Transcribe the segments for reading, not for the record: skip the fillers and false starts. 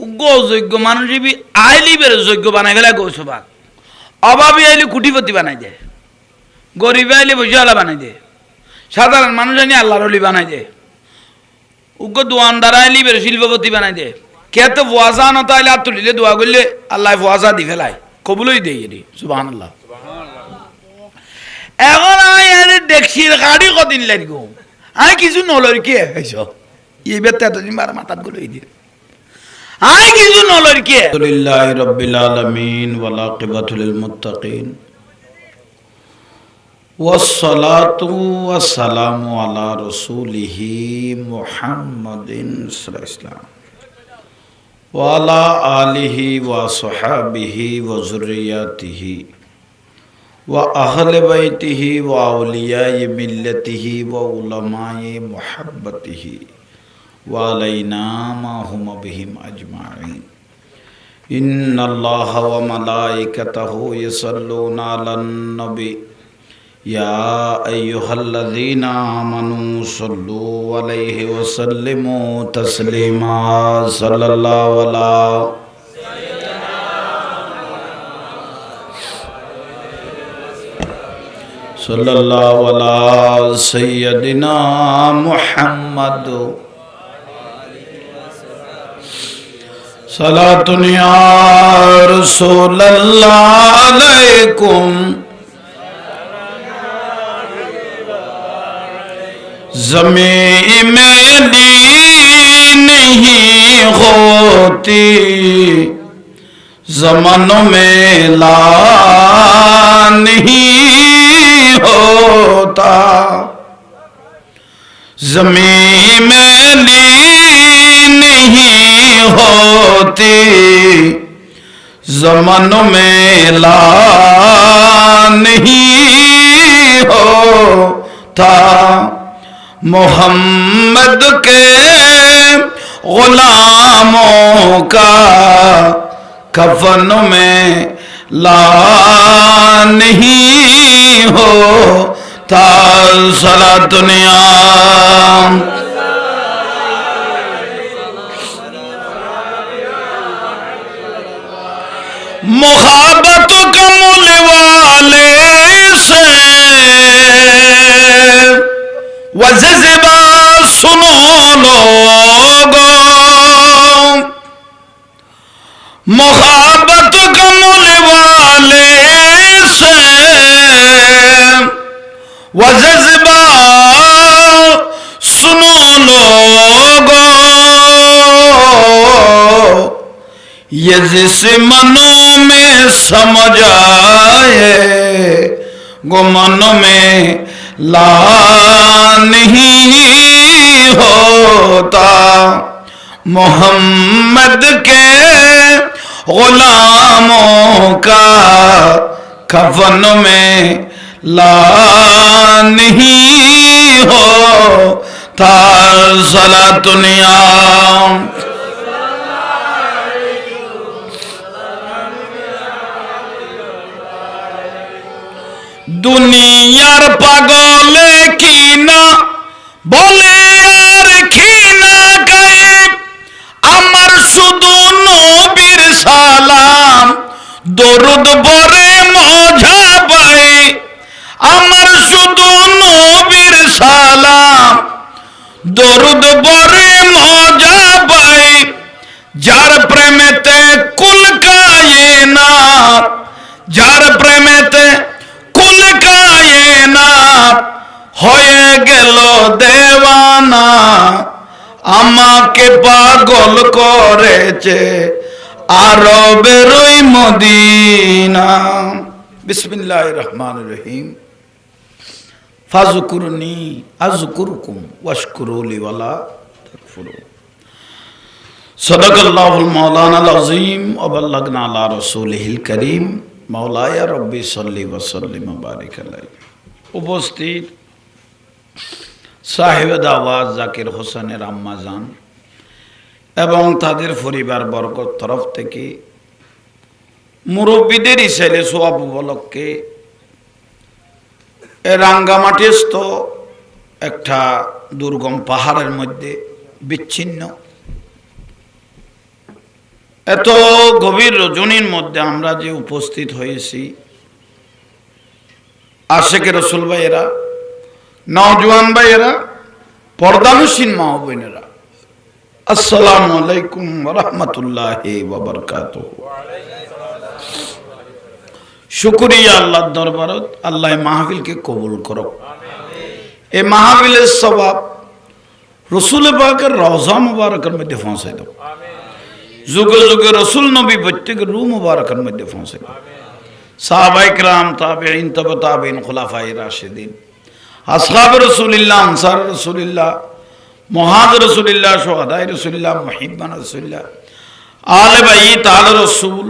উগ্র যোগ্য মানুষ আইলি বের যোগ্য বানাই গেলে গৌসবাক অভাবী আইলে কুটিপতি বানাই দেয় গরিব আইলে বসিওয়ালা বানাই দেয় সাধারণ মানুষ আনি আল্লাহর অলি বানাই দেয় উগ্র দোয়ানদার আইলি বের শিল্পপতি বানাই দেয় কে তো ফুয়াশা নত আইলে আর তুলিলে দোয়া করলে আল্লাহ ফুয়াশা দি ফেলায় কবুলই দেয় এটি সুবহানাল্লাহ। এখন আমি দেখছির গাড়ি কদিন লাগব আমি কিছু নলর কে হয়েছ এই বেতা এতদিন বার মাথাত গুলো দিয়ে আমি কিছু নলর কে আলহামদুলিল্লাহি রাব্বিল আলামিন ওয়াল আকিবাতু লিল মুত্তাকিন ওয়াসসালাতু ওয়াসসালামু আলা রাসূলিহি মুহাম্মাদিন সাল্লাল্লাহু আলাইহি ওয়াসাল্লাম ওয়া আলা আলিহি ওয়া সাহবিহি ওয়া যুররিয়াতিহি ওয়া আহলে বাইতিহি ওয়া আউলিয়ায়ে মিল্লাতিহি ওয়া উলামায়ে মুহাব্বতিহি ওয়া আলাইনা মাহুম বিহিম আজমাইন। ইন্নাল্লাহা ওয়া মালাইকাতাহু ইউসাল্লুনা আলান নবী ইয়া আইয়ুহাল্লাযীনা আমানু সাল্লু আলাইহি ওয়া সাল্লিমু তাসলিমা সাল্লাল্লাহু আলা সাইয়্যিদিনা মুহাম্মদ সালাতুন ইয়া রাসূলুল্লাহ আলাইকুম ज़मीं में ली नहीं होती ज़मानों में ला नहीं होता ज़मीं में ली नहीं होती ज़मानों में ला नहीं होता मोहम्मद के गुलामों का कफन में ला नहीं होता सलातुनिया मुहाबत कमल वाले से वज़ज़बा सुनो लोगो मुहाबत कमल वाले से वज़ज़बा सुनो लोगो ये जिस मनों में समझ आए गो मनों में ला नहीं होता मोहम्मद के गुलामों का कफन में ला नहीं होता सलातुनिया দুনিয়ার পাগলে কি না বলে আর কি না গায়ে আমার শুধু নবীর সালাম দরুদ পড়ে মজা পাই আমার শুধু নবীর সালাম দরুদ পড়ে মজা পাই যার প্রেমেতে কুল কায়নাত যার প্রেমেতে কুল কায়নাত হয়ে গেল দেওয়ানা আমাকে পাগল করেছে আরবের ওই মদিনা। বিসমিল্লাহির রহমানির রহিম। ফাযকুরনি আযকুরকুম ওয়াশকুরুলি ওয়ালা তাকফুরুন। সাদাকাল্লাহুল মাওলানাল আযীম ওয়া বাল্লাগনা আলা রাসূলিহিল কারীম। মাওলায়া রব্বি সাল্লি ওয়া সাল্লিম ওয়া বারিক আলাইহি। উপস্থিত সাহেব দাওয়াত জাকির হোসেনের আম্মাজান এবং তাদের পরিবার বর্গর তরফ থেকে মুরব্বীদের ছেলে সোয়াব উপলক্ষে রাঙ্গামাটিস্থ একটা দুর্গম পাহাড়ের মধ্যে বিচ্ছিন্ন এত গভীর রজনীর মধ্যে আমরা যে উপস্থিত হয়েছি, আশেকে রসুল ভাইয়েরা, নওজোয়ান ভাইয়েরা, পর্দানুসীন মা ও বোনেরা, আসসালামু আলাইকুম ওয়া রাহমাতুল্লাহি ওয়া বারাকাতুহু। শুকরিয়া আল্লাহর দরবারত, আল্লাহ মাহফিলকে কবুল করো। এই মাহফিলের সওয়াব রসুল পাকের রওজা মুবারকের মধ্যে পৌঁছে দাও। যুগে যুগে রসুল নবী প্রত্যেকের রূহ মুবারকের মধ্যে পৌঁছে দাও। সাহাবায়ে কিরাম, তাবেঈন, তাবে তাবেঈন, খুলাফায়ে রাশিদিন, আসহাবে রাসূলুল্লাহ, আনসার রাসূলুল্লাহ, মুহাজির রাসূলুল্লাহ, শুহাদায়ে রাসূলুল্লাহ, মুহিব্বান রাসূলুল্লাহ, আলে বাইত আলে রাসূল,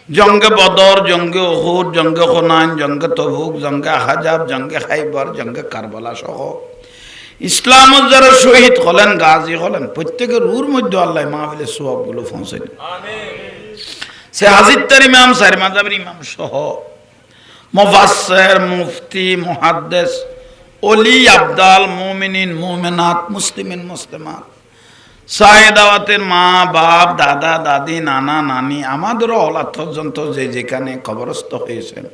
জঙ্গে বদর, জঙ্গে উহুদ, জঙ্গে হুনাইন, জঙ্গে তবুক, জঙ্গে আহজাব, জঙ্গে খাইবার, জঙ্গে কারবালা সহ ইসলামের যারা শহীদ হলেন, গাজী হলেন, প্রত্যেকের রূর মধ্যে আল্লাহ মাহফিলের সওয়াবগুলো পৌঁছে দেন। সে হাজির ইমাম, সাইর মাযহাবের ইমাম সহ মুফাসসির, মুফতি, মুহাদ্দিস, ওলি, আবদাল, মুমিনিন, মুমিনাত, মুসলিমিন, মুসলিমাত, সায়ে দাওয়াতের মা, বাপ, দাদা, দাদি, নানা, নানি, আমাদেরও অলাদ পর্যন্ত যে যেখানে কবরস্থ হয়েছেন,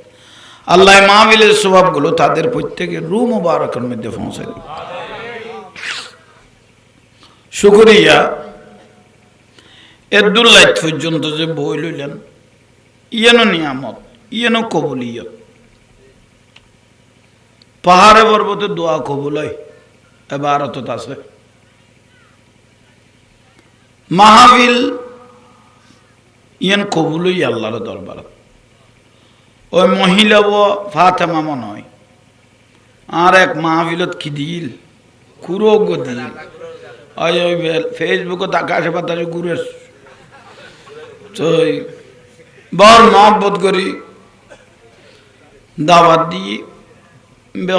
আল্লাহ মাহফিলের সওয়াবগুলো তাদের প্রত্যেকের রূহ মুবারকের মধ্যে পৌঁছে দেন। শুকরিয়া। এদুল্লাহ পর্যন্ত যে বই লইলেন, ইয়েনো নিয়ামত, ইয়েনো কবুলিয়ত। পাহাড়ে পর্বতে দোয়া কবুল হয়, এবারত আছে। মাহফিল ইয়েন কবুল হই আল্লাহর দরবার। ওই মহিলা ফাতেমা মনে হয়, আর এক মাহফিলত কি দিল, কুরোগ দিল। ওই ফেসবুকে আকাশে বাতাসে ঘুরে বড় মহব্বত করি দাওয়াত দিয়ে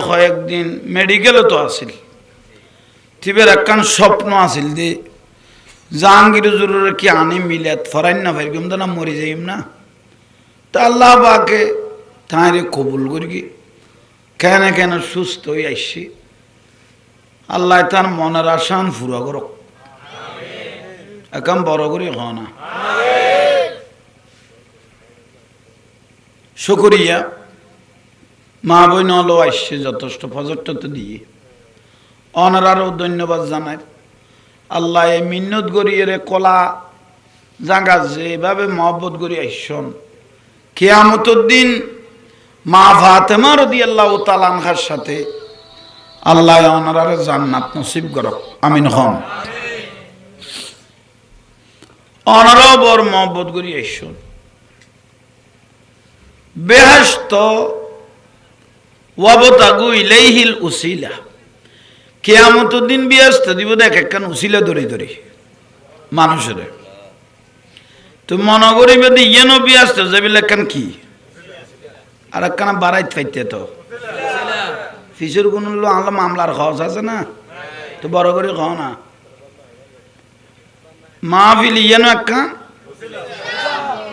কয়েকদিন মেডিকেলও তো আসিল। তিবের একখান স্বপ্ন আসিল যে জাহাঙ্গীর হুজুরের কি আনি মিলাত ফরাইন না ফাইরগম তো না মরি যাইম না, তা আল্লাহ পাকে তাঁরে কবুল করি কেন কেন সুস্থ হয়ে আসছি। আল্লাহ তার মনের আশান ফুরা করক, এখন বড় করে হ না। শুকরিয়া। মা বইন হলো আসছে যথেষ্ট ফজরটা দিয়ে অনারারও ধন্যবাদ জানাই। আল্লাহ এই মিন্নত গড়িয়ে কলা জাগা যেভাবে মহব্বত করি আসছেন, কিয়ামতের দিন মা ফাতেমা রাদিয়াল্লাহু তাআলা আনহার সাথে আল্লাহ ওনার জান্নাত নসিব করক, আমিন হন। ওনারাও বড় মহব্বত করি আসছেন। বেহেশত ওয়াবতাগু ইলাইহিল উসিলা, কিয়ামতের দিন বেহেশত দিব দেখ একখান উসিলা ধরে ধরে মানুষের। তো মনে করি বেদি ইয়েন বেহেশত যাবিল একখান কি আর একখানা বাড়াইতে পাইতে তো ফিসের কোন আনলো মামলার খরচ আছে না, তো বড় করে খাও না। মাহফিল ইয়েন একখান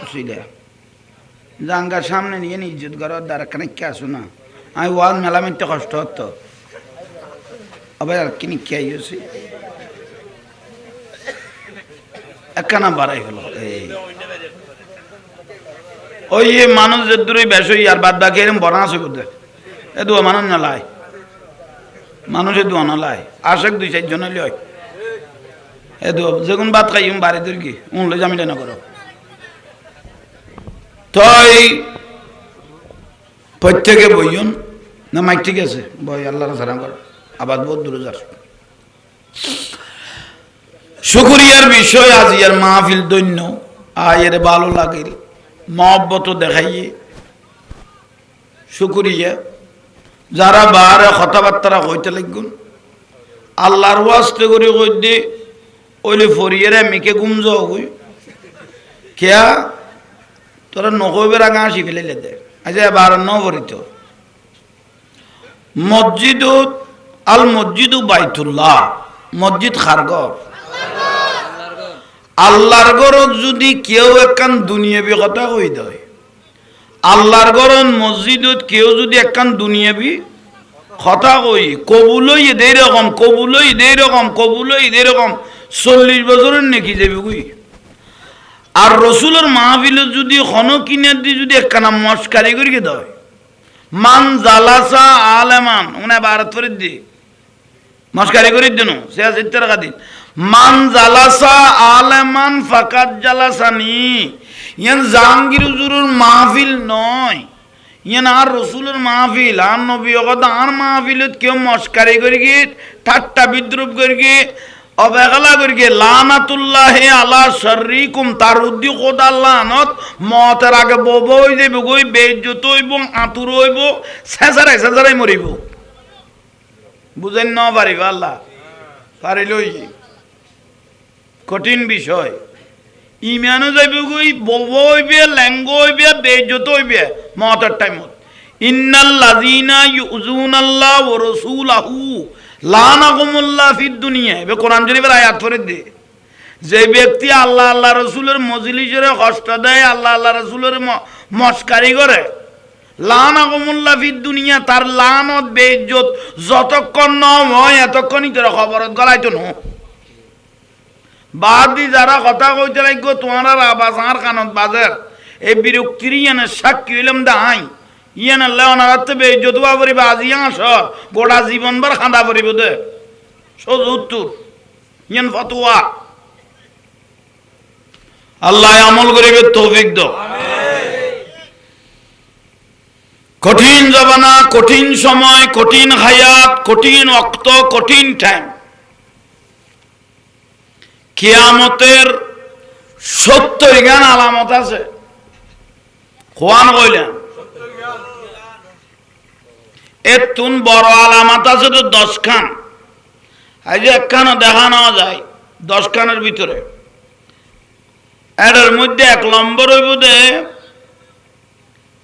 উসিলা জাঙ্গার সামনে নিয়ে ইজ্জত করার দ্বারা একখানে কে আসো না। আমি ওয়াজ মেলা মিথ্যে কষ্ট হতো আবার আর কিনি কে আইছি একখানা বাড়াই হলো। এই ওই মানুষ যে দূরে বেশ আর বাদ বাকি এরকম বড় আছে বোধ এ দু মানুষ নালায়, মানুষের দু নালায় আশেক 2-4 জন লয় এ দু যেগুন বাদ খাই বাড়ি দূর কি উনলে জামিলে না করো। তাই প্রত্যেকে বইন না মাইক ঠিক আছে বই আল্লাহর সালাম করো, আবার বহুত দূরে যাস। শুকরিয়ার বিষয় আজ ইয়ার মাহফিল দৈন্য আয়ের ভালো লাগিল মহব্বত দেখাইয়ে শুকরিয়া। যারা বাহারে কথাবার্তা হইতে লাগুন আল্লাহর ওয়াস্তে করে কই দে ওইলে ফরিয়েরা মিকে গুমজ হই কেয়া তোরা নকইবের আগে আসি ফেলে দে আজ এবার নবরিত মসজিদ আল মসজিদু বাইতুল্লাহ, মসজিদ খারগর আল্লাহর ঘরত যদি কেউ একখান দুনিয়াবি কথা কই দেয়, আল্লাহর ঘরত মসজিদত কেউ যদি একখান দুনিয়াবি কথা কই কবুলই দেই রকম কবুলই দেই রকম কবুলই দেই রকম 40 বছরের নাকি যাবি কই। আর রসুলের মাহফিল যদি হনো কিনে দি যদি একখানা মস্কারি করিকে দেয় মান জালাসা আলেমান উনি ভারত ফরিদ দি মস্কারি করি দিন সে আছে রাখা দিন মান জালাসা আলেমান ফাকাত জালাসানি ইয়ান জাহাঙ্গীর হুজুরের মাহফিল নয় ইয়ান আর রসুলের মাহফিল আর নবী কথা আর মাহফিলত কেউ মস্কারি করি গিয়ে ঠাট্টা বিদ্রুপ করি গিয়ে অবহেলা করি গিয়ে লানাতুল্লাহ আলা শাররিকুম তার উদ্দি খোদা লানত মতের আগে বব হয়ে যাইব গই বেইজ্জত হইব আতুর হইব ছেঁচারাই মরিব বুঝেন না পারিব আল্লাহ পারিলই কঠিন বিষয় ইমানও যাইব গই বব হইবে ল্যাঙ্গ হইবে বেইজ্জত হইবে মতের টাইমত ইন্নাল্লাযীনা ইউযুনাল্লাহ ওয়া রাসূলাহু লানাকুমুল্লাহ ফিদ দুনিয়া এবে কোরআন শরীফের আয়াত পড়ে দে যে ব্যক্তি আল্লাহ আল্লাহ রাসূলের মজলিসে কষ্ট দেয় আল্লাহ আল্লাহ রাসূলের মস্কারি করে লানাকুমুল্লাহ ফিদ দুনিয়া তার লানত বেইজ্জত যতক্ষণ ন হয় এতক্ষণই তোর খবরত গলাইতো ন বাদি যারা কথা কইতে লাগো তোমার আবাস আর কানত বাজার এই বিরক্তির ইয়ানে সাক্ষী হইলাম দাই ইয়ান আল্লাহ অনারাতে বেইজ্জত হওয়া পরিব আজি আস গোটা জীবনভর খাঁদা পরিব দে সোজ উত্তর ইয়ান ফতোয়া আল্লাহ আমল করিবে তৌফিক দাও কঠিন জমানা কঠিন সময় কঠিন হায়াত কঠিন ওয়াক্ত কঠিন টাইম কিয়ামতের 70 গান আলামত আছে কোরআন কইলেন এতুন বড় আলামত আছে তো 10 খান আজ একখানও দেখানো যায় 10 খানের ভিতরে এর মধ্যে 1 নম্বর হইব দে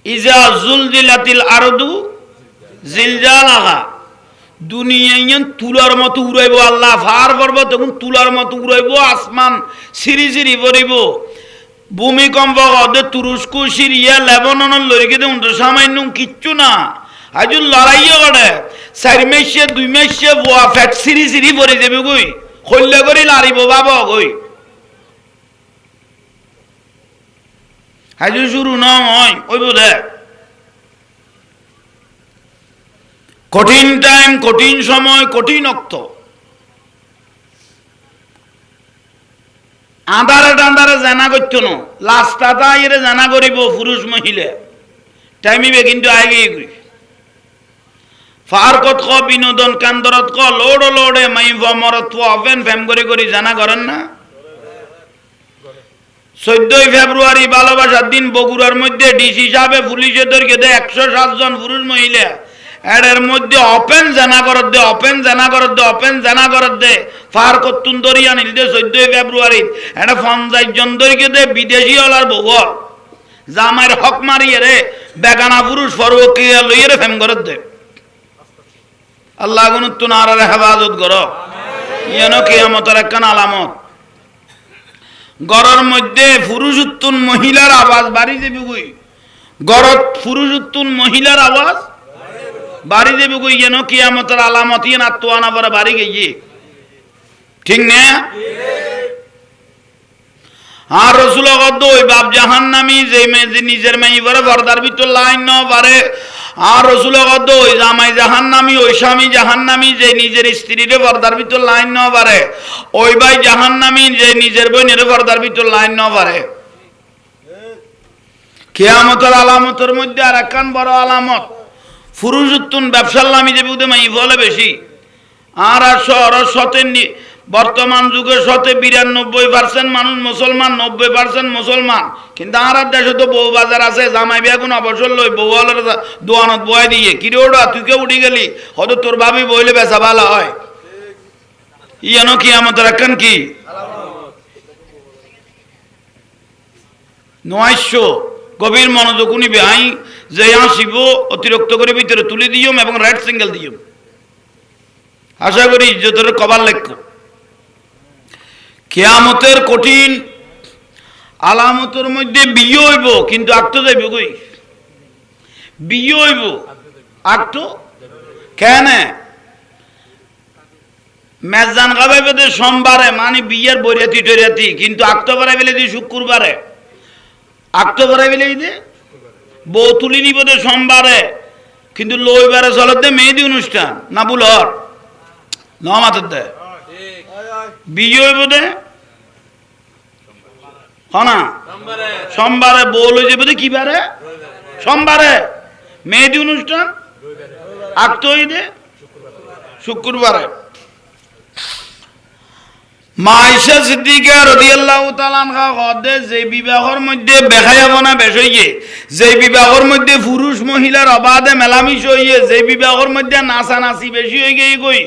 ইজা জুলজিলাতিল আরদু জিলজালাহা দুনিয়া ইয়ান তুলার মতো উড়াইব আল্লাহ ফার করব তখন তুলার মতো উড়াইব আসমান সিরি সিরি পড়িব ভূমিকম্প হবে তুরস্ক সিরিয়া লেবানন লড়িকে দেন সামান্য কিচ্ছু না আজ লড়াইও করে 4 মাসে 2 মাসে বোয়া ফ্যাট সিরি সিরি পড়ে যাবে গই খল্লে করে লারিব বাবা গই আজ শুরু নয় ওই বোধে কঠিন টাইম কঠিন সময় কঠিন অক্ত আন্ধারে জানা করতো না লাস্টাটা এর জানা করিব পুরুষ মহিলা টাইমিবে কিন্তু আগে ফারকত ক বিনোদন কেন্দ্রত ক লোড়ে মাইভ মরত ওপেন ফেম করে জানা করেন না 14 ফেব্রুয়ারি ভালোবাসার দিন বগুড়ার মধ্যে ডিসি সাহেব পুলিশে ধরকে দেয় 107 জন পুরুষ মহিলা এর মধ্যে ওপেন জানা করত দে ফারকত তুন্দরিয়া নিল দে 14 ফেব্রুয়ারি এটা 50 জন ধরকে দে বিদেশি হলার বউর জামাইর হক মারিয়ে রে বেগানা পুরুষ ফরওকে লইয়ে রে ফেম করত দে আল্লাহ গুণত নারার হেফাজত করো ইয়ানো কিয়ামতের একখান আলামত গড়ের মধ্যে পুরুষোত্তম মহিলার আওয়াজ বাড়ি যাবে কই গড়ত পুরুষোত্তম মহিলার আওয়াজ বাড়ি যাবে কই যেন কিয়ামতের আলামত ইয়ান আত্মআনা পরে বাড়ি গিয়ে ঠিক না আর রাসূল কত ওই বাপ জাহান্নামী যে নিজের মেয়ে পরে পর্দার ভিতর লাইন ন পারে আর রাসূল কত ওই জামাই জাহান্নামী ওই স্বামী জাহান্নামী যে নিজের স্ত্রীরে পর্দার ভিতর লাইন ন পারে ওই ভাই জাহান্নামী যে নিজের বোনের পর্দার ভিতর লাইন ন পারে কিয়ামতের আলামতের মধ্যে আর একখান বড় আলামত পুরুষোত্তম ব্যবসার নামী যে বুঝে মাই বলে বেশি আর শহর সতেন বর্তমান যুগে 92% মানুষ মুসলমান 90% মুসলমান কিন্তু আর দেশে তো বউ বাজার আছে জামাই বেগুন অবসর লই বউ হলের দোয়ানত বয় দিয়ে কিরে ওটা তুই কে উঠি গেলি হয়তো তোর ভাবি বইলে বেচা ভালো হয় ইয়ানো কিয়ামতের একখান কি 900 গভীর মনোযোগ নিবে আই যে আসিব অতিরিক্ত করে ভিতরে তুলে দিও এবং রেড সিঙ্গেল দিও আশা করি ইজ্জতের কবার লেখ কিয়ামতের কঠিন আলামতের মধ্যে বিয়ে হইব কিন্তু আক্ত যাইব কই বিয়ে হইব আক্ত কেন মেজান খাবাই বেদে সোমবারে মানে বিয়ের বরিয়াতি টরিয়াতি, কিন্তু আক্টোবরে বেলে দি শুক্রবারে, আক্টোবরে বেলে দে বউ তুলি নিব দে সোমবারে, কিন্তু লইবারে চলতে মেহেদি অনুষ্ঠান না বুলর নমাতের দে বিয়ে হইব দে হনা সোমবারে, বউ লই যাবে দে কি বারে সোমবারে, মেহেদি অনুষ্ঠান আক্ত হই দে শুক্রবারে। মা আয়েশা সিদ্দিকা রাদিয়াল্লাহু তাআলা আনহা কদে যে বিবাহের মধ্যে বেখায়াবনা বেশ হইয়ে, যে বিবাহের মধ্যে পুরুষ মহিলার অবাধে মেলামিশ হইয়ে, যে বিবাহের মধ্যে নাচানাচি বেশি হয়ে গিয়ে গই,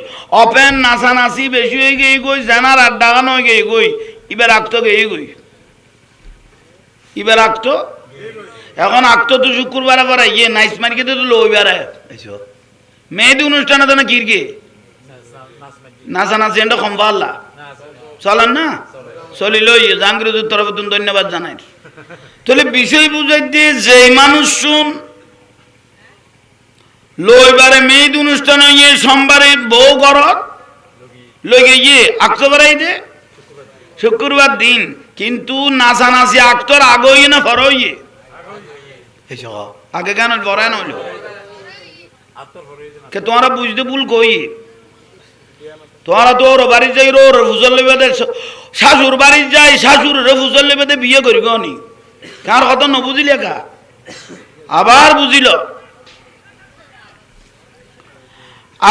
অপেন নাচানাচি বেশি হয়ে গিয়ে গই, জানার আড্ডা গান হয়ে গিয়ে গই, এবার আক্ত গিয়ে গই, এবার আক্ত এখন আক্ত তো শুক্রবারে পরে ইয়ে নাইস মার্কেটে তো লইবারে মেহেদি অনুষ্ঠানে তো না কিরকে নাচানাচি এটা কম পাল্লা চলেন না চলিল জাহাঙ্গীর তরফ ধন্যবাদ জানাই। তাহলে বিষয় বুঝাইতে যে মানুষ শুন লইবারে মেয়েদ অনুষ্ঠান হইয়ে সোমবারে বউ ঘরত লইগে গিয়ে আক্তবারাই দে শুক্রবার দিন, কিন্তু নাচানাচি আক্তর আগে হইয়ে না ঘর হইয়ে আগে কেন বড় নইল কে তোমরা বুঝতে ভুল কই, তোরা তো ওর বাড়ি যাই ওর ফুজল লেবে শাশুর বাড়ি যাই শাশুর ফুজল লেবে বিয়ে করি গনি কার কথা ন বুঝিলে কা আবার বুঝিল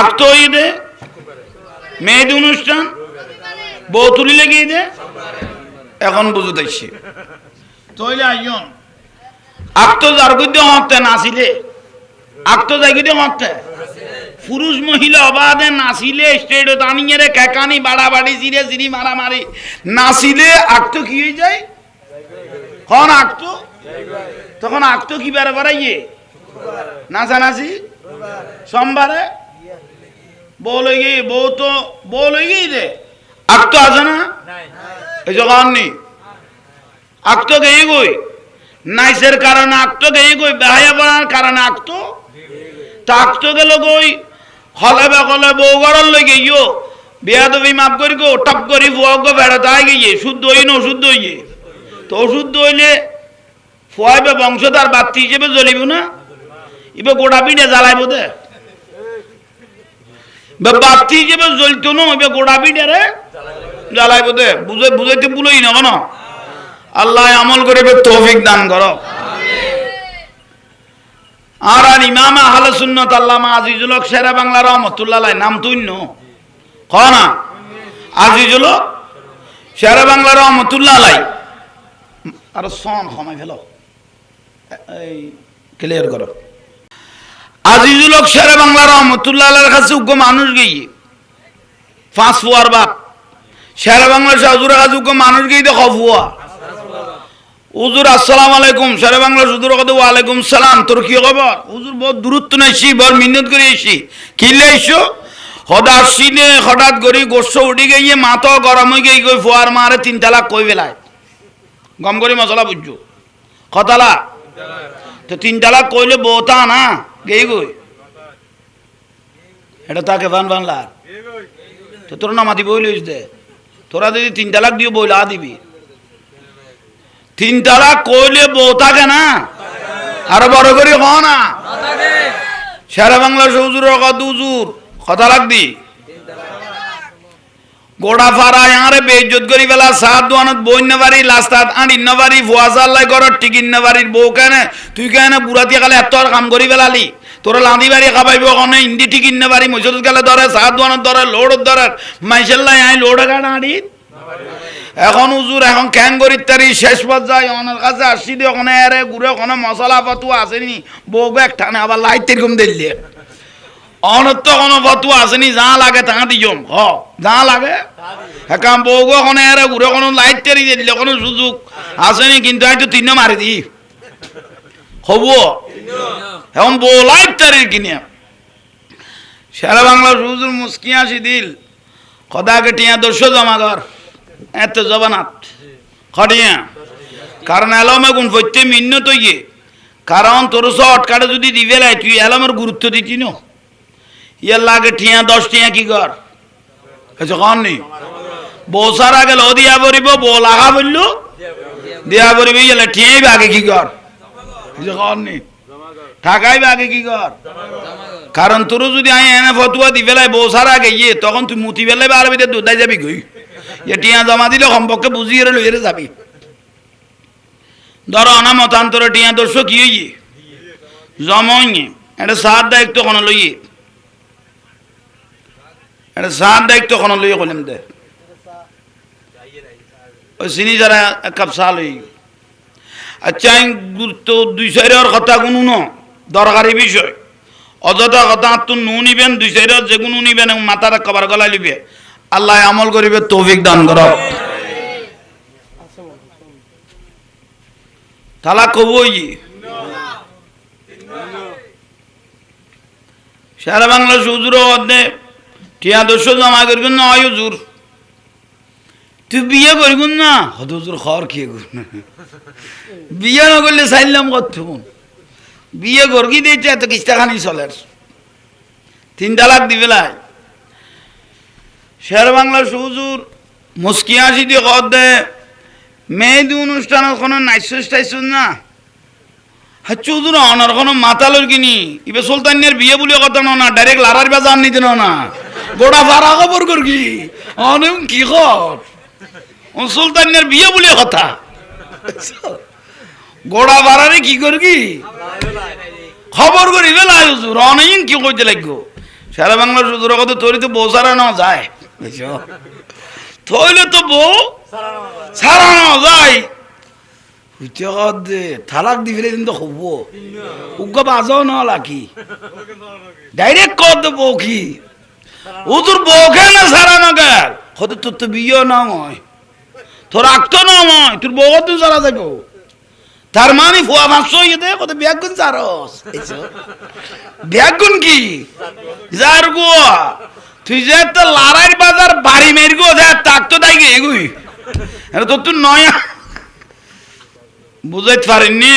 আক্ত হই দে মেহেদি অনুষ্ঠান বউ তুলি লেগে দে এখন বুঝতেছি তইলে আইন আক্ত যার গদ্য হতে নাচিলে আক্ত যাই গদ্য হতে পুরুষ মহিলা অবাধে নাচিলে স্টেডে টানিয়ে রে কেকানি বাড়াবাড়ি জিরে জিরি মারামারি নাচিলে আক্ত কি হয়ে যায় কখন আক্ত তখন আক্ত কি বারে বাড়াইয়ে নাচানাচি সোমবারে বউ লই গিয়ে বউ তো বউ লই গিয়ে দে আক্ত আছে না এই যখন নি আক্ত গেয়ে গই নাইসের কারণে আক্ত গেয়ে গই বেহায়া পড়ার কারণে আক্ত আক্ত গেল গই হলে বেকলে বউ গড়ার লই গিয়ে বিয়া তুমি মাফ করি গো টপ করি ফুয়া গো বেড়াতে আই গিয়ে শুদ্ধ হই না অশুদ্ধ হইয়ে তো অশুদ্ধ হইলে ফুয়াইবে বংশধার বাতি হিসেবে জ্বলিব না এবার গোড়া পিঠে জ্বালাইব দে বাতি হিসেবে জ্বলতো না এবার গোড়া পিঠে রে জ্বালাইব দে বুঝাইতে ভুলই না কেন আল্লাহ আমল করে তৌফিক দান করো। আর ইমাম আহলে সুন্নাত আল্লামা আজিজুল হক শেরে বাংলা রহমাতুল্লাহ আলাইহি নাম তুইন ক না আজিজুল হক শেরে বাংলা রহমাতুল্লাহ আলাইহি আর সন ক্ষমাই ফেলো এই ক্লিয়ার করো। আজিজুল হক শেরে বাংলা রহমাতুল্লাহ আলাইহির কাছে উগ্র মানুষ গিয়ে পাঁচ ফুয়ার বাপ শেরে বাংলা হুজুরের কাছে উগ্র মানুষ গিয়ে দেখো ফুয়া হুজুর আসসালামু আলাইকুম শেরে বাংলা হুজুর কত ওয়ালাইকুম সালাম তোর কি খবর হুজুর বহুত দূরত্ব নাইছি বড় মিন্নত করে আইছি কি লাইছো হঠাৎ সিনে হঠাৎ গরি গোস্ত উঠি গিয়ে মাথা গরম হয়ে গিয়ে কই ফুয়ার মারে 3 তালাক কই বেলায় গম করি মশলা বুঝছো কতালা তো 3 তালাক কইলে বউতা না গেই গই এটা তাকে বান বানলা তো তোর না মাতি বইলিস দে তোরা যদি 3 তালাক দিও বইলা দিবি 3 তালাক কইলে বউ থাকে না আরো বড় করে হ না শেরে বাংলা হুজুর হুজুর কথা লাগ দি গোড়া ফারা আরে বেইজ্জত করি বেলা সাত দোয়ানত বইন বাড়ি লাস্তাত আনিন বাড়ি ফুয়াজাল্লাই ঘর টিকিন বাড়ির বউ কেন তুই কেন বুড়াতি কালে এত কাম করি বেলালি তোরা লাঁদি বাড়ি খাবাইব ওখানে ইন্দি টিকিন বাড়ি মসজিদ গেলে ধরে সাত দোয়ানত ধরে লোড ধরে মাইশাল্লাহ আই লোড গাড়া আড়ি এখন হুজুর এখন ক্যান করি তারি শেষ পর্যায়ে ওনার কাছে আসছি দিয়ে ওখানে আরে ঘুরে ওখানে মশলা পাতুয়া আসেনি বউ এক টানে আবার লাইট এরকম দিল্লি অনত তো কোনো ফতুয়া আসেনি যা লাগে তা দিজম হ যা লাগে এখন বউ ওখানে আরে ঘুরে কোনো লাইট তেরি দিলে কোনো সুযোগ আসেনি কিন্তু আমি তো 3 মারি দি হব এখন বউ লাইট তারি কিনে শেরে বাংলা হুজুর মুস্কি আসি দিল খদাকে টিয়া 200 জমা কর এত জবানাত খড়িয়া কারণ এলমে গুণ পড়তে মিন্ন তো ইয়ে কারণ তোর শর্টকাটে যদি দিবে লাই তুই এলমের গুরুত্ব দিতি ন ইয়ার লাগে টিয়া 10 টিয়া কি কর কন নি বউ সারা গেল দিয়া পড়িব বউ লাগা বলল দিয়া পড়িব গেলে ঠিকই আগে কি কর কন নি ঠাকাই আগে কি কর কারণ তোর যদি আমি এনে ফতুয়া দি ফেলাই বউ সারা আগে ইয়ে তখন তুই মুতি ফেলাই আর ভিতরে দুধাই যাবি গই টিয়া জমা দিলে সম্পর্কে বুঝিয়ে লইয়ে যাবি ধরো অনা মতান্তরে টিয়া দর্শ কি হইয়ে জমইয়ে এটা সাত দায়িত্ব কোনো লইয়ে এটা সাত দায়িত্ব কোনো লইয়ে কইলাম দে ওই চিনি যারা এক কাপ চা লই আচ্ছা গুরুত্ব দুই চাইরের কথা কোনো ন দরকারি বিষয় অযথা কথা তুই নু নিবেন দুই চাইরের যে কোনো নিবেন এবং মাথার কবার গলায় লিবে আল্লাহ আমল করিবে তৌফিক দান করো তালা কবই সারা বাংলা হুজুর অর্ধে টিয়া দর্শ জমা করবেন না হয় হুজুর তুই বিয়ে করবেন না হত হুজুর খর খেয়ে করবেন বিয়ে না করলে চাইলাম কত বিয়ে করবি দিয়েছে এত কিস্তাখানি চলে 3 লাখ দিবে লাই শের বাংলার হুজুর মুস্কি হাসি দিয়ে কর দে মেয়েদি অনুষ্ঠানের কোনো নাইসুস টাইসুস না হচ্ছে হুজুর অনার কোনো মাতালোর কিনি ইবে সুলতানের বিয়ে বলে কথা না ডাইরেক্ট লারার বাজার নিতে না গোড়া ভাড়া খবর করবি অনেক কি খবর সুলতানের বিয়ে বলে কথা গোড়া ভাড়ারে কি করবি খবর করি বেলা হুজুর অনেক কি করতে লাগবো সারা বাংলার হুজুরের কথা তোরই তো বউ সারানো যায় থইলে তো বউ সারানো যায় থালাক দি ফেলে দিন তো হব উগ্গা বাজাও না লাকি ডাইরেক্ট কর দে বউ কি ও তোর বউকে না সারানো গেল কত তোর তো বিয়ে না হয় তোর আঁকতো না হয় তোর বউ তুই সারা যাবো তার মানে ফুয়া 500 ইয়ে দে কত ব্যাগুন সারস ব্যাগুন কি যার গো তুই যে তো লারাইর বাজার বাড়ি মের গো যা তাক তো তাই এগুই এটা তোর তুই নয়া বুঝাইতে পারেননি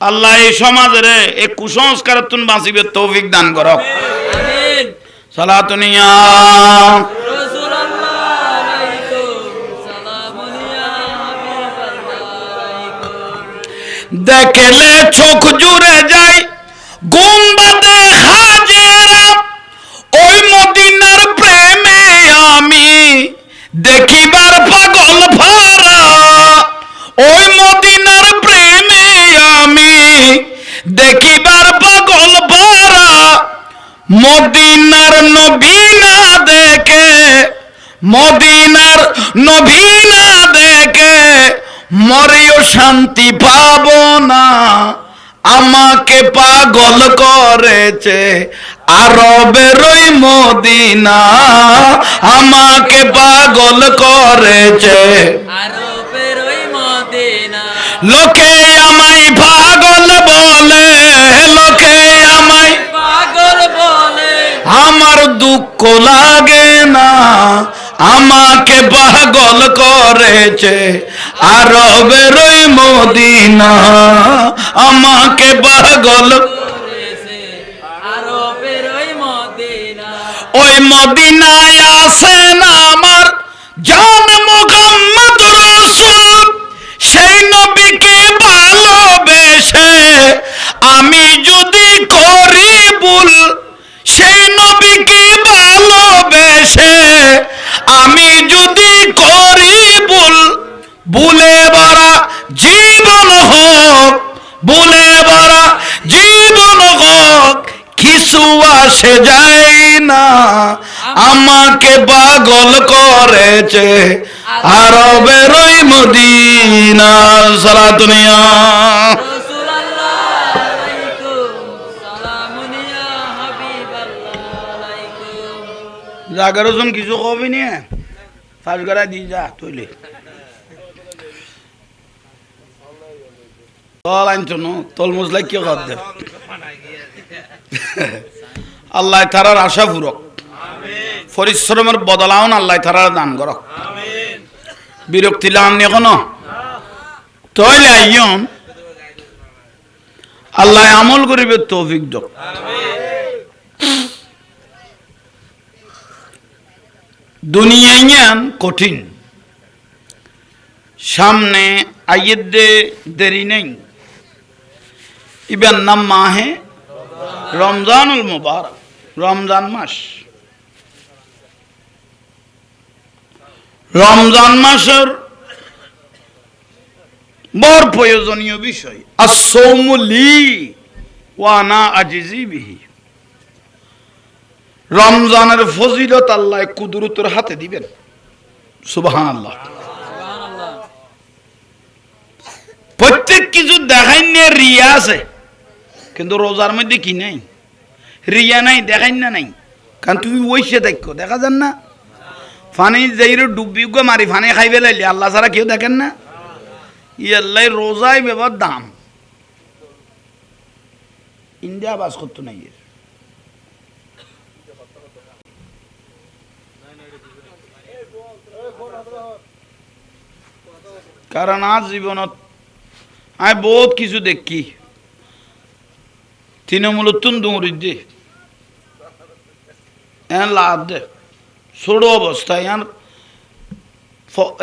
আল্লাহ এই সমাজের এই কুসংস্কার তুন বাঁচিবে তৌফিক দান করো আমিন সালাতুনিয়া দেখলে চোখ জুড়ে যায় গুম্বাদে হাজেরা ওই মদিনার প্রেমে আমি দেখিবার পাগল ভরা ওই মদিনার প্রেমে আমি দেখিবার পাগল ভরা মদিনার নবী না দেখে মদিনার নবী না দেখে মরেও শান্তি পাবো না আমাকে পাগল করেছে আরবের ওই মদিনা আমাকে পাগল করেছে আরবের ওই মদিনা লোকে আমায় পাগল বলে লোকে আমায় পাগল বলে আমার দুঃখ লাগে না আমাকে পাগল করেছে আরবের ওই মদিনা আমাকে পাগল করেছে আরবের ওই মদিনা ওই মদিনায় আসেন আমার জান মুহাম্মদ রাসূল সেই নবীকে ভালোবেসে আমি যদি করি ভুল সেই নবীকে ভালোবেসে আমি যদি করি ভুল ভুলে ভরা জীবন হোক ভুলে ভরা জীবন হোক কিছু আসে যায় না আমাকে পাগল করেছে আরবের ওই মদিনা সালাতুনিয়া জাগরজন কিছু কবি নিয়ে ফাঁস গড়া দিয়ে যা তৈলে তল আনছো ন তল মশলা কি কর দে আল্লাহ তারার আশা ফুরক পরিশ্রমের বদলাও না আল্লাহ তারার দান করক বিরক্তি লাম নিয়ে কোনো তৈলে আইয়ন আল্লাহ আমল করিবে তৌফিক দক দুনিয়ায় কঠিন, সামনে আইয়ের দেরি নেই। ইবার নাম মাহে রমজানুল মুবারক, রমজান মাস। রমজান মাসের বড় প্রয়োজনীয় বিষয় as-sawmu li ওয়া আনা আজিজি বিহি। রমজানের ফজিলত আল্লাহ কুদরতের হাতে দিবেন। সুবহানাল্লাহ। প্রত্যেক কিছু দেখাই নিয়ে রিয়া আছে, কিন্তু রোজার মধ্যে কি নাই? রিয়া নাই, দেখাই না নাই। কারণ তুমি ওইসে দেখো, দেখা যান না ফানি যাইরে ডুবি গো মারি ফানি খাইবে লাইলে আল্লাহ ছাড়া কেউ দেখেন না। ইয়াল্লাই রোজাই বেবার দাম ইন্ডিয়া বাস করতো নাই। কারণ আজ জীবনত আমি বহুত কিছু দেখি তৃণমূল দৌড়ি দে লাভ দে ছোট অবস্থায়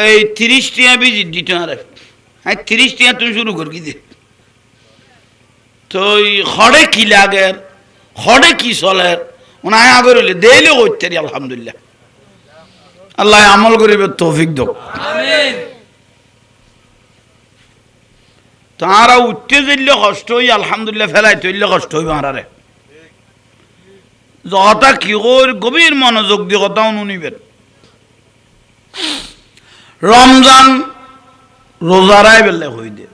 এই 30 টিয়া বিজি দিত আরে 30 টিয়া তুমি শুরু করি দে তো হরে কি লাগে, হরে কি চলে ওনায় আগর হইলে দেইলে করতে আলহামদুলিল্লাহ। আল্লাহ আমল করিবে তৌফিক দাও। তারা উঠতে যাইলে কষ্ট হই, আলহামদুলিল্লাহ ফেলাই তৈলে কষ্ট হইব। আরে যটা কি গভীর মনোযোগ দিয়ে কথা শুনিবেন। রমজান রোজারাই বেলে হই দে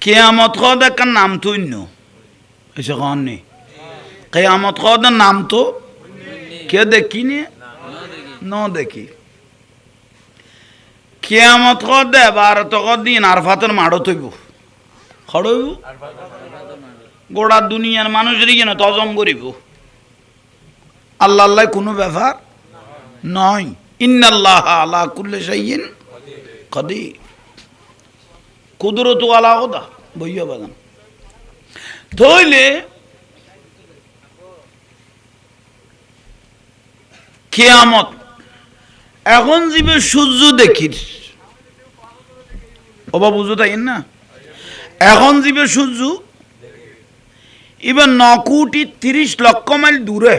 কেয়ামত খদ একটা নাম তো অন্য এসে কন নেই। কেয়ামত খদ নাম তো কে দেখি নে ন দেখি। কেয়ামত খদ দে 12 দিন আরফাতের মাড়ো তৈব খড়ইব গোড়া দুনিয়ার মানুষের যেন তজম করিব। আল্লাহ আল্লাহ কোনো ব্যাপার নয়। ইন্নাল্লাহ আলা কুল্লি শাইইন কাদির। কুদরত আলা খোদা বইয়া বাগান ধইলে কিয়ামত এখন জীবে সূর্য দেখির ওবা বুঝো তাই না। এখন জীবে সূর্য এবার 9 কোটি 30 লক্ষ মাইল দূরে।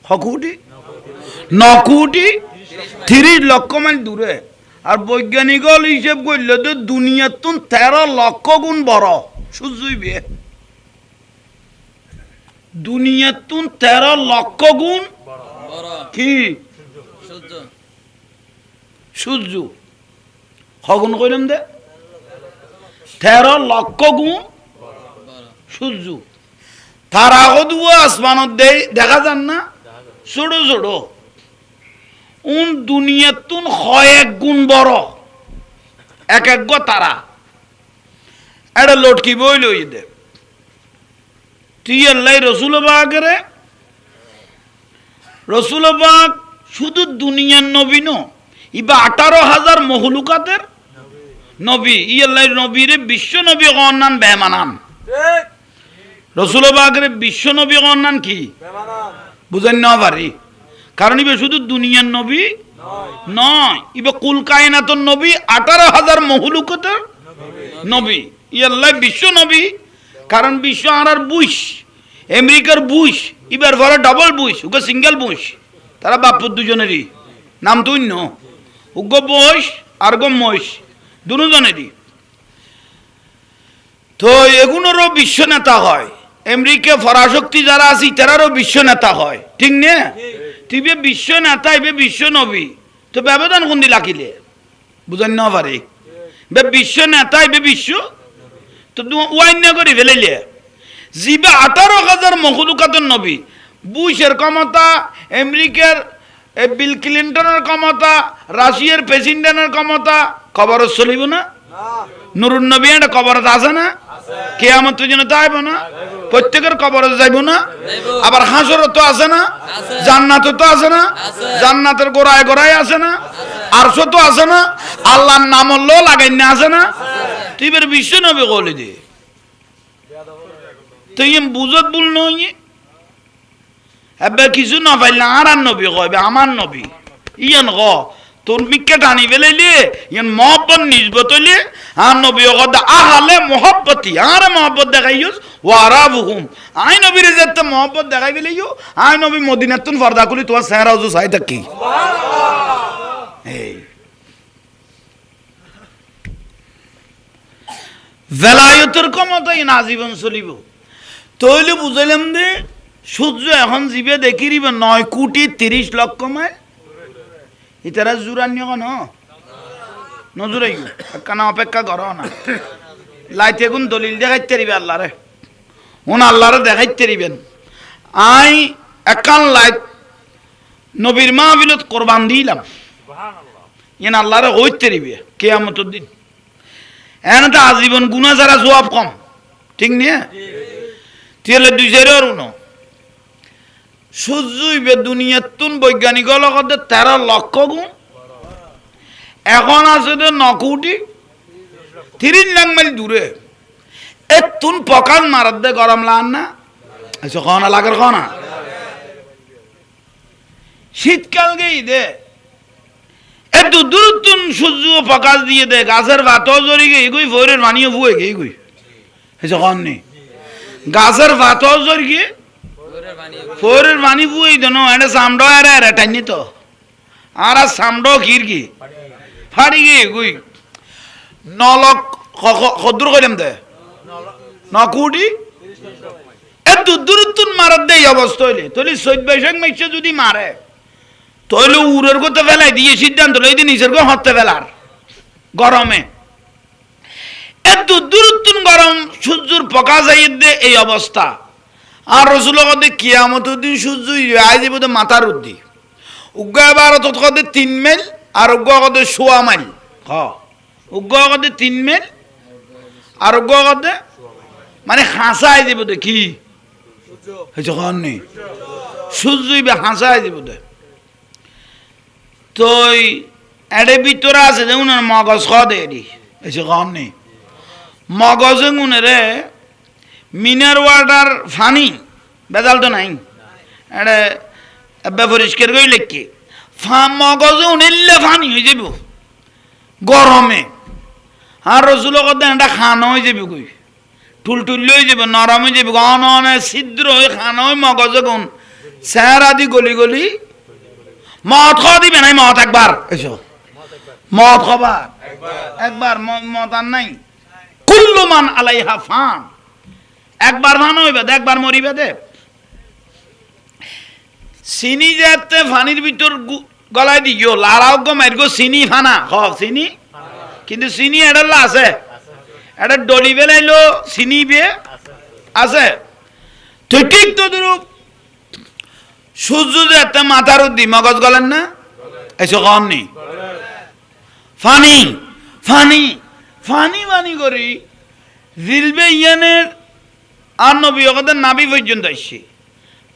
9 কোটি 30 লক্ষ মাইল দূরে। আর বৈজ্ঞানিক হিসেব করলে তো দুনিয়ার তো 13 লক্ষ গুণ বড় সূর্যই বে। দুনিয়ার তো 13 লক্ষ গুণ কি সূর্য হগুন কইলাম দে 13 লক্ষ গুণ সূর্য। তারা কদুয়া আসমানত দেখা যান না ছোট ছোট উন দুনিয়ার তুন কয়েক গুণ বড় এক এক গো তারা এটা লটকি বই লই দে তুই আল্লাহ রসুলবাগরে রসুলবাগ শুধু দুনিয়ার নবী ন ইবা 18,000 মহলুকাতের নবী। ই আল্লাহ নবীরে বিশ্ব নবী গণনান বেমানান। রসুলবাগরে বিশ্ব নবী গণনান কি বুঝেন না পারি। কারণ ইবে শুধু দুনিয়ার নবী নয়, ইবে কুল কায়নাতুন নবী 18,000 মহলুকাতের নবী। ই আল্লাহ বিশ্ব নবী। কারণ বিশ্ব আর বুশ আমেরিকার বুশ ইবার ঘরে double Bush Hugo single Bush তারা বাপ দুজনেরই নাম তো অন্য উগ্র বয়স আর গো মহিষ দুজনেরই। তো এগুলোরও বিশ্ব নেতা হয়। আমেরিকা ফরাশক্তি যারা আছে তারারও বিশ্ব নেতা হয়, ঠিক না? তুই বিশ্ব নেতা এবে বিশ্ব নবী তো ব্যবধান কোন দিন লাকিলে বুঝেন না পারে। বিশ্ব নেতা এবে বিশ্ব তো ওয়াইন করে ফেলাইলে জিবে 18,000 মখলুকাতের নবী। বুশের ক্ষমতা, আমেরিকার বিল ক্লিন্টনের ক্ষমতা, রাশিয়ার প্রেসিডেন্টের ক্ষমতা কবর চলিব না? নুরুন নবী এটা কবরত আছে না? কিয়ামত পর্যন্ত আইব না? প্রত্যেকের কবরে যাইব না? আবার হাসর তো আছে না? জান্নাত তো আছে না? জান্নাতের গোড়ায় গোড়ায় আছে না? আরশ তো আছে না? আল্লাহর নাম লো লাগাই না আছে না? তুই বের বিশ্ব নবী কলি দে তুই বুঝত ভুল নই। এবার কিছু না পাইলে আর নবী কইবে আমার নবী ইয়ান গ তোর মিকে টানি ফেলাইলে ইয়ান মহব্বত নিজবত হইলে আর নবী কদ আহালে মহব্বতি আর মহব্বত দেখাইস ওয়ারাবুহুম আই নবীর যেতে মহব্বত দেখাই ফেলাইও আই নবী মদিনাতুন পর্দা খুলি তোমার চেহারা ওজু চাই থাকি এই বেলায়তের ক্ষমতাই না জীবন চলিব তইলে বুঝাইলাম যে সূর্য এখন জীবে দেখি দিবে 9,30,00,000 মাইল ইতারা জুরানি কেন নজুরাই একখানা অপেক্ষা করো না লাইতে গুণ দলিল দেখাইতে দিবে আল্লাহরে উন আল্লাহরে দেখাইতে দিবেন আই একখান লাইট নবীর মাহফিলত কোরবান দিলাম ইন আল্লাহরে হইতে দিবে কিয়ামতের দিন এনে তো আজীবন গুনাহ ছাড়া জবাব কম ঠিক নিয়ে তাহলে 2 সূর্য ইবে দুনিয়াতুন বৈজ্ঞানিক লগতে 13 লক্ষ গুণ এখন আছে 9,30,00,000 মাইল দূরে এতুন পকাল মারাত দে গরম লান না আচ্ছা খানা লাগার খানা শীতকাল গেই দে এত দূরতুন সূর্য পকাল দিয়ে দে গাছের ভাতও জরি গে এগুই ফোরের পানিও ফুয়ে গে এগুই আচ্ছা খান নেই গাছের ভাতও জরি গে ফোরের পানি ফুয়ে দেন এটা সামডো এরা টাইনি তো আর সামডো খির কি ফাড়ি গে এগুই 9 লক্ষ কদ্দুর কইলাম দে 9,30,00,000 এত দূরতুন মারাত দে অবস্থা হইলে তলি 14 বৈশাখ মাসে যদি মারে তইলে উড়ের করতে ফেলাই দিয়ে সিদ্ধান্ত লই দি নিজের গো হতে ফেলার গরমে এত দূরতুন গরম সূর্যর পকা যাই দে এই অবস্থা আর রাসূল কদে কিয়ামতের দিন সূর্য আই যাব তো মাথার উদ্দি উগ্গা ভারত কদে 3 মাইল আর উগ্গা কদে 1.5 মাইল হ উগ্গা কদে 3 মাইল আর উগ্গা কদে মানে হাসা আই যাব তো কি সূর্য হইছে কোন নেই সূর্য ইবে হাসা আই যাব তো তোই এডে ভিতরে আছে যে উনার মগজ খদে এডি এসে কম নেই মগজ উনারে মিনার ওয়াটার ফানি বেজাল তো নাই এডে এবে পরিষ্কার করে লেখি মগজ উনিলে ফানি হয়ে যাব গরমে আর রসুল কত এটা খানো হয়ে যাবে কই টুলটুল হয়ে যাবে নরম হয়ে যাবে গন ছিদ্র হয়ে খানো হয়ে মগজ গুণ স্যার আদি গলি গলি মদ খাওয়া দিবে নাই মদ একবার এসো মদ খাবার একবার মদ আর নাই কুল্লু মান আলাইহা ফান একবার ভানো হইবে একবার মরিবে দে চিনি যেতে ফানির ভিতর গলায় দিও লাড়াও গো মারগো চিনি ফানা খ চিনি কিন্তু চিনি এডাল আছে এটা ডলি বেলাইলো চিনি বে আছে তুই ঠিক তো দুরূপ সূর্য যেতে মাথার উদ্দি মগজ গলেন না এসো কম নি ফানি ফানি ফানি ফানি করি জিলবে ইয়ানের আর নবী ওদের নাবি পর্যন্ত আসছে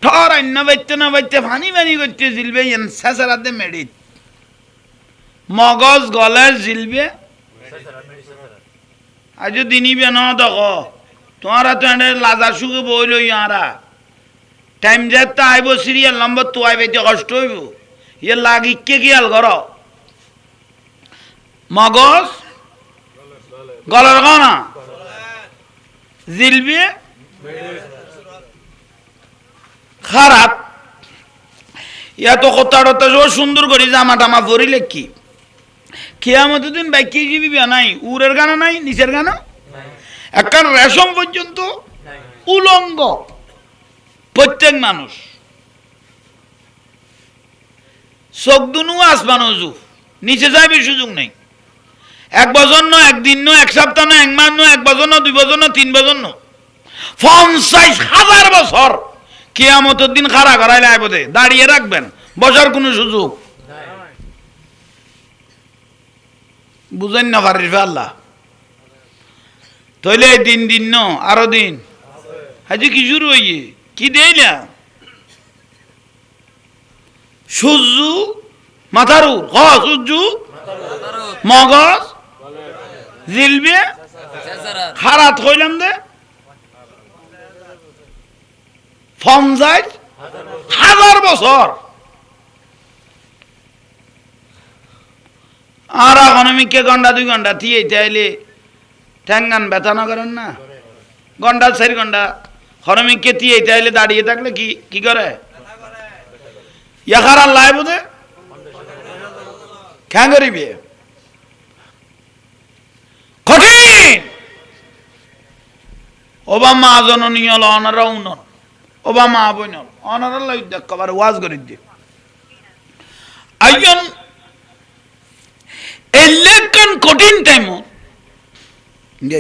ঠর অন্য বাইতে না বাইতে ফানি ফানি করতে জিলবে ইয়ান শেষরাতে মেডিত মগজ গলার জিলবে আজ দিনিবে না দেখো তোমারা তো এনে লাজা সুখে বইল ইয়ারা টাইম যেতে আইব সিরিয়াল নম্বর তো আইবে কষ্ট হইব ইয়ে লাগি কে খেয়াল কর মগজ গলার গনা জিলবে খারাপ ইয়া তো কথাটা সুন্দর করি জামা টামা পরিলে কি কিয়ামতের দিন বাইকে জীবী নাই উড়ের গানা নাই নিচের গানা একখান রেশম পর্যন্ত উলঙ্গ প্রত্যেক মানুষ চোখ দুনু আসমান উজু নিচে যাইবে সুযোগ নেই 1 বছর ন 1 দিন ন 1 সপ্তাহ ন 1 মাস ন 1 বছর ন 2 বছর ন 3 বছর ন 50,000 বছর কিয়ামতের দিন খাড়া করাইলে আইব দে দাঁড়িয়ে রাখবেন বসার কোনো সুযোগ বুঝেন না পারিস আল্লাহ তাইলে দিন ন আরো দিন হাজি কি শুরু হইয়ে কি দেই না সূর্য মাথারু হ সূর্য মগজ জিলবে খারাত হইলাম দে ফমজাইজ 1000 বছর। আর এখন আমি কে ঘন্টা 2 ঘন্টা থিয়ে চাইলে ঠ্যাঙ্গান ব্যথা না করেন না, ঘন্টা 4 ঘন্টা হরমিককে থিয়ে চাইলে দাঁড়িয়ে থাকলে কি করে ইয়াখার আল্লাহ বোধে খ্যাং করিবে কঠিন। ওবা মা জননী হল অনারা উনন, ওবা মা বইন অনারা কবার ওয়াজ করে দিয়ে আইজন এই লেখন কঠিন টাইম না,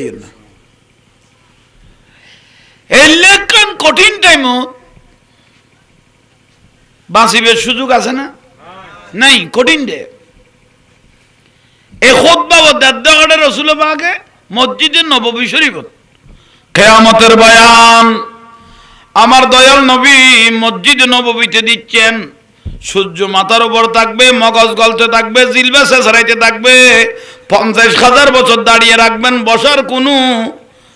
এই লেখন কঠিন টাইম বাঁচিবের সুযোগ আছে না নাই? কঠিন দে এই খুতবা দাদ্দাগড়ে রসুল পাকে মসজিদে নববী শরীফত কিয়ামতের বয়ান আমার দয়াল নবী মসজিদে নববীতে দিচ্ছেন। সূর্য মাথার উপর থাকবে, মগজ গলতে থাকবে, জিলবা শেষরাইতে থাকবে, 50,000 বছর দাঁড়িয়ে রাখবেন, বসার কোনো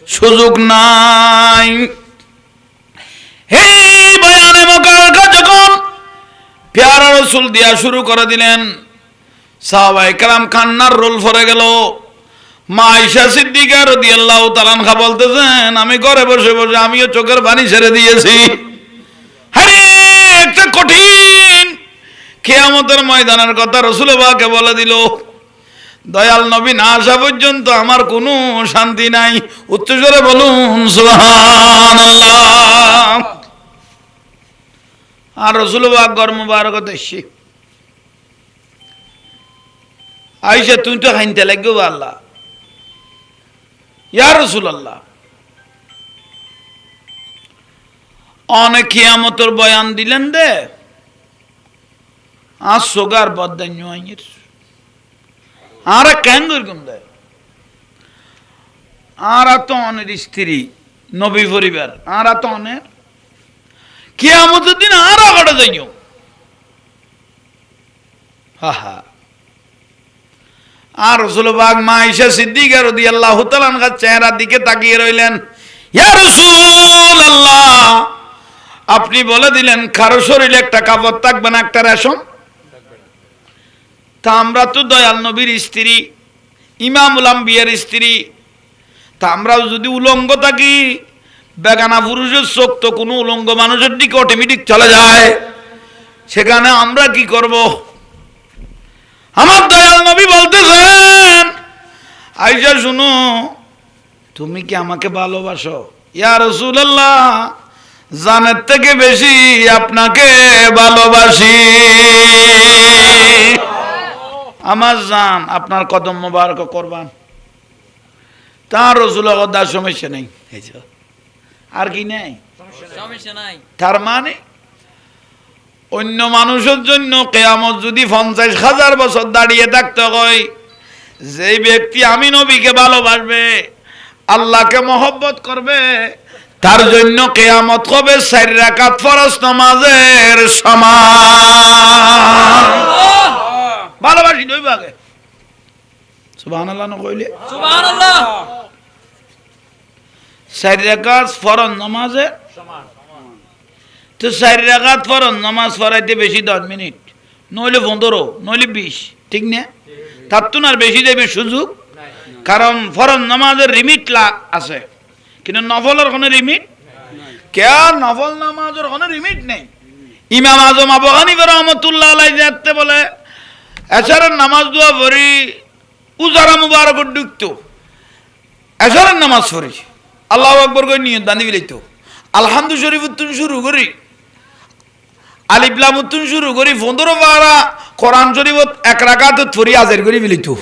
সুযোগ নাই। হে বয়ানে মোকাররকা যখন পেয়ারা রসুল দিয়া শুরু করে দিলেন, সাহাবায়ে কেরাম কান্নার রোল পড়ে গেল। মা আয়েশা সিদ্দিকা রাদিয়াল্লাহু তাআলা আনহা বলতেছেন, আমি ঘরে বসে বসে আমিও চোখের পানি ছেড়ে দিয়েছি। আরে একটা কঠিন কিয়ামতের ময়দানের কথা রাসূল পাককে বলে দিল। দয়াল নবী না আসা পর্যন্ত আমার কোনো শান্তি নাই। উচ্চস্বরে বলুন সুবহানাল্লাহ। আর রাসূল পাক ঘর মুবারকত এসে আয়েশা তুই তো খাইতে লাগবে আল্লাহ ইয়া রাসূলুল্লাহ, অনেক কিয়ামতের বয়ান দিলেন দে আর সোগার বদান্য আইয়ের আর কেন এরকম দেয়। আর তো অনেক স্ত্রী নবী পরিবার আর তো অনেক কিয়ামতের দিন আর আগড়ে যাইও। হা হা। আর রাসূল পাক মা আয়েশা সিদ্দিকা রাদিয়াল্লাহু তাআলা আনহার চেহারার দিকে তাকিয়ে রইলেন। ইয়া রাসূলুল্লাহ, আপনি বলে দিলেন কারো শরীরে একটা কাপড় থাকবে না, একটা রেশম। তা আমরা তো দয়াল নবীর স্ত্রী, ইমামুল আম্বিয়ার স্ত্রী, তা আমরাও যদি উলঙ্গ থাকি, বেগানা পুরুষের চোখ তো কোনো উলঙ্গ মানুষের দিকে অটোমেটিক চলে যায়, সেখানে আমরা কি করব? আমার দয়াল নবী বলতেছেন, আয়েশা শুনো, তুমি কি আমাকে ভালোবাসো? ইয়া রাসূলুল্লাহ, জানের থেকে বেশি আপনাকে ভালোবাসি। আমার জান আপনার কদম মোবারক করবান। তার রাসূল দার সমস্যা নেই, আর কি নেই সমস্যা নাই। তার মানে অন্য মানুষের জন্য কিয়ামত যদি 50,000 বছর দাঁড়িয়ে থাকতে হয়, যে ব্যক্তি আমি নবীকে ভালোবাসবে, আল্লাহকে মহব্বত করবে, তার জন্য কিয়ামত হবে 4 রাকাত ফরজ নামাজের সমান। ভালোবাসি দুই ভাগে সুবহানাল্লাহ না কইলে সুবহানাল্লাহ। 4 রাকাত ফরজ নামাজের সমান। তো 4 রাকাত ফরজ নামাজ পড়াইতে বেশি 10 মিনিট, নইলে 15, নইলে 20, ঠিক না? তার তো আর বেশি দেবে সুযোগ, কারণ ফরজ নামাজের লিমিট আছে, কিন্তু নফলের কোনো লিমিট কে? নফল নামাজের কোনো লিমিট নেই। ইমাম আজম আবু হানিফা রাহমাতুল্লাহ আলাইহি যাতে বলে এশারের নামাজ দোয়া পড়ি উজারা মুবারক ঢুকতো, এশারের নামাজ পড়ি আল্লাহু আকবার কই নিয়ত বান্ধি বিলাইতো, আলহামদু শরীফ উত্তম শুরু করি, আলিফ লাম উত্তম শুরু করি, 15 পারা কোরআন শরীফ 1 রাকাত পড়ি আজার করি বিলাইতো,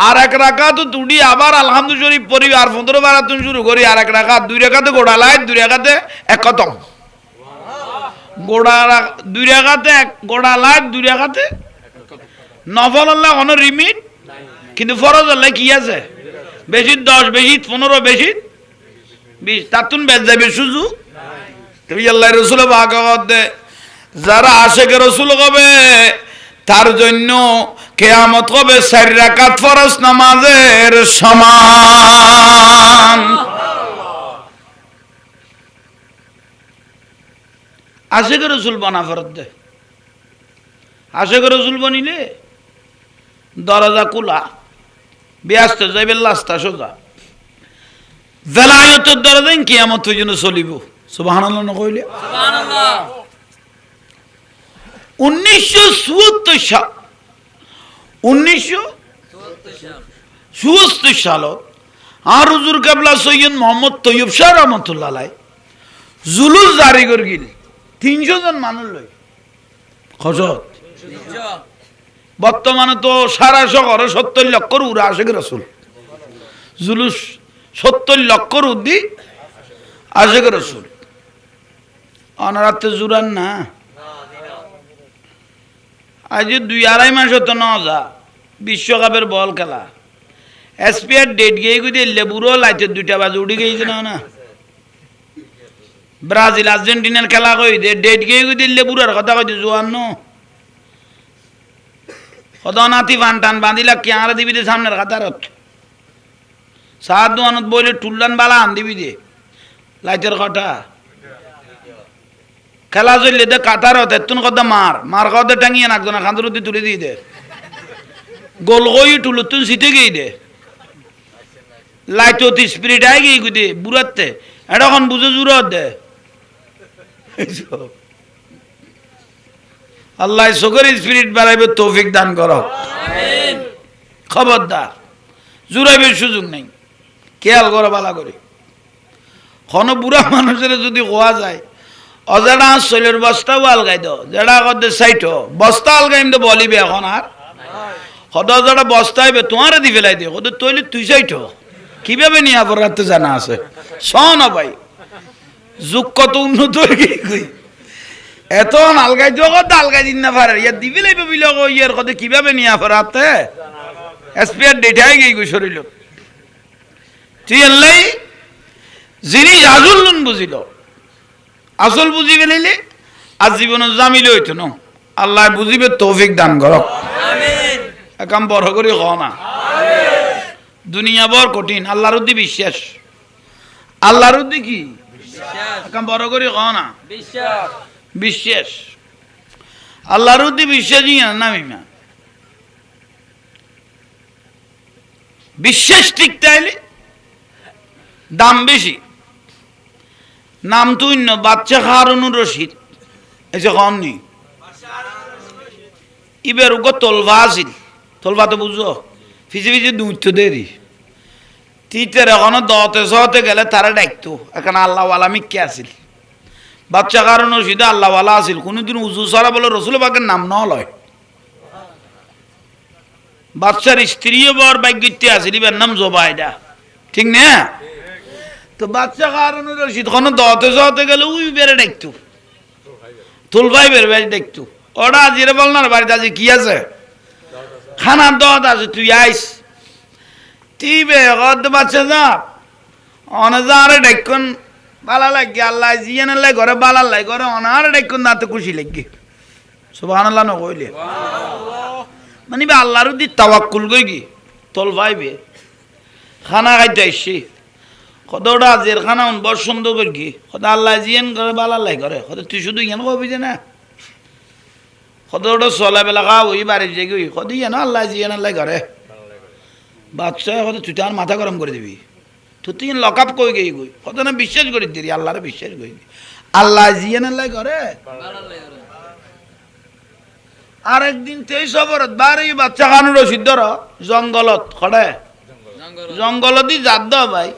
আর 1 রাকাত তুড়ি আবার আলহামদু শরীফ পড়ি, আর 15 পারা তুন শুরু করি, আর 1 রাকাত 2 রাকাতে গোড়া লাই, 2 রাকাতে এক খতম, গোড়া 2 রাকাতে এক গোড়া লাই, 2 রাকাতে নফল আল্লাহ কোনো লিমিট, কিন্তু ফরজ আল্লাহ কি আছে? বেশি 10, বেশি 15, বেশি 20, তাতুন বেজ যাবে সুযোগ। তুমি আল্লাহর রাসূল ভাগবত যারা আশিক রাসূল হবে তার জন্য কিয়ামত হবে 4 রাকাত ফরজ নামাজের সমান। আশেখ রসুল বনা ফেরত দে আশেখ রসুল বনিলে দরজা খোলা ব্যস্ত যাইবে লাস্তা সোজা বেলায়তের দরজা কিয়ামত পর্যন্ত চলিব সুবহানাল্লাহ নকইলে সুবহানাল্লাহ 1974 সাল 1974 সালত আর হুজুর কেবলা সৈয়দ মোহাম্মদ তৈয়ব শাহ রহমতুল্লাহ আলাই জুলুস জারি করে গিল 300 জন মানুষ লই খজত বর্তমানে তো সারা শহরে 70 লক্ষর উড়া আশেখ রসুল জুলুস 70 লক্ষর উদ্দি আশেখ রসুল অনারাতে জুরান না আজ 2-2.5 মাস হতো না যা বিশ্বকাপের বল খেলা এসপিআর ডেট গিয়ে গুদি লেবুরো লাইতে 2টা বাজে উঠে গিয়েছে না ব্রাজিল আর্জেন্টিনার খেলা কই দে ডেট গিয়ে গুদি লেবুরার কথা কইতে জোয়ান নো কত নাতি ফানটান বাঁধিলা কি আর দিবি দে সামনের কাতারত সাত দোয়ানত বইলে টুল্লান বালা আন দিবি দে লাইটের কথা খেলা চললে দে কাতারত এতুন কথা মার কথা টাঙিয়ে নাকতো না খান্দরতি তুলে দিয়ে দে গোল কই টুলুতুন সিটে গিয়ে দে লাইট অতি স্পিরিট আই গিয়ে গুদে বুড়াতে এখন বুঝে জুরত দে আল্লাহ সকর স্পিরিট বাড়াইবে তৌফিক দান করো আমিন খবরদার জুরাইবে সুযোগ নাই খেয়াল করো বালা করে কোন বুড়া মানুষের যদি কোয়া যায় অজানা শৈলের বস্তাও আলগাই দাও যেটা করতে সাইট বস্তা আলগাইম তো বলিবে এখন আর হদ যেটা বস্তা আইবে তোমারে দি ফেলাই দিয়ে হদ তৈলি তুই সাইট কিভাবে নিয়ে রাতে জানা আছে শোন ভাই যুগ কত উন্নত হয়ে গিয়ে এত আলগাই দিও কত আলগাই দিন না পারে ইয়া দিবি লাইবে বিল ইয়ার কত কিভাবে নিয়ে রাতে এসপিআর ডেটাই গিয়ে শরীর তুই আল্লাহ জিনিস আসল বুঝিল আসল বুঝি ফেলিলে আর জীবনে জামিল হইতো না আল্লাহ বুঝিবে তৌফিক দান করো আমিন একাম বড় করে হ না দুনিয়া বড় কঠিন আল্লাহর উদ্দি বিশ্বাস আল্লাহর উদ্দি কি বিশ্বাস একাম বড় করে হ না বিশ্বাস আল্লাহর উদ্দি বিশ্বাসই না মিমা বিশ্বাস ঠিক তাইলে দাম বেশি নাম তো অন্য বাচ্চা হারুনুর রশিদ এসে কম নেই ইবের উগো তলভা আছিল তলভা তো বুঝো ফিজে ফিজে দুধ দেরি তিতের এখনো দতে সহতে গেলে তারা ডাকতো এখানে আল্লাহওয়ালা মিক্কে আছিল বাচ্চা হারুন রশিদে আল্লাহওয়ালা আছিল কোনোদিন উজু সারা বলে রসুল বাগের নাম ন লয় বাচ্চার স্ত্রীও বর বাইগিতে আছিল ইবের নাম জোবাইদা ঠিক না তো বাচ্চা কারণে রশিদ কোনো দতে সহতে গেলে উই বেড়ে দেখতো তুলভাই বেড়ে বেড়ে দেখতো ওরা আজিরে বল না বাড়িতে আজি কি আছে খানার দত আছে তুই আইস তুই বে কত বাচ্চা যা অনারে দেখুন বালা লাগে আল্লাহ জিয়ান লাই ঘরে বালা লাই ঘরে অনারে দেখুন না তো খুশি লাগি সুবহানাল্লাহ ন কইলে মানে বে আল্লাহর দি তাওয়াক্কুল কই কি তুলভাই বে খানা খাইতে আইছি কতটা জেরখানা বড় সুন্দর করে কি কত আল্লাহ জিয়ান করে বালাল্লাই করে কত তুই শুধু ইয়ান কবি যে না কতটা চলাবেলা খাও ওই বাড়ি যে গই কত ইয়ান আল্লাহ জিয়ান আল্লাহ করে বাচ্চা কত তুই তার মাথা গরম করে দিবি তুই লক আপ কই গই গই কত না বিশ্বাস করে দিবি আল্লাহরে বিশ্বাস করি আল্লাহ জিয়ান আল্লাহ করে আর একদিন 23 বরত বারে বাচ্চা খানুর সিদ্ধর জঙ্গলত খড়ে জঙ্গলতি যাদ ভাই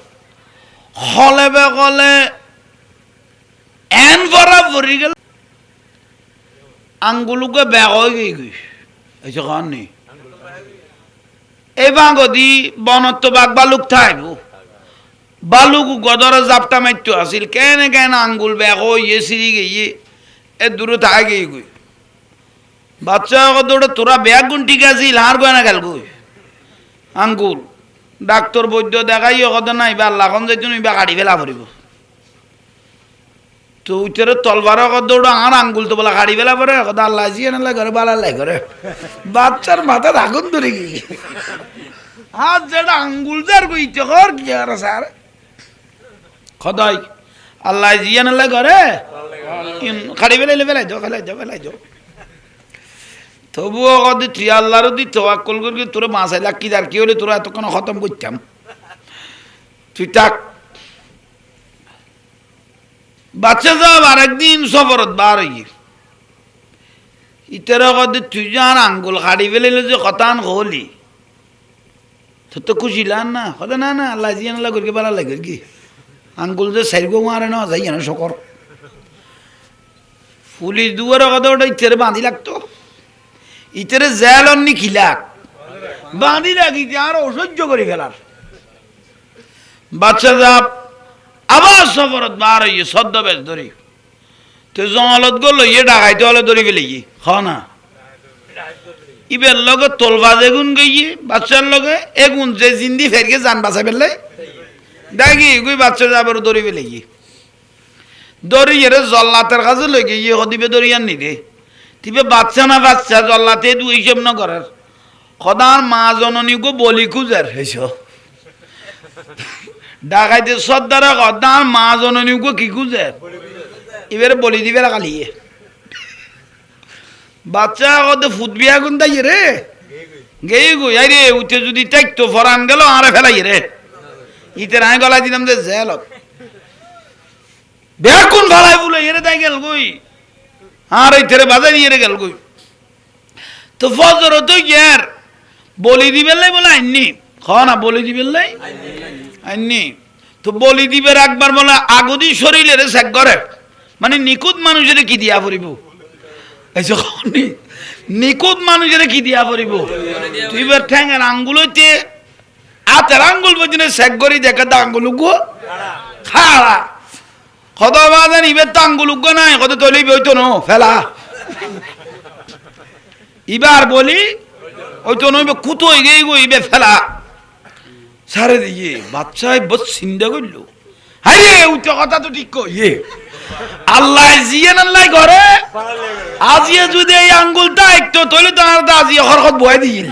হলে বে কলে এন ভরা ভরি গেল আঙ্গুলুকে ব্যাগ হয়ে গিয়ে গই এসে খান নেই এই বাঙ্গদি বনত বাঘ বালুক থাকব বালুক গদর জাপটা মারতো আসিল কেন কেন আঙ্গুল ব্যাগ হয়ে সিঁড়ি গিয়ে এ দূরে থাকে গিয়ে গই বাচ্চা কত তোরা ব্যাগ গুণ ঠিক আছিল হার গয়না গেল গই আঙ্গুল ডাক্তার বৈদ্য দেখাই কথা নাই বা লাখন যাইতো বা কাটি ফেলা পড়ব তো উঠে তলবার দৌড় আর আঙ্গুল তো বলা কাটি ফেলা পড়ে কথা আল্লাহ জিয়ে না ঘরে বালাই করে বাচ্চার মাথা আগুন ধরে গিয়ে আর যেটা আঙ্গুল যার গইতে কর কি আর স্যার খদাই আল্লাহ জিয়া নাল্লাই করে খাড়ি ফেলাই যাও তবুও কদি তুই আল্লাহরও দি তোয়াক্কুল করি তোর মাসাই লাগ কি আর কি হলে তোরা এতক্ষণ খতম করতাম তুই তাক বাচ্চা যাব আর একদিন সফরত বার হই ইতারা কদি তুই যার আঙ্গুল খাড়ি ফেলাইলে যে কতান হলি তোর তো খুশি লান না কথা না আল্লাহ জিয়া নাল্লা করি ভালো লাগে কি আঙ্গুল যে সাইগো মারে না যাই না শকর পুলিশ দুয়ার কথা ওটা ইতেরে বাঁধি লাগতো ইতেরে জেল অন্নি খিলাক বাঁধি লাগি আর অসহ্য করে ফেলার বাচ্চা যাব আবার সফরত বার হইয়ে সদ্য বেশ ধরি তো জঙ্গলত গেল ইয়ে ডাকাইতে হলে ধরি ফেলে গিয়ে না ইবের লগে তোলবা যেগুন গিয়ে বাচ্চার লগে এগুন যে জিন্দি ফেরকে যান বাঁচা ফেললে দেখি গুই বাচ্চা যাবার দড়ি ফেলে গিয়ে দড়ি এর জল্লাতের কাছে লই গিয়ে হদিবে দড়ি আর নিদে তিবে বাচ্চা না বাচ্চা জল্লাতে দু হিসেব না করার খদার মা জননী গো বলি খুঁজার হেস ডাকাইতে সর্দারা খদার মা জননী গো কি খুঁজার এবারে বলি দিবে কালিয়ে বাচ্চা কত ফুট বিয়া গুন তাই রে গেই গো আরে উঠে যদি চাইতো ফরান গেল আরে ফেলাই রে ইতের আয় গলা দিলাম যে জেলত বেকুন ফেলাই বলে এরে তাই গেল গই আর ইতেরে বাজার নিয়ে গেল গই তো ফজর তো ইয়ার বলি দিবেন লাই বলে আইনি না বলি দিবেন লাই আইনি তো বলি দিবে একবার বলে আগদি শরীরের চেক করে মানে নিখুঁত মানুষের কি দিয়া পড়িব নিখুঁত মানুষের কি দিয়া পড়িব তুই এবার ঠ্যাঙের আঙ্গুল হইতে আতের আঙ্গুল পর্যন্ত চেক করি দেখে তো আঙ্গুল উগো খাড়া কত বাজান ইবের তো আঙ্গুল উগো নাই কত তৈলি হইতো ন ফেলা ইবার বলি হইতো নইবে কুতো হয়ে গেই গো ইবে ফেলা সারে দিয়ে বাচ্চায় বস চিন্তা করল হাইরে উচ্চ কথা তো ঠিক কইয়ে আল্লাহ জিয়ে আল্লাহ করে আজিয়ে যদি এই আঙ্গুলটা একটু তৈলে তো আজিয়ে হরকত বয় দিল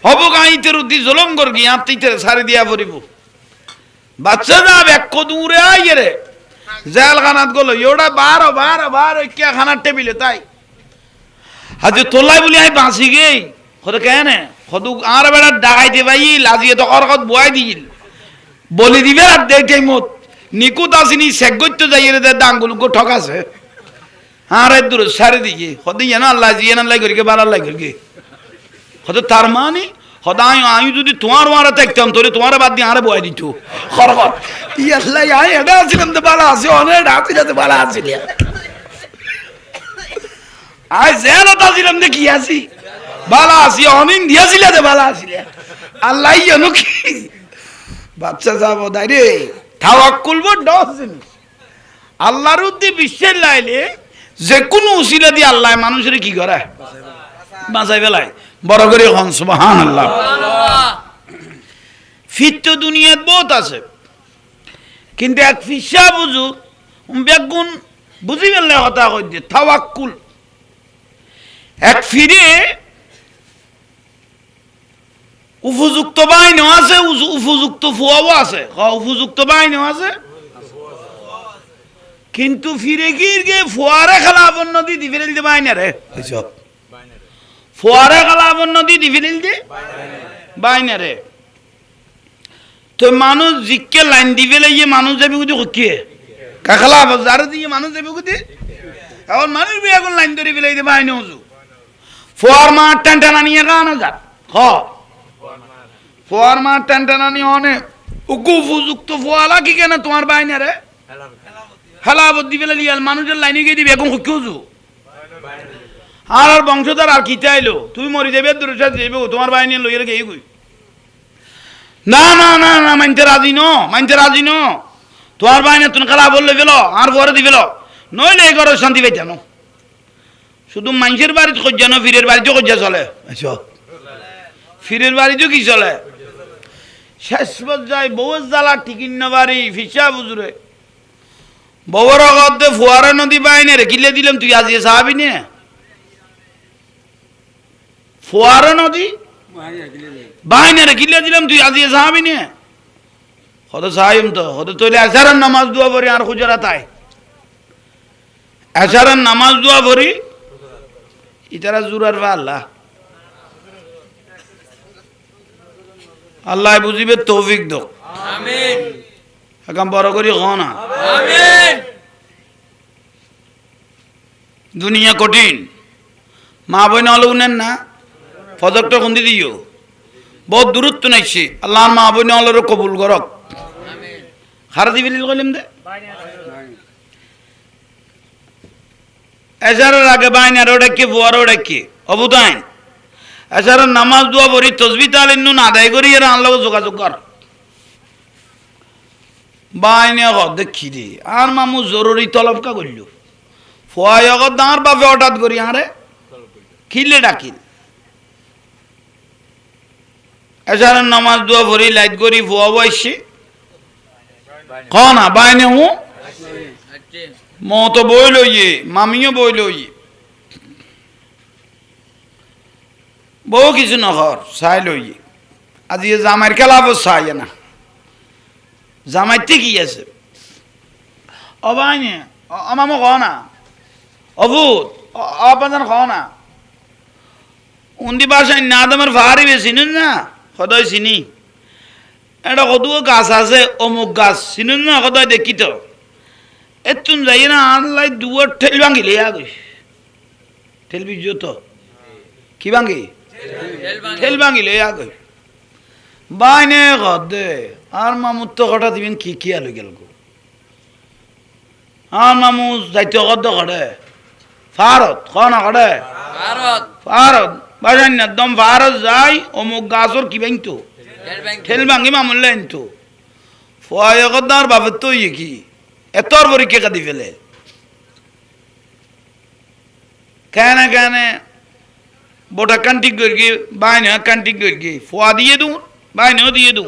হব গাইতের উদ্দি জলম কর গিয়ে আত্মীতে সারি দিয়া পড়িব বাচ্চা যাব এক দূরে আইয়ে রে জেল খানাত গেল ওটা বারো কে খানার টেবিলে তাই আজ তোলাই বলি আই বাঁচি গেই হতে কেন হদু আর বেড়া ডাকাইতে পাইল আজিয়ে তো হরকত বয় দিল বলি দিবে আর দেখে মত নিকুত আসিনি শেখ করতে যাই রে আঙ্গুল গো ঠকাছে আর দূর সারি দিয়ে হতে জানো আল্লাহ জিয়ে আল্লাহ করি কে বার আল্লাহ করি হয়তো তার মানে সদায় আমি যদি তোমার মারা থাকতাম তোরে তোমার বাদ দিয়ে আরে বয় দিত এটা আসছিলাম তো ভালো আছে অনেক আসছিল তো ভালো আসছিল আই জেল আসছিলাম তো কি আছি ভালো আছি অনেক দিয়েছিল তো ভালো আসছিল আল্লাহ জানো কি বাচ্চা যাবো দাই রে তাওয়াক্কুল বড় জিনিস আল্লাহর উদ্দি বিশ্বের লাইলে যে কোনো উসিলা দিয়ে আল্লাহ মানুষের কি করে বাঁচাই ফেলায় বড় করে হন সুবহানাল্লাহ ফির তো দুনিয়াত বহুত আছে কিন্তু এক ফিসা বুঝু বেগুন বুঝি ফেললে কথা কই দিয়ে তাওয়াক্কুল এক ফিরে উপযুক্ত বাইনও আছে উপযুক্ত ফুয়াও আছে উপযুক্ত বাইনও আছে কিন্তু ফিরে গিয়ে ফোয়ারে খেলাফন নদী দি ফেলে দিতে বাইনা রে এসব ফোয়ারে খেলাফন নদী দি ফেলে দিতে বাইনা রে তো মানুষ জিকে লাইন দি ফেলে গিয়ে মানুষ যাবি কুদি হকিয়ে কাখালা যারা দিয়ে মানুষ যাবি কুদি এখন মানুষ বি এখন লাইন ধরে ফেলে দিতে বাইনা উজু ফোয়ার মা টানটানা নিয়ে গান যাক ফোয়ার মা টানটানা নিয়ে অনেক উপযুক্ত ফোয়ালা কি কেন তোমার বাইনা রে হালাবত দিবে লিয়াল মানুষের লাইনে গিয়ে দিবে এখন খুঁজু আর বংশধর আর কি চাইলো তুমি মরি যাবে দূরে যাবে তোমার বাহিনী লইয়ে গিয়ে গই না না না না মানতে রাজি ন তোমার বাহিনী তুমি খেলা বললে ফেলো আর ঘরে দিবেল নইলে এই ঘরে শান্তি পাইতাম শুধু মানুষের বাড়িতে খোঁজানো ফিরের বাড়িতে খোঁজা চলে ফিরের বাড়িতেও কি চলে শেষ পর্যায়ে বউ জ্বালা টিকিন্ন বাড়ি ফিসা বুঝুরে বউর গদ্দে ফুয়ারা নদী বাইনে রে কিলে দিলাম তুই আজিয়ে সাহাবি নে ফুয়ারা নদী বাইনে রে কিলে দিলাম তুই আজিয়ে সাহাবি নে হতো সাইম তো হতো তৈলে আসারের নামাজ দোয়া পড়ি আর খুজরা তাই আসারের নামাজ দোয়া পড়ি ইতারা জুরার বা আল্লাহ আল্লাহ বুঝিবে তৌফিক দো আমিন এখন বড় করি হও না আমিন দুনিয়া কঠিন মা বোন অলুনেন না ফজরটা কোন দিও বহুত দূরত্ব নাইছে আল্লাহর মা বোন অলর কবুল করক আমিন হার দিবিল কইলাম দে এজারের আগে বাইনার ওটা কি বুয়ার ওটা কি অবুদাইন এজারের নামাজ দোয়া পড়ি তসবিহ তালিম নুন আদায় করি এর আল্লাহ যোগাযোগ কর বাইনে দেখি রে আর মামু জরুরি তলব কা করল ফয় দাঁড় বাপে হঠাৎ করি আরে খিলে ডাকিল এজারের নামাজ দোয়া পড়ি লাইট করি ফুয়া বয়সে কনা বাইনে হু মতো বই লইয়ে মামিও বই লইয়ে বউ কিছু নহর চাই লইয়ে আজি জামাইর খেলাবো চাই না জামাইতে কি আছে অবাইনে আমামো খ না অভূত অপাদান খ না উন্দি বাসায় না তোমার ভারিবে চিনুন না সদয় চিনি এটা কদুও গাছ আছে অমুক গাছ চিনুন না সদয় দেখি তো এতুন যাই না আল্লাহ দুয়ার ঠেল ভাঙিলে ঠেল বিজ তো কি ভাঙি ঠেল ভাঙিলে বাইনে দে আর মামুর তো কটা দিবেন কি আলু গেল গো আর মামু যাইতে কত করে ফারত না করে ফারত বাজান না একদম ফারত যাই অমুক গাছর কি ভাঙতো ঠেল ভাঙি মামুর লাইন তো ফয় কদার বাপের তো ইয়ে কি এতর পরীক্ষা কাঁদি ফেলে কেন বোটা কান্টিক করে গিয়ে বাইনে কান্টিক করে গিয়ে ফোয়া দিয়ে দু বাইনেও দিয়ে দু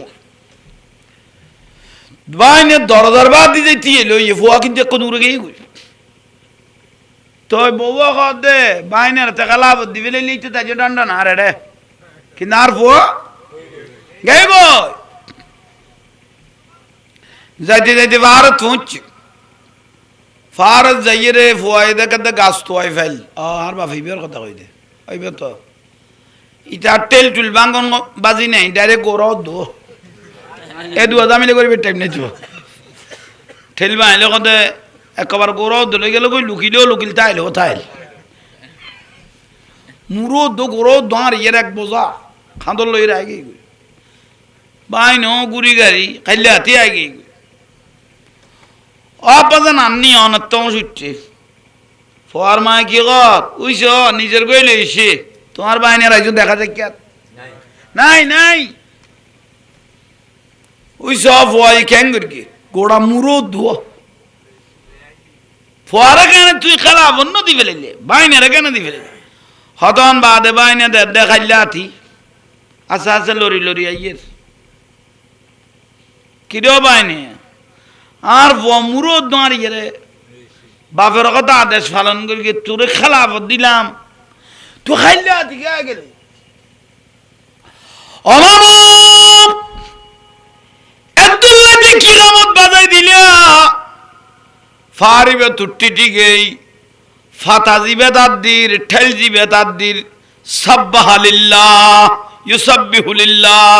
বাইনে দরদার বাদ দিয়ে দিয়ে এলো ইয়ে ফোয়া কিন্তু এক দূরে গিয়ে গই তো বউয়া খাওয়া দে বাইনের টাকা লাভ দি ফেলে লিখতে তাই ডান্ডা না রে রে কিন্তু আর ফোয়া গে গো যাইতে যাইতে ভারত পৌঁছছে ফারত যাইয়ে রে ফুয়াই দেখে গাছ তোয়াই ফেল আর বাফিবের কথা কই দে ওইবে তো ইটা তেল টুল বাঙ্গন বাজি নাই ডাইরেক্ট গোরাও দো এ দু মিলে করবে টাইম নেই ঠেল বাঁধলে কত একবার গোরাও দলে গেল কই লুকিলেও লুকিল তাইল ও তাইল মুরো দো গোরাও দাঁড় ইয়ের এক বোঝা খাঁদর লই আগে বাইন গুড়ি গাড়ি খাইলে হাতি আগে অপাদান আননি অনত্তম সুচ্ছে ফোয়ার মা কি কর উইস নিজের গইলে এসে তোমার বাইনের আইজ দেখা যায় কে নাই উইস ফোয়াই ক্যাং করি গোড়া মুরো ধোয়া ফোয়ারা কেন তুই খেলা বন্য দি ফেলে বাইনের কেন দি ফেলে হতন বাদে বাইনে দেখাইলে আতি আচ্ছা লরি আইয়ের কিরেও বাইনে আর মুরো দাঁড়িয়ে রে বাপের কথা আদেশ পালন করি তোরে খেলাফত দিলাম তো খাইলে দিকে গেলে কিরামত বাজাই দিলা ফারিবে তুটি গেই ফাতা জিবে তাদ্দির ঠেল জিবে তাদ্দির সাব্বাহালিল্লাহ ইউসাব্বিহুলিল্লাহ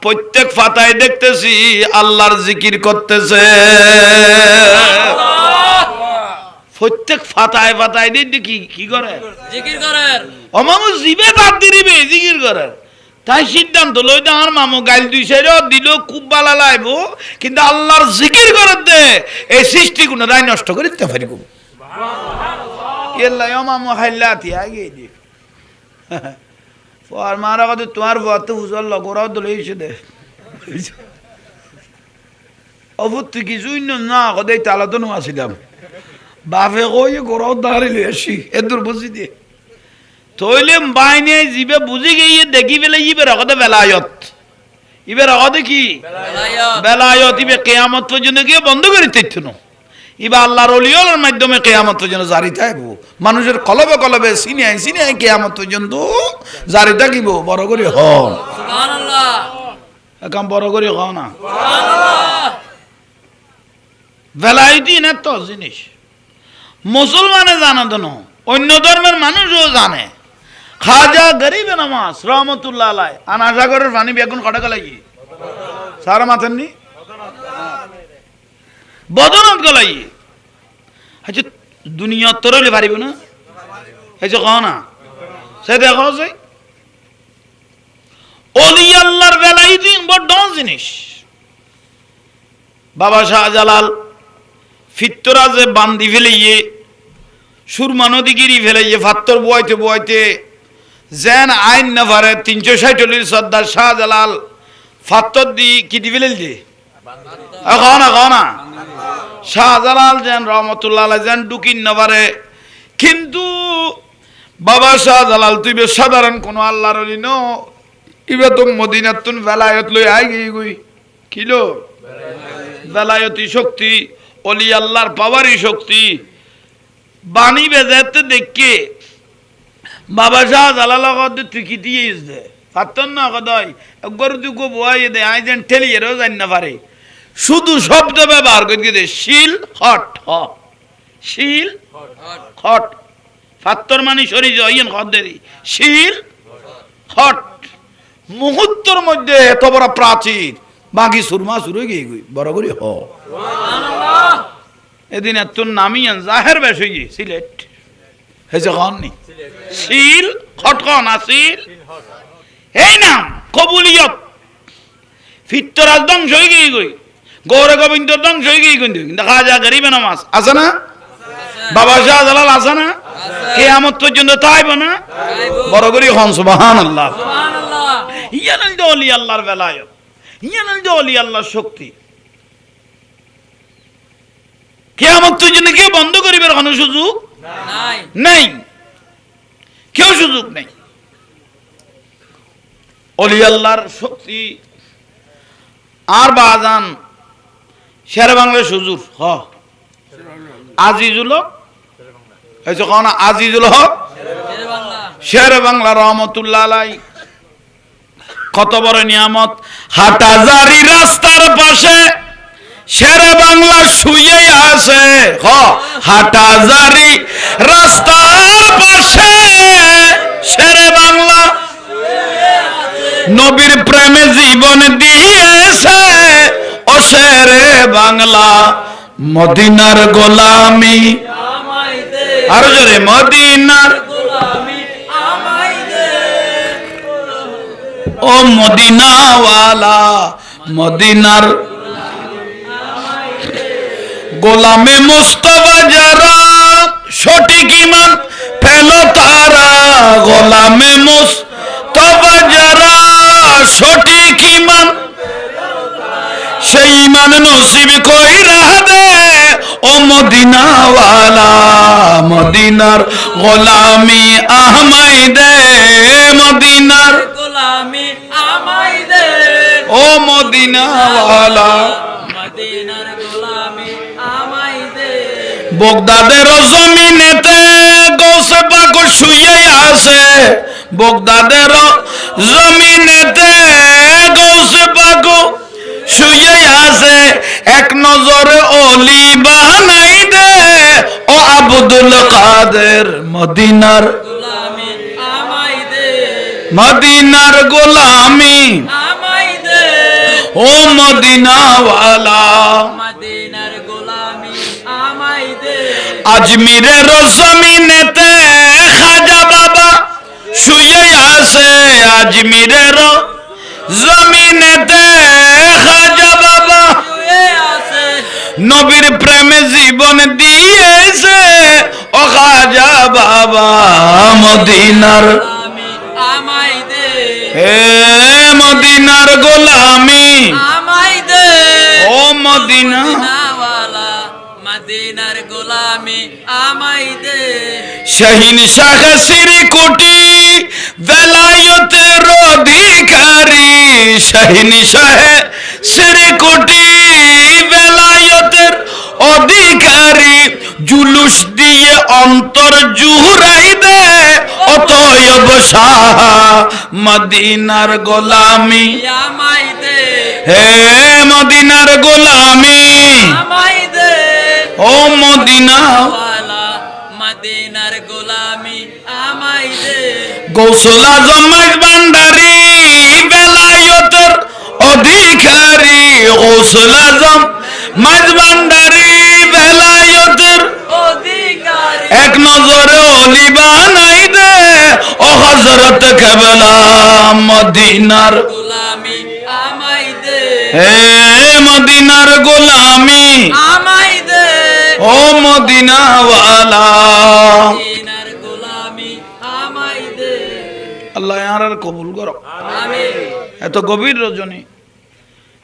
প্রত্যেক ফাতায় দেখতেছি আল্লাহর জিকির করতেছে প্রত্যেক ফাতায় দেখি কি করে জিকির করে মামু জিবে বাদ দিবে জিকির করে তাই সিদ্ধান্ত লই আমার মামু গাইল দুই সাইড দিল খুব ভালো লাগবো কিন্তু আল্লাহর জিকির করে দে এই সৃষ্টি কোনো রায় নষ্ট করে দিতে পারি খুব মামু হাইলাতি আগে দি আর মারা কথা তোমার বত হুজল লগরাও দলে এসে দে অভূত কিছুই না কদাই তালা তো আসিলাম বাপে কই গরাও দাঁড়িয়ে আসি এদুর বুঝি দিয়ে তৈলে বাইনে জিবে বুঝি গিয়ে দেখি ফেলে ইবে রকতে বেলায়ত ইবে রকতে কি বেলায়ত ইবে কেয়ামত পর্যন্ত গিয়ে বন্ধ করে দিচ্ছ না ইবা আল্লাহর ওলিয়ার মাধ্যমে কিয়ামত পর্যন্ত জারি থাকবো মানুষের কলবে সিনিয়ায় কিয়ামত পর্যন্ত জারি থাকিব বড় করে হ সুবহানাল্লাহ এখন বড় করে হ না সুবহানাল্লাহ ভেলাইতি না তো জিনিস মুসলমানে জানা তো না, অন্য ধর্মের মানুষও জানে। খাজা গরিবে নামাজ রহমতুল্লাহ আলাই আনাসাগরের পানি বেগুন কটা গলাই সারা মাথেন নি বদনত গলাই। আচ্ছা দুনিয়া তরলে পারিব না, এই যে কহ না সে দেখো যে অলি আল্লাহর ভেলাইতি বড় জিনিস। বাবা শাহজালাল ফিত্তরা যে বান্দি ফেলাইয়ে সুরমা নদী গিরি ফেলাইয়ে ফাত্তর বয়াইতে বয়াইতে যেন আইন না পারে 360 সর্দার শাহজালাল ফাত্তর দি কিটি ফেলেল যে না শাহজালাল যেন রহমতুল্লাহ যেন ডুকিন না পারে। কিন্তু বাবা শাহজালাল তুই সাধারণ কোনো আল্লাহর অলি ন, ইবে তো মদিনাতুন বেলায়ত লই আই গই কিলো বেলায়তি শক্তি অলি আল্লাহর পাওয়ারই শক্তি বাণী বেজাতে দেখে বাবা শাহজালাল তুই কি দিয়েছ দে পারতন না কদয় গরু তুই গো বয় দে আই যেন ঠেলিয়েরও জান না পারে। শুধু শব্দ ব্যবহার করে দে শিল হট হ শিল হট ফাত্তর মানে শরীর হইয়েন খদ্দেরি শিল হট মুহূর্তের মধ্যে এত বড় প্রাচীর বাকি সুরমা শুরু গিয়ে গই বড় করি হ এদিন এত নামি জাহের বেশ হয়ে গিয়ে সিলেট হয়েছে কননি শিল খটকন আসিল এই নাম কবুলিয়ত ফিত্তরাজ ধ্বংস হয়ে গিয়ে গই গৌর গোবিন্দ ধ্বংস হয়ে গিয়ে কিন্তু খাজা গরিবে নামাজ আছে না, বাবা শাহজালাল আছে না, কিয়ামত পর্যন্ত তাইব না বড় করি হন সুবহানাল্লাহ। ইয়ানাল দে ওলি আল্লাহর বেলায়ত, ইয়ানাল দে ওলি আল্লাহর শক্তি। কিয়ামত পর্যন্ত কেউ বন্ধ করিবার কোনো সুযোগ নাই, কেউ সুযোগ নেই। ওলি আল্লাহর শক্তি আর বাজান শের বাংলার সুজুর হ আজিজুল হক হয়েছে কনা আজিজুল হক শের বাংলা রহমতুল্লাহ আলাই কত বড় নিয়ামত। হাটাজারি রাস্তার পাশে শের বাংলা শুয়ে আছে, হ হাটাজারি রাস্তার পাশে শের বাংলা নবীর প্রেমে জীবন দিয়েছে ও শেরে বাংলা মদিনার গোলামি আর জোরে মদিনার ও মদিনাওয়ালা মদিনার গোলামে মুস্তফা যারা সঠিক ঈমান পেল তারা, গোলামে মুস্তফা যারা সঠিক ঈমান সেই ঈমান নসিব কইরা দে ও মদিনাওয়ালা মদিনার গোলামি আমায় দে মদিনার গোলামি আমায় দে ও মদিনাওয়ালা মদিনার গোলামি আমায় দে। বগদাদের জমিনেতে গৌসে পাক শুয়ে আছে, বগদাদের জমিনেতে গৌসে পাক শুয়ে আছে, এক নজরে ওলি বানাই দে ও আব্দুল কাদের মদিনার গোলামি আমায় দে মদিনার গোলামি আমায় দে ও মদিনাওয়ালা মদিনার গোলামি আমায় দে। আজমিরের জমিনেতে খাজা বাবা শুয়ে আছে, আজমিরের জমিনেতে খাজা বাবা নবীর প্রেমে জীবন দিয়েছে ও খাজা বাবা মদিনার আমায় দে হে মদিনার গোলামি আমায় দে ও মদিনাওয়ালা মদিনার গোলামি আমায় দে। শাহিন শাহ শ্রীকুটি বেলায়তের অধিকারী, শাহিন শাহ শ্রীকুটি বেলায়তের অধিকারী, জুলুস দিয়ে অন্তর জুড়াই দে অতএব শাহ মদিনার গোলামি আমায় দে হে মদিনার গোলামি আমায় দে ও মদিনা ওয়ালা মদিনার গোলামি আমায় দে গৌসুল আজম মাঝ ভান্ডারি বেলায়েতের অধিকারী গৌসুল আজম মাঝ ভান্ডারি বেলায়েতের অধিকারী এক নজরে অলি বানাই দে ও হযরত কেবলা মদিনার গোলামি আমায় দে হে মদিনার গোলামি আমায় দে ও মদিনা ওয়ালা মদিনার গোলামি আমায় দে আল্লাহ আর কবুল করো আমিন এত গভীর রজনী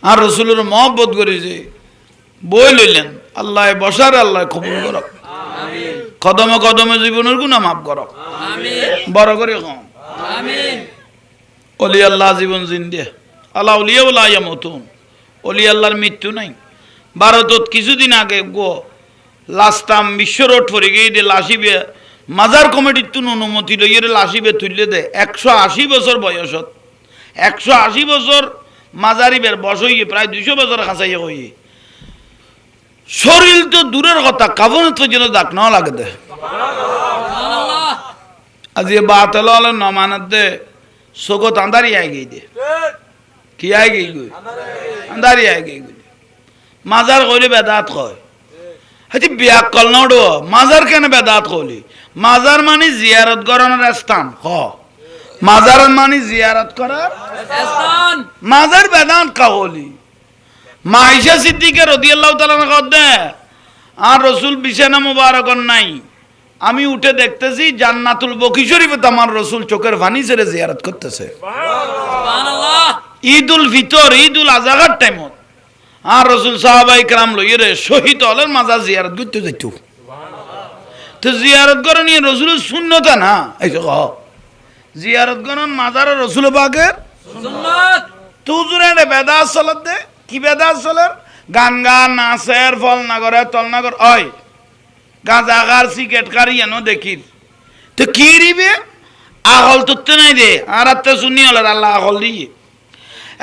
আর রসুলের মহব্বত করেছে বই লইলেন আল্লাহ বসার আল্লাহ কবুল করো আমিন কদমে কদমে জীবনের গুনাহ মাফ করো আমিন বড় করে কম আমিন অলি আল্লাহ জীবন জিন্দে আল্লাহ উলিয়া বলা ইয়ামতুন অলি আল্লাহর মৃত্যু নাই ভারতত কিছুদিন আগে গো লাস্টাম বিশ্ব রোড পরে গিয়ে দিয়ে লাসিবে মাজার কমিটির তুন অনুমতি লইয়ে লাসিবে তুললে দে 180 বছর বয়সত 180 বছর মাজারিবের বয়স হইয়ে প্রায় 200 বছর খাঁচাইয়া হইয়ে শরীর তো দূরের কথা কাবন তো যেন দাগ না লাগে দে সুবহানাল্লাহ আজ এ বাত হলো নমানত দে সোগত আন্দারি আই গই দে কি আই গই গই আন্দারি আই গই গই মাজার কইলে বেদাত কয় হাতি বিয়া কল নডো মাজার কেন বেদাত কইলি মাজার মানে জিয়ারত করানোর স্থান হ মাজার মানে জিয়ারত করার স্থান মাজার বেদাত কাহলি মাইশা সিদ্দিকা রাদিয়াল্লাহু তাআলা কদে আর রাসূল বিছানা মুবারকন নাই আমি উঠে দেখতেছি জান্নাতুল বকি শরীফে আমার রাসূল চোখের পানি ছেড়ে জিয়ারত করতেছে সুবহানাল্লাহ ঈদুল ফিতর ঈদুল আজহার টাইমত আর রাসূল সাহাবায়ে کرام লইয়ে শহীদ হলের মাজার জিয়ারত করতে যাইতো তো জিয়ারত করা নিয়ে রাসূলের সুন্নাত না এই যে জিয়ারত করার মাজার রাসূল পাকের সুন্নাত তুজুরে বেদাত চলত দে কি বেদাত চলের গান গান নাচের ফল নাগরে তল নাগর ওই গাঁজা গার সিগারেট কারি এনো দেখির তো কি দিবে আগল তুতে নাই দে আর আত্মা শুনি হল আল্লাহ আগল দিয়ে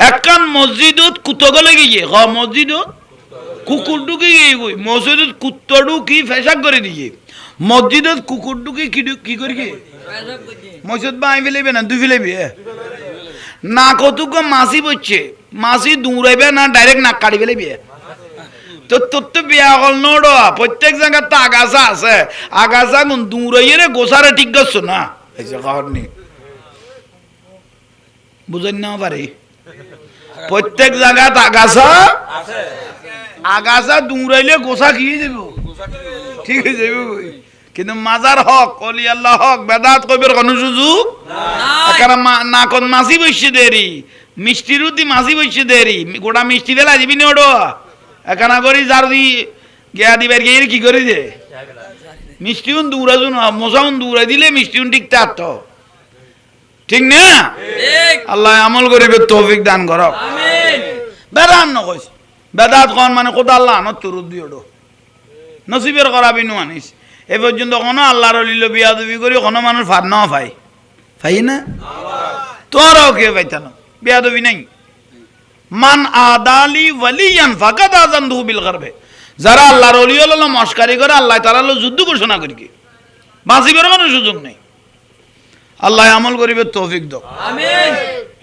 একখান মসজিদত কুতগলে গিয়ে হ মসজিদত কুকুর ঢুকে গিয়ে গই মসজিদত কুত্ত ঢুকি ফেসাক করে দিয়ে মসজিদত কুকুর ঢুকি কি করি গিয়ে পেশাব করছে মসজিদ বা আই ফেলেবে না দুই ফেলেবি না কতক মাসি বসছে মাসি দৌড়াইবে না ডাইরেক্ট নাক কাটি ফেলেবি তো তোর তো বিয়া হল নোড়ো প্রত্যেক জায়গায় তো আগাছা আছে আগাছা গুন দৌড়াইয়ে রে গোসারে ঠিক করছো না এসে খাওয়ার নেই বুঝেন না পারি প্রত্যেক জায়গায় আগাছা আগাছা দৌড়াইলে গোসা খেয়ে যাব ঠিক হয়ে যাবে কিন্তু মাজার হক অলি আল্লাহ হক বেদাত কইবের কোনো সুযোগ কারণ না কোন মাসি বসে দেরি মিষ্টির উদ্দি মাসি বসে দেরি গোটা মিষ্টি ফেলা দিবি নি ওডো এখানা করি যার দি গিয়া দিবার গিয়ে কি করি দে মিষ্টি উন দৌড়াজুন মশা উন দৌড়াই দিলে মিষ্টি উন ঠিক তো ঠিক না ঠিক আল্লাহ আমল করিবে তৌফিক দান করো আমিন বেদাত নকইস বেদাত কোন মানে কোথা আল্লাহ আনত তুরুদ দিওডো নসিবের করাবি নু আনিস এ পর্যন্ত কোনো আল্লাহর অলিল বিয়াদবি করি কোনো মানুষ ফার না ফাই না তোরাও কে পাইতান বিয়াদবি নাই মান আদালি ওয়ালিয়ান ফাকাদ আযানহু বিল গরবে যারা আল্লাহর অলি হলো মস্কারি করে আল্লাহ তাআলা যুদ্ধ ঘোষণা করি কি বাঁচিবার কোনো সুযোগ নেই আল্লাহ আমল করিবে তৌফিক দাও আমিন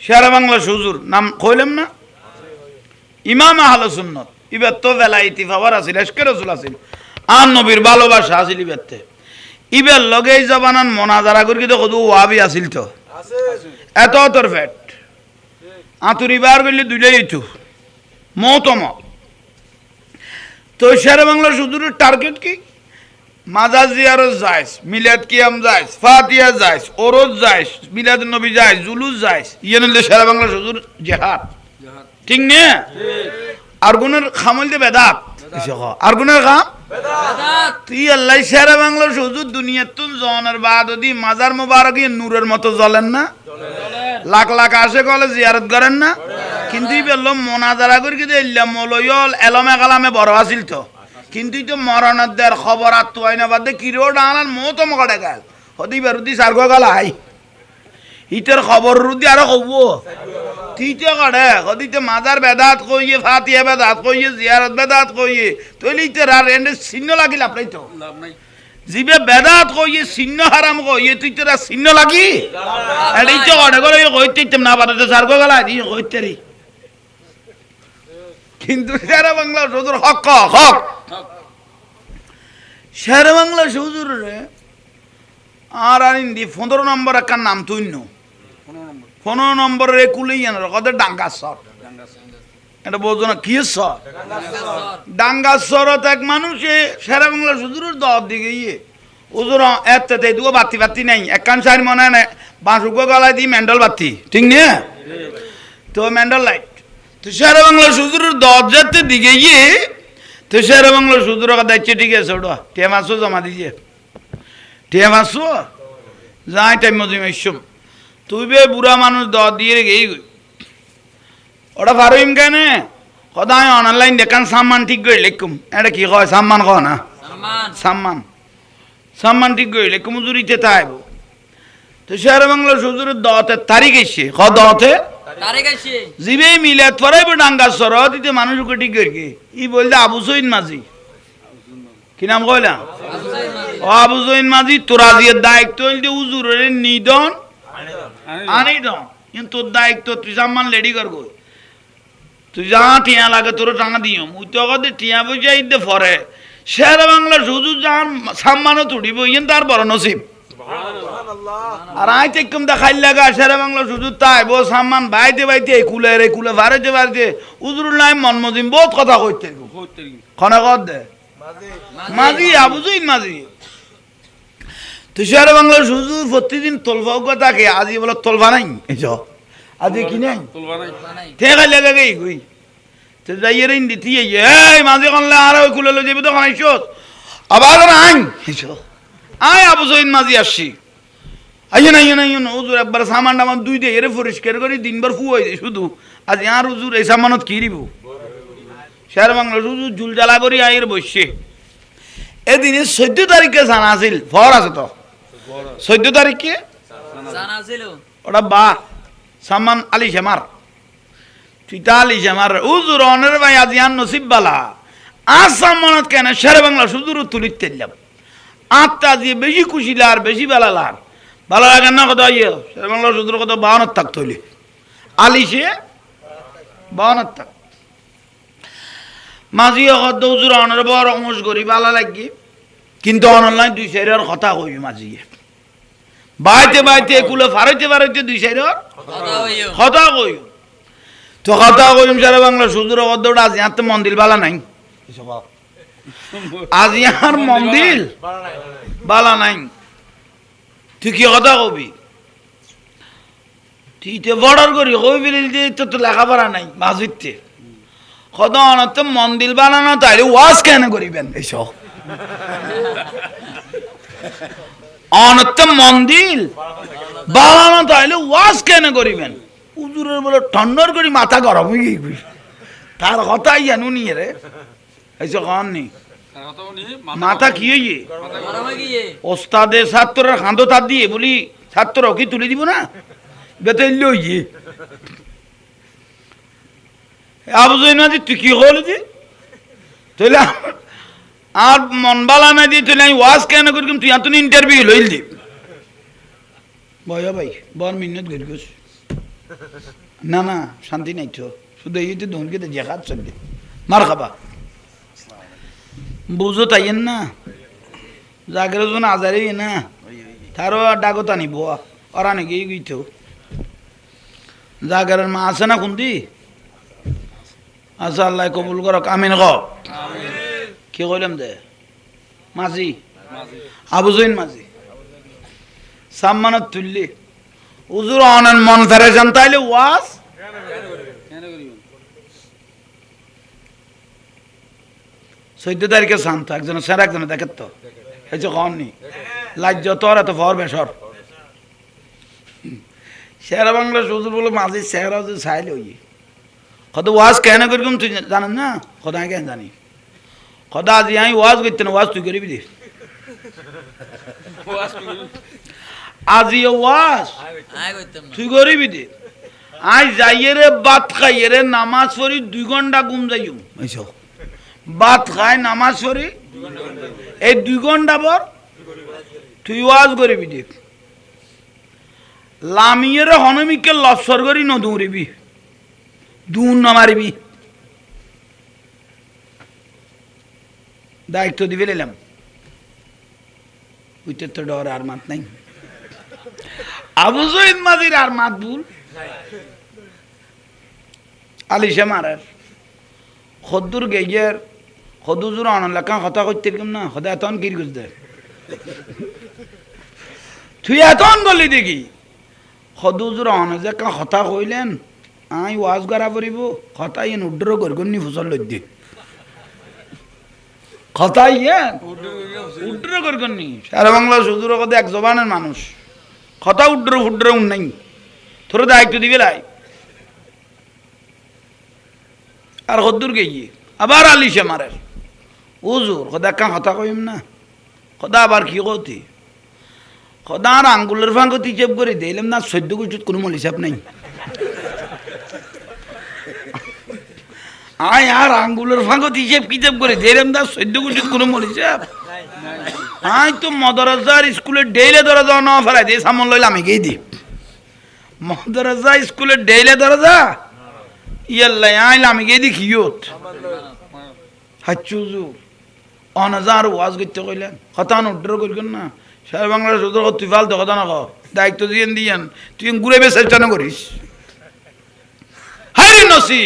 শেরে বাংলা হুজুর নাম কইলাম না ইমাম আহলে সুন্নাত ইবার তো বেলাইতি ফাওয়ার আছিল এশকে রাসূল আছিল আর নবীর ভালোবাসা আছিল ইবাতে ইবার লগে জবানান মুনাজারা করি তো কদু ওয়াবি আছিল তো এত তোর ফেট আতুরি বার করলে দুইটাই হইতো মৌতম তো শেরে বাংলা হুজুরের টার্গেট কি মাজার জিয়ারত যাইস মিলাদ কিয়াম যাইস ফাতিহা যাইস ওরজ যাইস মিলাদ নবী যাইস জুলুস যাইস ইয়েনলে শেরে বাংলা হুজুর জিহাদ ঠিক না আর গুনের খামল দে বেদাত আর গুনের খাম বেদাত তুই আল্লাহ শেরে বাংলা হুজুর দুনিয়াতুন জনের বাদ দি মাজার মোবারক নূরের মতো জ্বলেন না লাখ লাখ আসে কলে জিয়ারত করেন না কিন্তু বললো মোনাজারা করি কিন্তু ইল্লাম মলয়ল এলমে কালামে বড় আছিল তো কিন্তু তো মরণের দের খবর আর তো আইনা বাদে কিরো ডানার মতো মকড়ে গেল হদি বেরুদি সার্গ গেল আই ইটার খবর রুদি আরো কব তিতে করে কদিতে মাজার বেদাত কইয়ে ফাতিয়া বেদাত কইয়ে জিয়ারত বেদাত কইয়ে তৈলিতে আর এন্ড চিহ্ন লাগিল আপনাই তো লাভ নাই জিবে বেদাত কইয়ে চিহ্ন হারাম কইয়ে তুই তোরা চিহ্ন লাগি এটাই তো করে করে কইতে না পারে সার গলা দি কইতেরি কিন্তু শেরে বাংলা হুজুর হক হক শেরে বাংলা হুজুর রে আর আনিন্দি 15 নম্বর একটা নাম তুইন 15 নম্বরের কুলেই জানার কত ডাঙ্গাসর এটা বোঝো না কি সর ডাঙ্গাসরত এক মানুষে শেরে বাংলা হুজুরের দর দিকে গিয়ে হুজুর এতে দুটো বাতি বাতি নাই একখান সাইড মনে নেই বাঁশুকো গলায় দিই মেন্ডল বাতি ঠিক নিয়ে তো মেন্ডল লাইট তো শেরে বাংলা হুজুরের দরজাতে দিকে গিয়ে তো শেরে বাংলা হুজুরের কথা দিচ্ছে ঠিক আছে ওটা টিয়া মাসও জমা দিয়েছে টিয়া মাসও যাই টাইম মজুম এসম তুই বে বুড়া মানুষ দর দিয়ে গেই ওটা পারইম কেন সদায় অনলাইন দেখান সামান ঠিক করে লিখুম এটা কি কয় সামান কয় না সম্মান সামান সামান ঠিক করে লিখুম মজুরিতে তাইব তো শেরে বাংলা হুজুরের দতের তারিখ এসে ক দতে তারিখ আছে জিবে মিলাত পরাইব ডাঙ্গা সরত ইতে মানুষ ঠিক করে ই বলতে আবু সঈদ মাঝি কি নাম কইলা আবু সাইদ মাঝি ও আবু সঈদ মাঝি তোরা দিয়ে দায়িত্ব হইলে হুজুরের নিদন আনি দন কিন্তু তোর দায়িত্ব তুই সামান লেডি কর গো তুই যা টিয়া লাগে তোর টাকা দিও মুই তো কথা টিয়া পয়সা ইতে ফরে শের বাংলার হুজুর যান সাম্মানও তুড়িব ইয়েন তার বড় নসিব আর আই তেকম দেখাইল লাগা শেরে বাংলা হুজুর তাই বো সাম্মান বাইতে বাইতে কুলে রে কুলে ভারেতে ভারেতে হুজুর নাই মন মজিম বহুত কথা কইতে খনে কর দে মাঝি আবু জইন মাঝি তো শেরে বাংলা হুজুর প্রতিদিন তলফাও থাকে আজি বলে তলফা নাই এই আজি কি নাই বানাই তে খাই লাগা গই কই তো যাইয়ে রে দিতি এই মাঝি কনলে আর ওই কুলে লই যাবি তো খাইছো আবার আইন এসো আয় আবু জইন মাঝি আসছি আইন হুজুর একবার সামান টামান দুই দিয়ে এরে পরিষ্কার করি দিনবার ফুয়াই দে শুধু আজ আর হুজুর এই সামানত কি দিব শের বাংলা হুজুর ঝুল জ্বালা করি আয়ের বসছে এদিনে 14 তারিখে জানা আছিল ফর আছে তো 14 তারিখে জানা ছিল ওটা বা সামান আলী শ্যামার চিতা আলী শ্যামার হুজুর অনের ভাই আজ ইয়ান নসিব বালা আজ সামানত কেন শের বাংলা হুজুর তুলিত তেললাম আত্মা দিয়ে বেশি খুশি লার বেশি বেলা লার ভালো লাগে না কথা ইয়ে শের বাংলা হুজুর কথা 52 থাকতে হইলে আলী সে 52 থাক মাঝি অগদ হুজুর অনের বড় অংশ করি ভালো লাগি কিন্তু অনলাইন দুই সাইডের কথা কইবি মাঝি বাইতে বাইতে কুলে ফারাইতে ফারাইতে দুই সাইডের কথা হইও কথা কই তো কথা কইম শের বাংলা হুজুর অগদ আজ ইয়াতে মন্দির বালা নাই আজ ইয়ার মন্দির বালা নাই তুই কি কথা কবি তুই তো বর্ডার করি কবি তো লেখাপড়া নাই মাঝিতে কথা অনত মন্দির বানানো তাইলে ওয়াজ কেন করিবেন এইসব অনত মন্দির বানানো তাইলে ওয়াজ কেন করিবেন হুজুরের বলে ঠন্ডর করি মাথা গরম হয়ে গিয়ে তার কথাই জানু নিয়ে রে এইসব কন নি মাথা কি হইয়ে গরমে গিয়ে ওস্তাদের ছাত্ররা খান্দো তার দিয়ে বলি ছাত্র কি তুলে দিব না বেতল্য হইয়ে আবু জৈন মাঝি তুই কি হল যে তাহলে আর মন বালা না দিয়ে তাহলে আমি ওয়াজ কেন করি তুই এত ইন্টারভিউ লইল দি ভয় ভাই বর মিন্নত গড়ি গেছ না না শান্তি নাই তো শুধু এই তো ধনকে তো জেহাদ চলবে মার খাবা বুঝো তাইয়েন না জাগের জন আজারে না তারও ডাকতা নিব ওরা নাকি গইতো জাগের মা আছে না খুন্দি আচ্ছা আল্লাহ কবুল করক আমিন ক কি কইলাম দে মাঝি আবু জৈন মাঝি সাম্মানত তুললি হুজুর অনন মন ফেরেশান তাইলে ওয়াজ 14 তারিখে শান্ত একজন স্যার একজন দেখেন তো এই যে কননি লাজ্জ তোর এত ফর বেসর শের বাংলা হুজুর বলে মাঝি চেহারা যে চাইলে ওই কত ওয়াজ কেন করবি তুই জানেন না কদা কেন জানি কদা আজি আমি ওয়াজ করতে না ওয়াজ তুই করবি দে আজি ওয়াজ আয় কইতাম না তুই করবি দে আই যাইয়ে রে ভাত খাইয়ে রে নামাজ পড়ি 2 ঘন্টা ঘুম যাইও আইছো ভাত খাই নামাজ পড়ি এই 2 ঘন্টা পর তুই ওয়াজ করবি দেখ লামিয়ে রে হনমিকে লসর করি নদৌড়িবি দুন না মারিবি দায়িত্ব দিবে নিলাম উইতে তো ডর আর মাত নাই আবু সঈদ মাজির আর মাত ভুল আলিশা মারার খদ্দুর গেইয়ের খদুজুর অনলাকা কথা করতে না সদায় এতন কির গুজতে তুই এতন গলি দেখি খদুজুর অনজে কা কথা কইলেন আই ওয়াজ করা পড়িব কথা ইয়ে উড্র করগনি ফসল লদ্দি কথা ইয়ে উড্র করগনি সারা বাংলা সুদূর কথা এক জবানের মানুষ কথা উড্র ফুড্র নাই তোর দায়িত্ব দিবে লাই আর খদ্দুর গিয়ে আবার আলিশে মারের উজুর খোদা কা কথা কইম না খোদা আবার কি কতি খোদা আর আঙ্গুলের ফাঙ্গতি চেপ করে দিলাম না 14 গুজুত কোনো মল হিসাব নাই আয় আর আঙ্গুলের ফাঙ্গতি চেপ কি চেপ করে দিলাম না 14 গুজুত কোনো মল হিসাব আয় তো মদরজার স্কুলে ডেইলে দরজা না ফেলাই দিয়ে সামন লইলে আমি গিয়ে দিই মদরজা স্কুলে ডেইলে দরজা ইয়াল্লা আইলে আমি গিয়ে দিই খিয়ত হাচ্চুজু অনাজার ওয়াজ করতে কইলেন কথা উড্র করবেন না সারা বাংলার সুদূর তুই ফালতো কথা না কও দায়িত্ব দিয়েন তুই ঘুরে বেশ চেষ্টা না করিস হাই নসি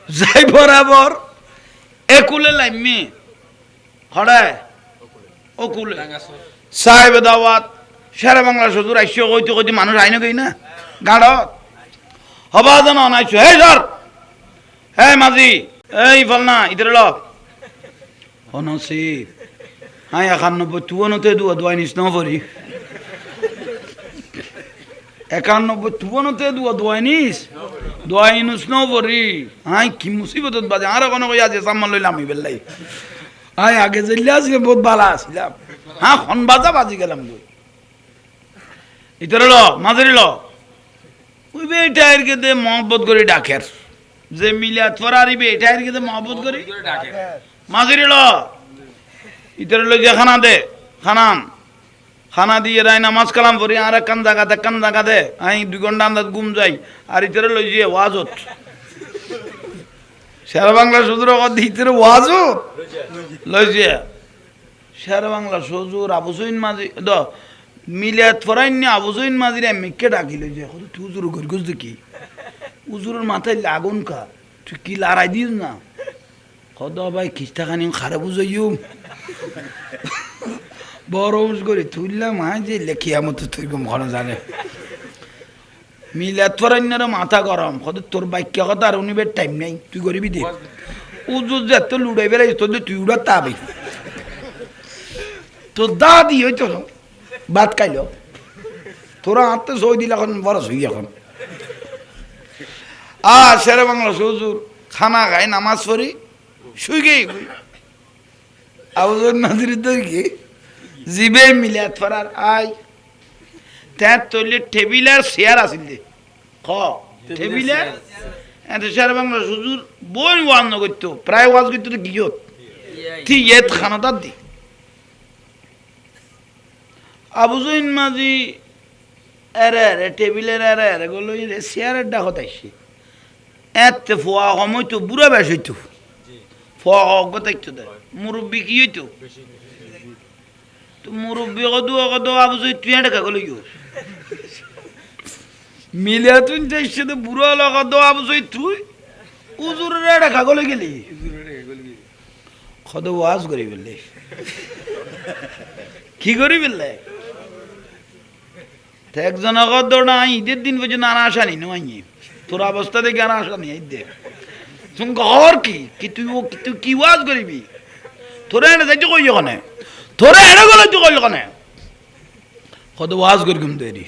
যাই বরাবর একুলে লাইমি হড়ায় ওকুলে সাহেব দাওয়াত সারা বাংলার সুদূর আইসিও কইতে কইতে মানুষ আইন গই না গাড়ত হবা জানো আনাইছো হে ধর হে মাঝি এই ফল না ইতরে ল অনসি হাই 91 তুবনতে দোয়া নিস না পড়ি 91 তুবনতে দোয়া নিস না পড়ি হাই কি মুসিবতত বাজে আর কোন কই আছে সাম্মান লইলাম আমি বেলাই হাই আগে জেলে আজকে বহুত ভালো আছিলাম হ্যাঁ খন বাজি গেলাম তুই ইতরে ল মাঝরি ল ওই বেটার কে দে মহব্বত করে ডাকের যে মিলাত ফরারিবে এটার কে দে মহব্বত করে ডাকের মাঝরি ল ইতরে ল যে খানা দে খানা দিয়ে রাই নামাজ কালাম পড়ি আর কান জায়গা দে আই 2 ঘন্টা আন্দাজ ঘুম যাই আর ইতরে লই যে ওয়াজত সারা বাংলা সুজুর কথা ইতরে ওয়াজত লই যে সারা বাংলা সুজুর আবু সঈদ মাঝি দ মিলাত ফরাইনি আবু সঈদ মাঝির মিকে ডাকি লই যে কত তুই উজুর করি গুজ দেখি উজুরের মাথায় লাগুন কা তুই কি লড়াই দিস না কত ভাই খিস্তাখানি খারাপ বুঝাইও বড় উজ করে তুললাম হ্যাঁ যে লেখিয়া মতো তুই ঘন জানে মিলাত ফরাইনার মাথা গরম কত তোর বাক্য কথা আর উনিবের টাইম নাই তুই করবি দে উজুর যে এত লুড়াই বেড়াই তোর তুই উড়া তাবি তোর দাদি হইতো ভাত খাইল তোরা হাতে সই দিল এখন বড় সই এখন সেরে বাংলা সজুর খানা খাই নামাজ পড়ি শুই গেই আবুজর নাজির কি জিবে মিলাত ফরার আই তার তৈলে টেবিলার চেয়ার আছিল দে খ টেবিলার এত সেরে বাংলা সজুর বই ওয়াজ ন করতো প্রায় ওয়াজ করতো গিয়ত ঠিক এত খানাদার দি আবুজইন মাঝি এরে টেবিলের এরে গলো চেয়ারের ডাকত আইসি এতে ফোয়া সময় তো বুড়া বেশ হইতো ফোয়া অজ্ঞ থাকতো দে মুরব্বী কি হইতো তো মুরব্বী কত আবুজই তুই ডাকা গলো কি মিলিয়া তুই চাইছে তো বুড়া কত আবুজই তুই উজুরের ডাকা গলে গেলি কত ওয়াজ করি বললে কি করি বললে একজন দৌড়া ঈদের দিন পর্যন্ত আর আসা নি নয় তোর অবস্থা দেখে আর আসা নি ঈদের তুমি ঘর কি তুই কি ওয়াজ করিবি তোরা এনে যাইতে কই ওখানে তোরা এনে গেলে তুই কই ওখানে কত ওয়াজ করি ঘুম তৈরি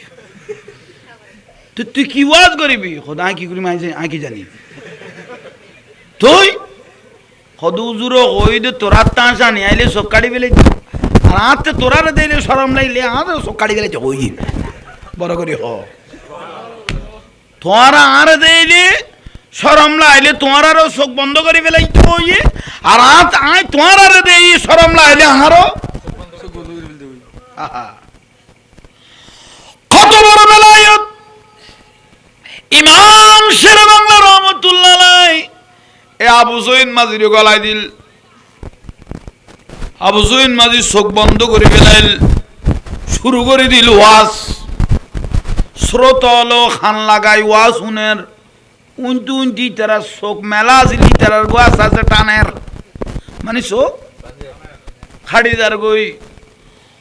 তুই কি ওয়াজ করিবি কত আই কি করি আই কি জানি তুই কত উজুর কই দে তোরা তা আসা নি আইলে সব কাটি ফেলে আর আতে তোরা দিলে সরম লাইলে আর সব কাটি ফেলে কই বড় করি হ তোমারা আর দেইলে শরম লাইলে তোমার আরো চোখ বন্ধ করে ফেলাইতে হইয়ে আর আয় তোমার আর দেই শরম লাইলে আরো কত বড় বেলায়ত ইমাম শেরে বাংলা রহমতুল্লাহ আলাইহি এ আবু জৈন মাজির গলায় দিল আবু জৈন মাঝি চোখ বন্ধ করে ফেলাইল শুরু করে দিল ওয়াজ শ্রোতল খান লাগাই ওয়াজ শুনের উনতি উনতি তারা চোখ মেলা আসিলি তারার গোয়াস আছে টানের মানে চোখ খাড়ি দার গই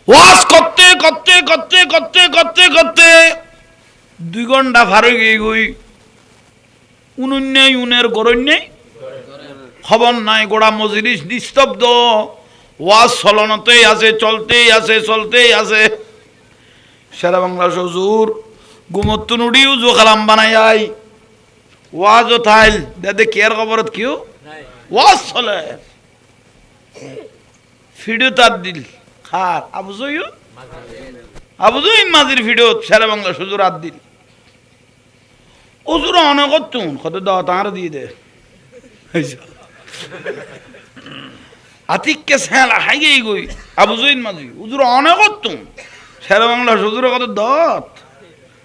ওয়াজ করতে করতে করতে করতে করতে করতে 2 ঘন্টা পার হয়ে গিয়ে গই উনুন্নেই উনের গরণ্যেই খবর নাই গোড়া মজলিস নিস্তব্ধ ওয়াজ চলনতেই আছে চলতেই আছে চলতেই আছে সারা বাংলা হুজুর গুমত্তু নুডি উজু কালাম বানাই আই ওয়াজও থাইল দাদে কেয়ার খবরত কিউ ওয়াজ চলে ভিডিও তার দিল খার আবু জৈন মাজির ভিডিও সারা বাংলা হুজুর আদ দিল হুজুর অনেক তুন কত দাও তার দিয়ে দে আতিককে সেলা হাই গই আবু জৈন মাঝি হুজুর অনেক তুম সারা বাংলা হুজুর কত দত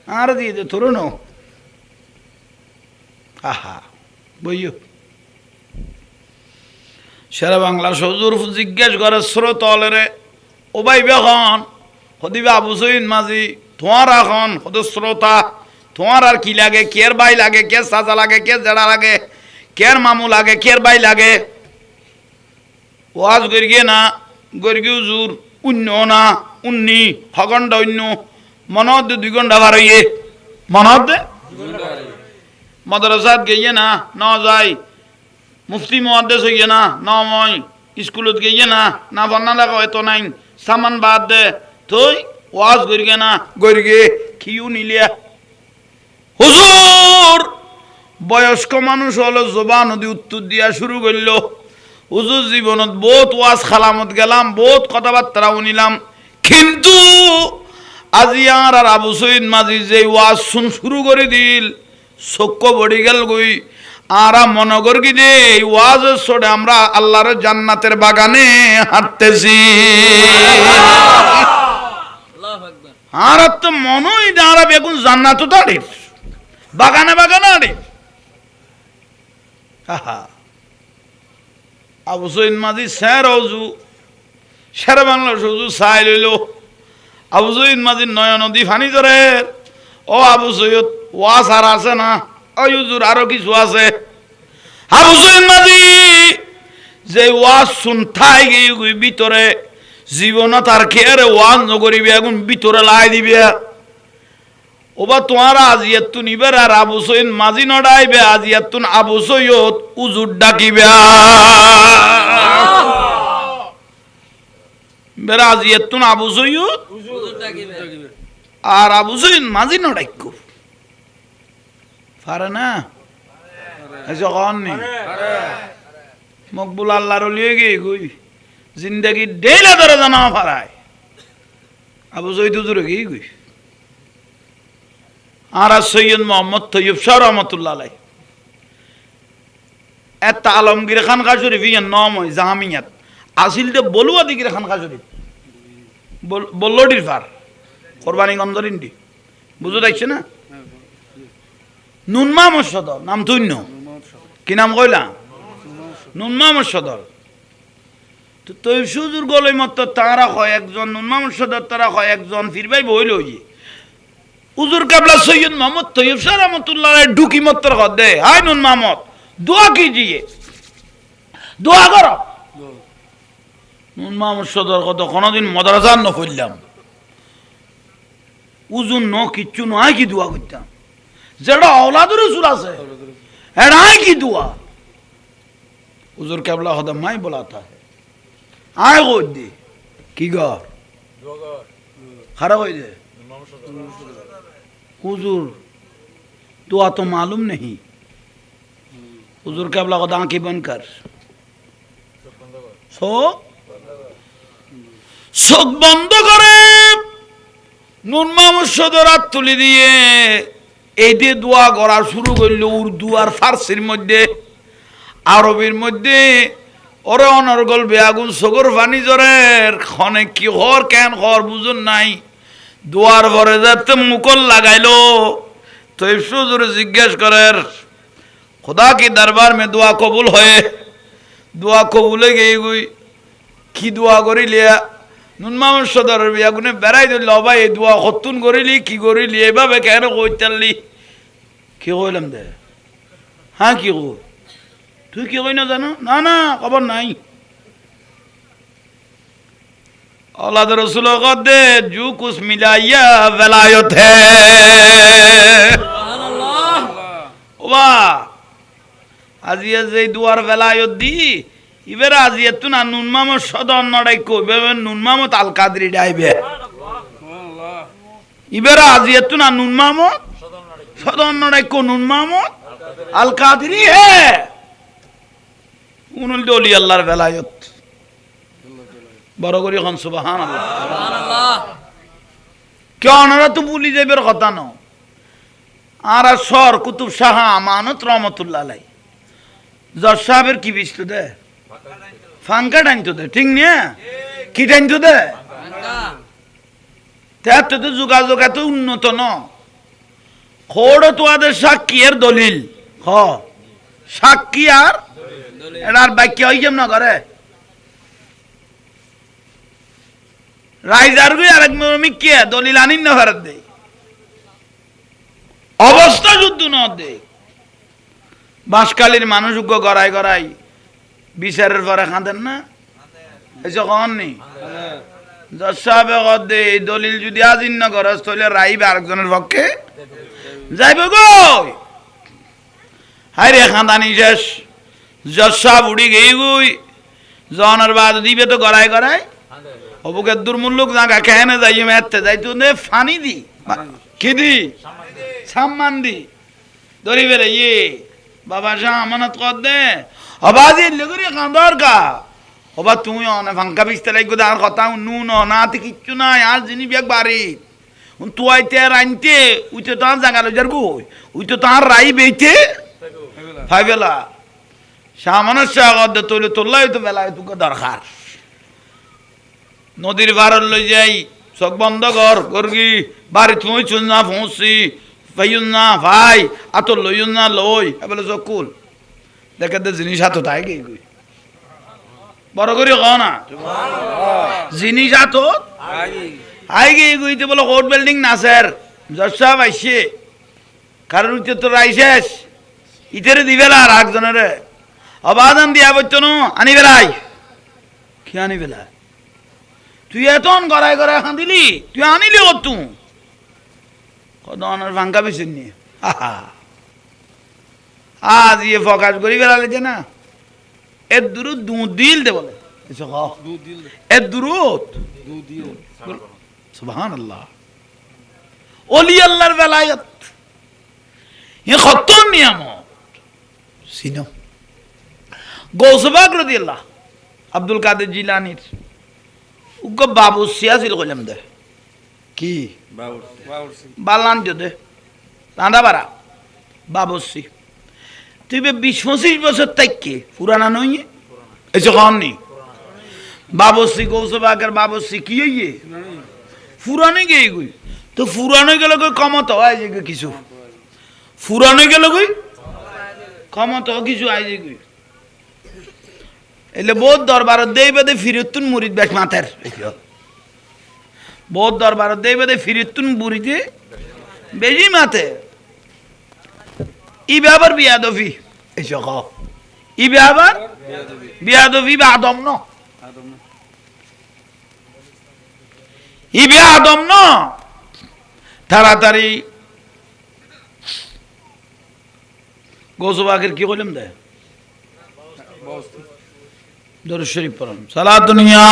আর দিয়ে দে তোর নো আহা বইও সারা বাংলা হুজুর জিজ্ঞেস করে শ্রোতলেরে ও ভাই বেখন হদিবে আবু জৈন মাঝি তোমার এখন হদ শ্রোতা তোমার আর কি লাগে কের বাই লাগে কে সাজা লাগে কে জেড়া লাগে কের মামু লাগে কের বাই লাগে ওয়াজ গরিগে না গরিগে হুজুর উন্ন না উন্নি হগণ্ড অন্য মনত 2 ঘন্টা বার হইয়ে মনত মাদ্রাসাত গিয়ে না ন যাই মুফতি মুহাদ্দিস হইয়ে না ন মই স্কুলত গিয়ে না বন্না লাগা এত নাই সামান বাদ দে তুই ওয়াজ গরিগে না গরিগে কিউ নিলিয়া হুজুর বয়স্ক মানুষ হলো জবান নদী উত্তর দিয়া শুরু করলো হুজুর জীবনত বহুত ওয়াজ খালামত গেলাম বহুত কথাবার্তা শুনিলাম কিন্তু আজি আর আবু সৈদ মাঝি যে ওয়াজ শুরু করে দিল চক্ষ বড়ি গেল গই আর মনে করি দে এই ওয়াজের সরে আমরা আল্লাহর জান্নাতের বাগানে হাঁটতেছি আর তো মনই দাঁড়া বেগুন জান্নাত দাঁড়িয়ে বাগানে বাগানে আড়ে আবু সৈদ মাঝি স্যার অজু সেরা বাংলা সজু চাই লইল আবু সৈদ মাঝির নয় নদী ফানি ধরে ও আবু সৈয়দ ওয়াজ আর আছে না ওই হুজুর আরো কিছু আছে আবু সৈদ মাঝি যে ওয়াজ শুনতাই গিয়ে ভিতরে জীবনত আর খেয়ে ওয়াজ নগরিবে এখন ভিতরে লাই দিবে ওবা তোমার আজিয়াতুন নিবার আর আবু সৈয়দ মাঝি নড়াইবে আজিয়াতুন আবু সৈয়দ উজুর ডাকিবে বেরা আজিয়াতুন আবু সৈয়দ আর আবু সৈয়দ মাঝি নড়াইকো পারে না এসে কন নি মকবুল আল্লাহর লিয়ে গিয়ে গই জিন্দগি ডেইলা ধরে জানা পারায় আবু সৈয়দ হুজুরে গিয়ে গই আর সৈয়দ মোহাম্মদ তৈয়ব শাহ রহমতুল্লাহ আলাই এত আলমগীর খান শরীফ ইয়ার নাম হয় জাহামিয়াত আসিল তো বলুয়া দিগির খান শরীফ বল্লডির ফার কোরবানি গন্ধরিন্ডি বুঝো দেখছে না নুনমা সদর নাম তুন্য কি নাম কইলা নুনমা সদর তো তৈব সুজুর গলে মত তারা হয় একজন নুনমা সদর তারা হয় একজন ফিরবাই বইল হইয়ে উজুর কাবলা সৈয়দ মোহাম্মদ তৈয়ব শাহ রহমতুল্লাহ ঢুকি মত্তর দে হাই নুন মোহাম্মদ দোয়া कीजिए দোয়া করো নুন মোহাম্মদ সদর কত কোনদিন মাদ্রাসা ন কইলাম উজুন ন কিচ্ছু নয় কি দোয়া করতাম যেটা আওলাদুর রাসূল আছে এটাই কি দোয়া উজুর কাবলা খোদা মাই বলাতা আয় কই দে কি গর খারাপ হই দে हुजूर दुआ तो मालूम नहीं हुजूर क्या बोला खुदा आंखें बंद कर চোখ বন্ধ করে নুন মামুর সদর হাত তুলে দিয়ে এই দিয়ে দোয়া করা শুরু করলো উর্দু আর ফার্সির মধ্যে, আরবির মধ্যে। ওরে অনর্গল বেয়াগুন সগর পানি জরের ক্ষণে কি হর কেন হর বুঝুন নাই। দোয়ার পরে যাতে মুকল লাগাইলো তো জোরে জিজ্ঞেস করের खुदा के दरबार में दुआ कबूल है। दुआ कबूल गई गई কি দোয়া করিলিয়া নুন মামুর সদর বিয়াগুনে বেড়াই দিল ভাই এই দোয়া হতুন করিলি কি করিলি এভাবে কেন কইতালি কি কইলাম দে হ্যাঁ কি কই তুই কি কই না জানো না না খবর নাই औलाद रसूल दे जू कुछ मिलाइया वलायत है সুবহানাল্লাহ वाह আজিয়া যে দুয়ার বেলায়ত দি ইবের আজিয়া তু না নুন মামুর সদর নড়াই কইবে নুন মামুত আল কাদরি ডাইবে ইবের আজিয়া তু না নুন মামুত সদর নড়াই কো নুন মামুত আল কাদরি হে উনুল দলি আল্লাহর বেলায়ত বড় করি হন সুবহানাল্লাহ সুবহানাল্লাহ কেন ওরা তো ভুলি যাইবের কথা ন আর সর কুতুব শাহ আমানত রহমতুল্লাহ আলাই জজ সাহেবের কি বিস্তু দে ফাঙ্কা টাইনতো দে ঠিক নিয়ে কি টাইনতো দে আঙ্কা তো যোগাযোগ এত উন্নত ন খোড় তোদের সাক্ষী এর দলিল হ সাক্ষী আর এটার বাক্য হই কেমন করে রাইজার গুই আরেক মরমি কে দলিল আনিন না ফেরত দেই অবস্থা যুদ্ধ ন দে বাঁশকালীর মানুষ গড়াই গড়াই বিচারের পরে খাঁদেন না এসে কন নি জজ সাহেবে দে এই দলিল যদি আজিন না করস তাহলে রাইবে আরেকজনের পক্ষে যাইব গো হাই রে খাঁদানি শেষ জজ সাহেব উড়ি গেই গুই জনের বাদ দিবে তো গড়াই গড়াই অবুকে দুর্মূল্যক জায়গা খেয়ে না যাই মেতে যাই তো ফানি দি কি দি সম্মান দি ধরি বেড়ে ইয়ে বাবা শাহ আমানত কর দে অবাজি লগরি কাঁদর কা অবা তুমি অনে ভাঙ্কা বিস্তার গো আর কথা নুন অনাতে কিচ্ছু নাই আর জিনিস এক বাড়ি তুই আইতে রাইনতে উইতে তো আর জায়গা লজার গো উইতে তো আর রাই বেইতে ফাইবেলা শাহ আমানত শাহ কর দে তোলে তোল্লাই তো বেলায় তোকে দরকার নদীর ভাড় লই যাই চোখ বন্ধ কর করগি বাড়ি তুই চুন না পৌঁছি পাইন না ভাই আত লইন না লই বলে চকুল দেখে দে জিনিস হাত তাই গই গই বড় করে ক না জিনিস হাত আই গই গইতে বলে কোর্ট বিল্ডিং না স্যার জজ সাহেব আইছে কারণ উঠতে তো রাইছেস ইতেরে দিবেলা আর একজনের অবাদান দিয়া বইতনো আনি বেলাই কি আনি বেলা তুই এতন গড়াই গড়াই খাঁদিলি তুই আনিলি ও তুই কদনের ভাঙ্গা বেছেন নিয়ে আজ ইয়ে ফকাশ করি বেড়ালে যে না এর দূরত দুধ দিল দে বলে এর দূরত সুবহানাল্লাহ ওলি আল্লাহর বেলায়ত এ কত নিয়ামত সিনো গৌসবাগ রাদিয়াল্লাহ আব্দুল কাদের জিলানীর উগ্র বাবু সিয়াছিল কইলাম দে কি বালান দে রাঁধা বাড়া বাবসি তুই 20-25 বছর থেকে পুরানা নই এসে কন নি বাবসি গৌসবাগের বাবসি কি হইয়ে পুরানে গিয়ে গুই তো পুরানো গেল কই কমত হয় যে কিছু পুরানো গেল কই কমত কিছু আই যে গুই এলে বহুত দরবারত দেই বেদে ফিরতুন মুরিদ বেশ মাথার বহুত দরবারত দেই বেদে ফিরতুন বুড়িতে বেশি মাথে ই ব্যাপার বিয়াদফি এসো ক ই ব্যাপার বিয়াদফি বা আদম ন ই বে আদম ন তাড়াতাড়ি গোসবাকের কি কইলাম দে দরুদ শরীফ পড়ুন সালাত দুনিয়া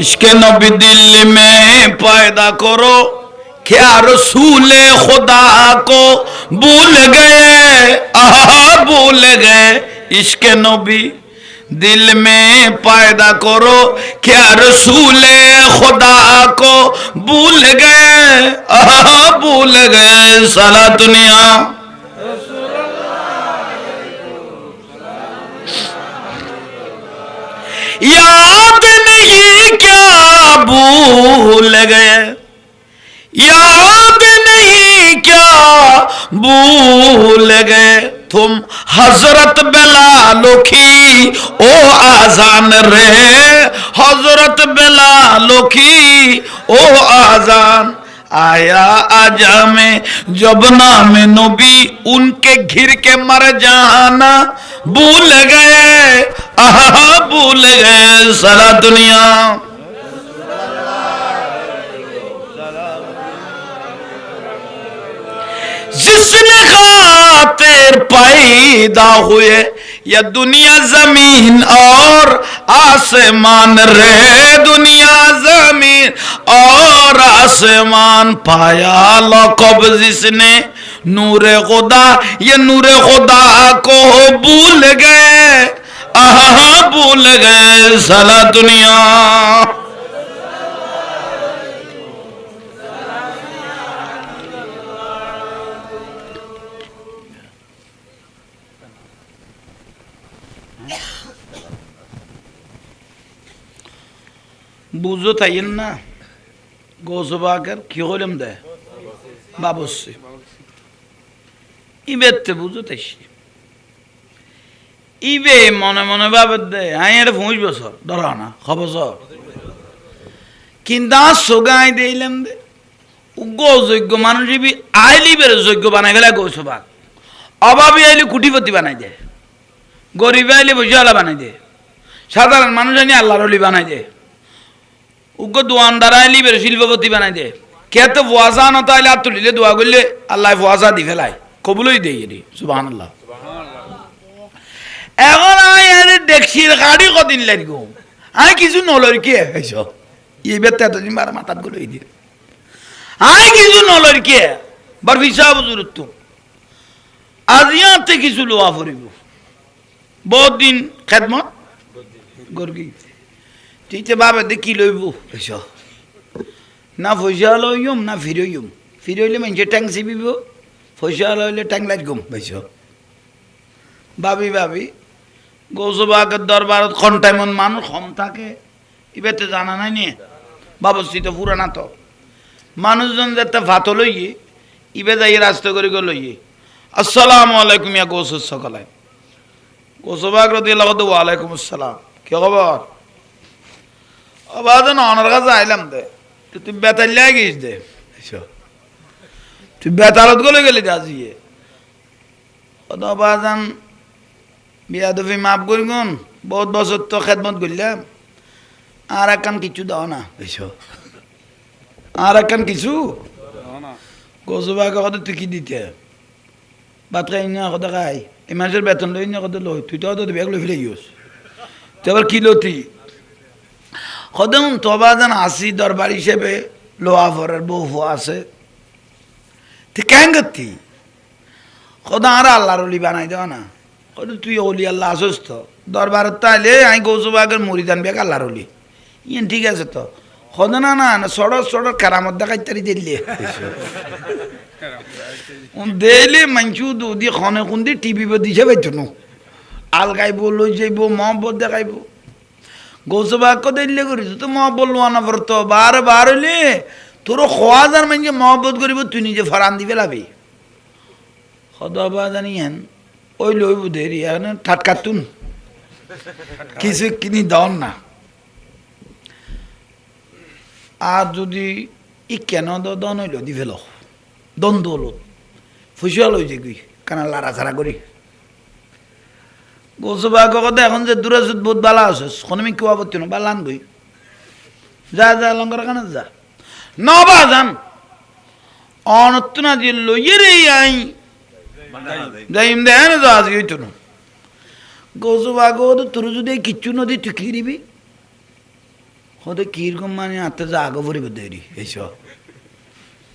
इश्क़े नबी दिल में पैदा करो क्या रसूल खुदा को भूल गए आहा भूल गए इश्क़े नबी दिल में पैदा करो क्या रसूल खुदा को भूल गए भूल गए सारा दुनिया याद नहीं क्या भूल गए याद नहीं क्या भूल गए तुम हजरत बेलालो की ओ आजान रे हजरत बेलालो की ओ आजान आया आजा में जब नाम नबी उनके घिर के मर जाना भूल गए भूल गए सारा दुनिया जिसने खातिर पैदा हुए या दुनिया जमीन और आसमान रे दुनिया जमीन और आसमान पाया लक़ब जिसने नूरे खुदा ये नूरे खुदा को भूल गए भूल गए सारा दुनिया বুঝো তাইন না গোসবাকের কি হলাম দে বাবসি ইবেতে বুঝো তাইছি ইবে মনে মনে ভাবে দে আই এটা 5 বছর ধরো না খবর কিন্তু সোগাই দিলাম দে উগো যোগ্য মানুষ বি আইলি বের যোগ্য বানাই গেলে গোসবাক অভাবী আইলি কুটিপতি বানাই দে গরিব আইলি বজালা বানাই দে সাধারণ মানুষ আনি আল্লাহর ওলি বানাই দে উগো দোয়ানদার আইলি বের শিল্পপতি বানাই দে কে তো ওয়াজা না তাইলে আর তুলিলে দোয়া করলে আল্লাহ ওয়াজা দি ফেলায় কবুলই দেই রে সুবহানাল্লাহ এখন আমি আরে দেখছির গাড়ি কদিন লাগবো আমি কিছু নলর কে হইছ এই বেতে এতদিন বার মাথাত গুলোই দিয়ে আমি কিছু নলর কে বার হিসাব জরুরত আজিয়াতে কিছু লোয়া ফুরিব বহুত দিন খেদমত গর্গি তুইতে বাবা দেখি লইব হইছ না পয়সা লইম না ফিরইম ফিরইলে মানুষের ট্যাং চিবিব পয়সা লইলে ট্যাং লাগম হইছ ভাবি ভাবি গৌসবাগের দরবারত ঘন্টায় মানুষ কম থাকে ইবেতে জানা নাই নিয়ে বাবস্থিত পুরানা তো মানুষজন যাতে ভাত লইয়ে ইবে যাই রাস্তা করে গো লইয়ে আসসালামু আলাইকুম ইয়া গৌসুর সকলে গৌসবাগ রাদিয়াল্লাহু তাআলা ওয়ালাইকুম আসসালাম কি খবর আবাদ না অনার কাছে আইলাম দে তুই বেতাল লাগিস দে তুই বেতালত গলে গেলি আজিয়ে ওদা বাজান বিয়াদফি মাফ করি গুন বহুত বছর তো খেদমত করলাম আর একান কিছু দাও না বুঝছো আর একান কিছু গজবাকে কথা তুই কি দিতে ভাত খাই না কথা খাই এই মাসের বেতন লই না কথা লই তুই তো ব্যাগ লই ফেলে গিয়েছ তুই আবার কি লতি কদম তবা যেন আসি দরবার হিসেবে লোয়া ফরের বউ আছে তুই কেন করতি কদা আর আল্লাহর অলি বানাই দেওয়া না তুই অলি আল্লাহ আসস তো দরবারত তাইলে আমি গৌসবাগের মরিদান বেগ আল্লাহর অলি ইয়ে ঠিক আছে তো হদ না না সড়ক সড়ক কারামত দেখাই তারি দিলে দিলে মানছু দুদি খনে খুন্দি টিভি দিছে পাইতো নো আল গাইব লই যাইব মহব্বত দেখাইব গৌসবাগ দিলে করিস তো মহব্বত লোয়া না পড়তো বার হইলে তোর খোয়া যার মানে মহব্বত করিব তুই নিজে ফরান দি পেলাবি সদবা জানি হেন ওই লইব দেরি এখন ঠাটকাতুন কিছু কিনি দন না আর যদি ই কেন দন হইল দি ফেল দ্বন্দ্ব হলো ফুসিয়া লই যে গুই কানা লাড়াছাড়া করি গোসবা কথা এখন যে দূরাজুত বহুত বালা আছে কোনো আমি কেউ আপত্তি না বালান গই যা যা লঙ্কার কানে যা নবা যান অনত্তনা যে লইয়ে রে আই যাইম দে না যা আজকে হইতো না গোসবা তোর যদি কিচ্ছু নদী তুই কি দিবি হতে কিরকম মানে আত্মা যা আগে ভরিব দেরি এইসব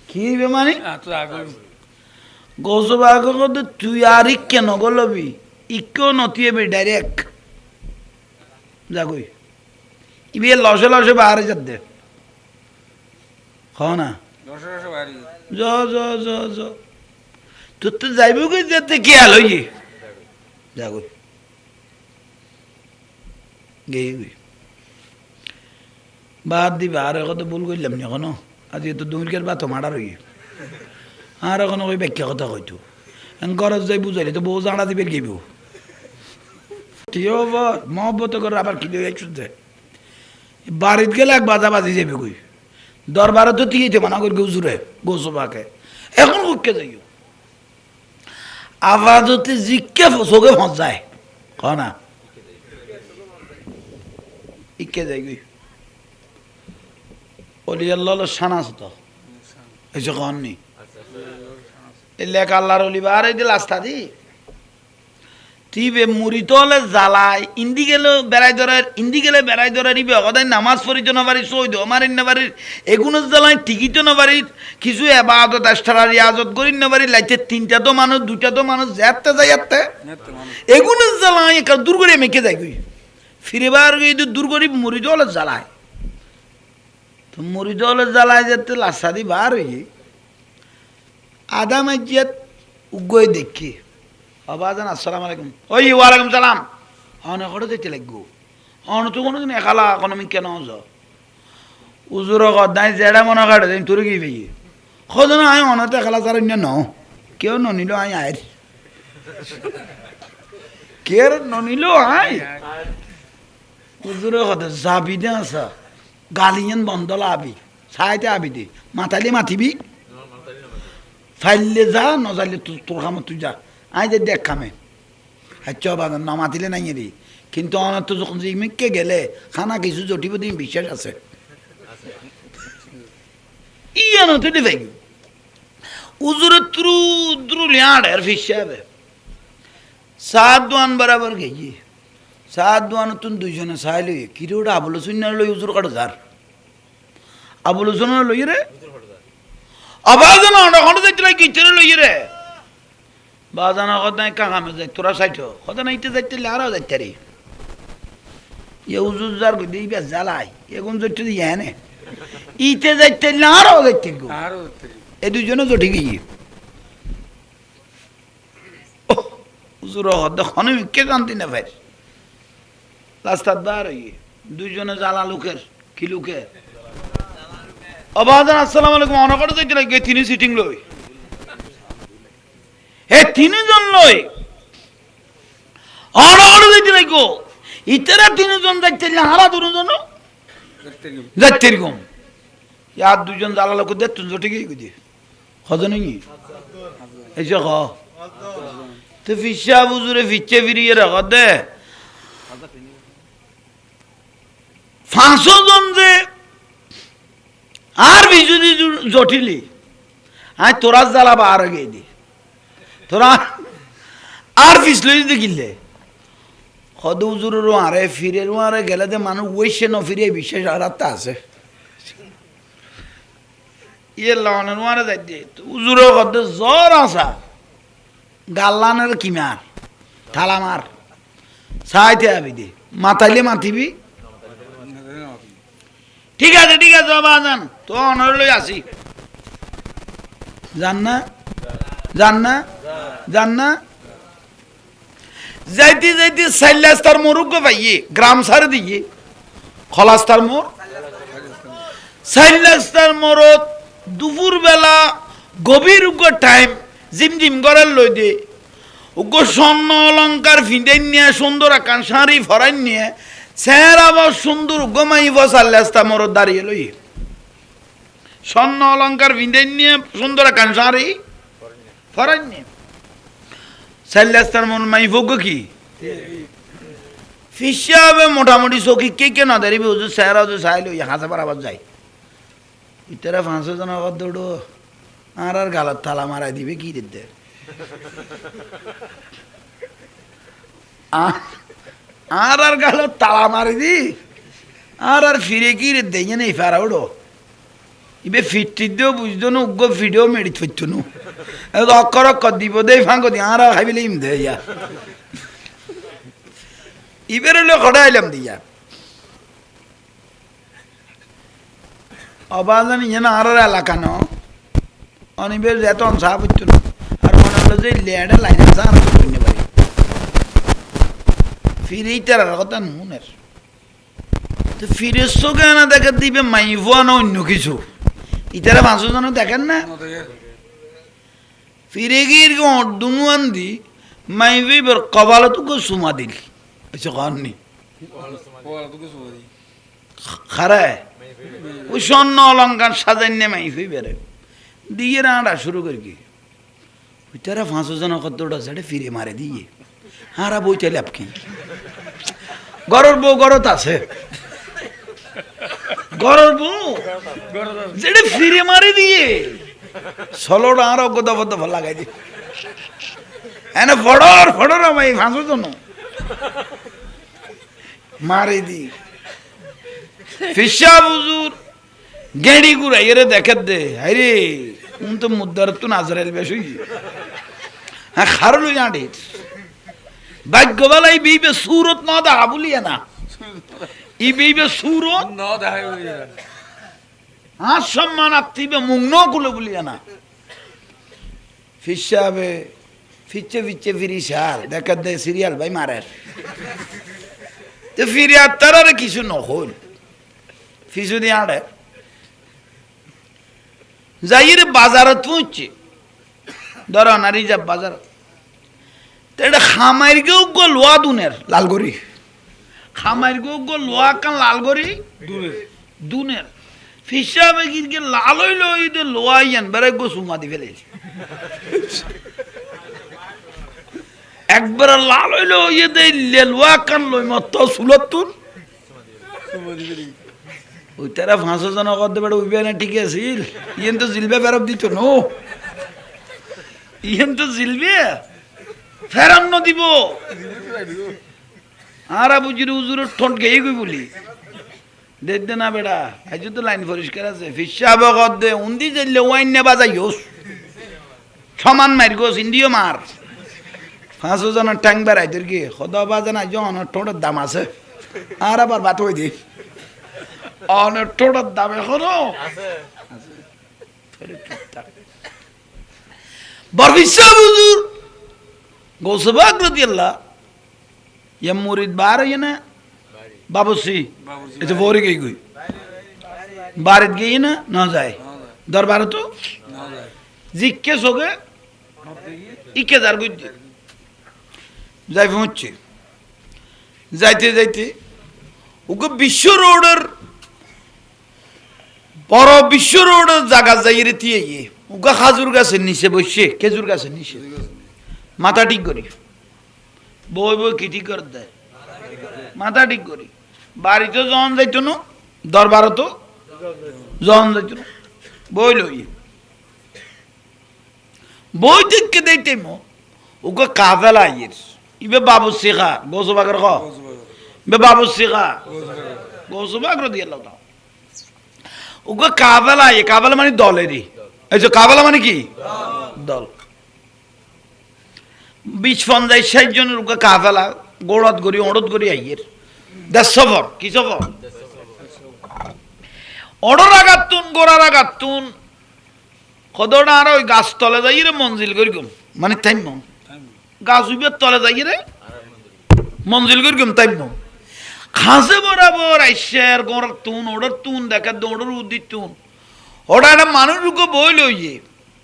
কি দিবে মানে গোসবা তুই আর কেন গলবি ইকেও নতিয়েবি ডাইরেক্ট যাগই ইবে লসে লসে বাহারে যাত দে খ না জ জ জ জ তোর তো যাইব কই যেতে কি আল হইয়ে যাগই গেই গই বাদ দিবে আর এখন তো ভুল করলাম না এখনো আজকে তো দুমিরকের বাত মারার হইয়ে আর এখন ওই ব্যাখ্যা কথা কইতো ঘরত যাই বুঝাইলে তো বউ জানা দিবে গেব ঠিক মহব্বত করে আবার কি দিয়ে যে বাড়িত গেলে এক বাজা বাজি যাবে কই দরবারে তো তিয়েছে মানা করি গুজুরে গোসবাকে এখন উঠকে যাইও আবাদতে জিকে চোখে ফস যায় ক না ইকে যাই গই অলি আল্লাহ সানা আছে তো এসে কননি লেখ আল্লাহর অলি বার এই দিল আস্থা দি তিবে মুড়ি তলে জ্বালায় ইন্দি গেলে বেড়াই ধরার ইবে অদায় নামাজ পড়িত না পারি সই দো আমার না বাড়ির এগুলো জ্বালায় টিকিত না পারি কিছু এবাদত আস্থার রিয়াজত করি না পারি লাইতে তিনটা তো মানুষ দুটা তো মানুষ যাতে যাই যাতে এগুলো জ্বালায় দূর করে মেখে যায় গই ফিরে বার গিয়ে দূর করি মুড়ি তলে জ্বালায় তো মুড়ি তলে জ্বালায় যেতে লাস্তা দি বার হয়ে আদা মাইজিয়াত উগই দেখি আবাজান আসসালামু আলাইকুম ওই ওয়ালাইকুম সালাম অনেক করে দেখতে লাগবো অন তো কোনোদিন একালা কোনো আমি কেন যাও উজুর গদাই জেডা মনে কাটে দিন তোর কি পেয়ে খোঁজো না আমি অনতে একালা তার অন্য ন কেউ ননিল আই আয়ের কে ননিল আই উজুর কথা যাবি দে আসা গালিয়েন বন্ধলা আবি সাইতে আবি দে মাথালে মাতিবি ফাইলে যা নজালে তোর খামত তুই যা আই যে দেখ খামে আচ্ছা বাজার না মাতিলে নাই রে কিন্তু আমার তো যখন যে ইমেককে গেলে খানা কিছু জটিব দিন বিশ্বাস আছে ইয়ানো তো দেবে উজুরে ত্রু দ্রু লিয়াড়ের ফিসাবে সাত দোয়ান বরাবর গেছি সাত দোয়ান তুন দুইজনে চাই লই কিরোটা আবুল শূন্য লই উজুর কাটো যার আবুল শূন্য লই রে আবার যেন অনেক যাইতে কিচেরে লই রে বাজানা কথা কাকামে যাই তোরা সাইট কথা না ইতে যাইতে আরও যাইতে রে ইয়ে উজুর যার দিবে জ্বালাই এগুন জড়তে দিয়ে নে ইতে যাইতে আরও যাইতে গো এই দুজনে জটি গিয়ে উজুর হদ খনে কে জানতি না ভাই রাস্তার বার হইয়ে দুইজনে জ্বালা লোকের কি লোকের অবাজান আসসালামু আলাইকুম অনেক করে যাইতে লাগে তিনি সিটিং লই এ তিনজন লই অনগড় দিতে লাগো ইতরা তিনজন যাইতে হারা দুজন যাইতে রকম ইয়ার দুজন জ্বালা লোক দে তুই জটে গিয়ে গুদি হজন নি এই যে হ তো ফিসা বুজুরে ফিচে ফিরিয়ে রাখ দে 500 জন যে আর বিজুদি জটিলি আই তোরা জ্বালা বার গিয়ে দি তোরা আর পিছলে যদি কিনলে সদ উজুরেরও আরে ফিরেরও আরে গেলে যে মানুষ ওইসে ন ফিরে বিশেষ আর আছে ইয়ে লনের আরে যাই দিয়ে উজুরের কত জ্বর আসা গাল্লানের কিমার থালামার চাইতে আবি দে মাতাইলে মাতিবি ঠিক আছে বাবা জান তো অনর লই আসি জান না যাইতে যাইতে সাইলাস্তার মোরুগ পাইয়ে গ্রাম সারে দিয়ে খলাস্তার মোর সাইলাস্তার মোরত দুপুর বেলা গভীর টাইম জিমজিম করার লই দে উগ্র স্বর্ণ অলঙ্কার ফিঁদে নিয়ে সুন্দর আকান শাড়ি ফরাই নিয়ে স্যার আবার সুন্দর গমাইব সাইলাস্তা মোরত দাঁড়িয়ে লই স্বর্ণ অলঙ্কার ফিঁদে নিয়ে সুন্দর আকান শাড়ি ফরাই নিয়ে সাইলাস্তার মন মাই ভোগ কি ফিসাবে মোটামুটি চকি কে না দাঁড়িয়ে হুজুর স্যার হুজুর চাইলো হাসা পার আবার যাই ইতারা 500 জন আবার দৌড়ো আর গালত থালা মারাই দিবে কি দিতে আর গালত তালা মারি দি আর ফিরে কি রে দেয় নেই ফেরা উড়ো ইবে ফিটটি দিও বুঝতো না উগ্র ভিডিও মেরি থইতো নু অক্ষর দিব দেই ফাঙ্ক দি আর খাইবিলে ইম দে ইয়া ইবের হলো খড়াইলাম দিয়া অবাজান ইয়ে আর এলাকা ন অনিবের যেতন সাপ হইতো না আর মনে হলো যে লেয়ারে লাইন আছে আর করতে পারি ফিরেই তার কথা নুনের তো ফিরে চোখে না দেখে দিবে মাইভুয়া না অন্য কিছু ইতারা 500 জন দেখেন না ফিরে গিয়ে দুনুয়ান দি মাইভি বের কপালে তো সুমা দিল আচ্ছা কারণি খারায় ওই স্বর্ণ অলঙ্কার সাজান্যে মাইফি বেড়ে দিয়ে রাঁড়া শুরু করি কি ওই তারা 500 জন কতটা সাড়ে ফিরে মারে দিয়ে হারা বই চাইলে আপনি গরর বউ গরত আছে গরর বউ যেটা ফিরে মারে দিয়ে ষোলোটা আরো গোদা ফদা লাগাই দিয়ে এনে ফড়র ফড়র আমায় 500 জন মারে দি ফিসা বুজুর গেড়ি গুড়াই এরে দেখে দে আরে উন তো মুদ্দার তো নাজরাইল বেশি হ্যাঁ খারলু জানি ভাগ্যবালাই বিবে সুরত না দা বলিয়া না ই বিবে সুরত ন দেখাই হাত সম্মান আত্মীবে মুখ ন কুলে বলিয়া না ফিসাবে ফিচ্ছে ফিচ্ছে ফিরি সার দেখে দে সিরিয়াল ভাই মারের তো ফিরে আর তার আর কিছু নহল ফিসু দিয়ে আড়ে যাইরে বাজারত পৌঁছে ধরো নারী যাব বাজার তো এটা খামার গেও গো লোয়া দুনের লালগড়ি খামার গেও গো লোয়া কান লালগড়ি দুনের ফিসাবে গিরকে লাল হইল ওইতে লোয়া ইয়ান বেড়ে গো সুমা দি ফেলে একবার লাল হইল ইয়ে দে লোয়া কান লই মত সুলত তুন ওই তারা 500 জন করতে পারে ওই বেনে ঠিক আছিল ইয়েন তো জিলবে ফেরত দিত নো ইয়েন তো জিলবে ফেরত ন দিব আর বুঝির হুজুরের ঠোঁট গেই গই বলি দেখতে না বেড়া আজ তো লাইন পরিষ্কার আছে ফিসাব দে উন্দি যাইলে ওয়াইন নে বাজাইস সমান মার গোস ইন্ডিও মার 500 জনের ট্যাং বেড়াই তোর কি সদা বাজান আজ অনেক ঠোঁটের দাম আছে আর আবার বাত হয়ে দি অনেক ঠোঁটের দাম এখনো বরফিসা হুজুর গৌসবাগ রাদিয়াল্লাহ ইয়া মুরিদ বার হইয়া না বাবুসি এটা ভোরে গই গই বারিত গই না যায় দরবার তো জিকে সোগে ইকে যার গই যাই পৌঁছছে যাইতে যাইতে ওকে বিশ্ব রোডের বড় বিশ্ব রোডের জায়গা যাই রে দিয়ে ওকে খাজুর গাছের নিচে বসে খেজুর গাছের নিচে মাথা ঠিক করি বই বই কি ঠিক করে দেয় মাথা ঠিক করি বাড়িতে যখন যাইতো না দরবারও তো যখন যাইতো না বই লই বই দেখকে দেখতে ওকে কাফেলা আইয়ের ইবে বাবু শেখা গৌসবাগের খ বে বাবু শেখা গৌসবাগ রাদিয়াল্লাহু তাআলা ওকে কাফেলা আইয়ে কাফেলা মানে দলেরই এই যে কাফেলা মানে কি দল 20-50 জনের ওকে কাফেলা গোড়ত গড়ি অড়ত গড়ি আইয়ের 10 সফর কি সফর অড়র আগাতুন গোড়ার আগাতুন কদটা আর ওই গাছ তলে যাই রে মঞ্জিল করি গম মানে থাইম গাছ উইবের তলে যাই রে মঞ্জিল করি গম থাইম খাসে বরাবর আইসের গোড়ার তুন ওড়র তুন দেখা দৌড়র উদ্দিত তুন ওটা একটা মানুষ রুকে বই লইয়ে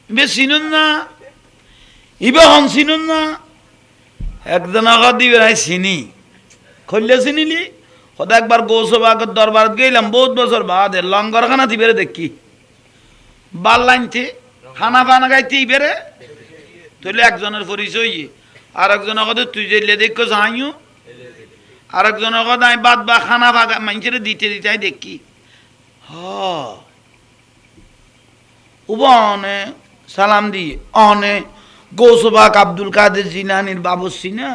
বে চিনুন না ইবে হন চিনুন না একদিন আগত দিবে নাই চিনি খল্লে চিনিলি সদায় একবার গৌসবাগের দরবারত গেলাম বহুত বছর বাদে লঙ্গরখানা দিবে দেখি বাল লাইনতে খানা ফানা গাইতে ইবেরে তাহলে একজনের পরিচয় আর একজনের কথা তুই যে দেখো যাইও আর একজনের কথা আমি বাদ বা খানা ফাঁকা মানুষের দিতে দিতে দেখি হ উবনে সালাম দিয়ে অনে গৌসবাগ আব্দুল কাদের জিলানির বাবুসি না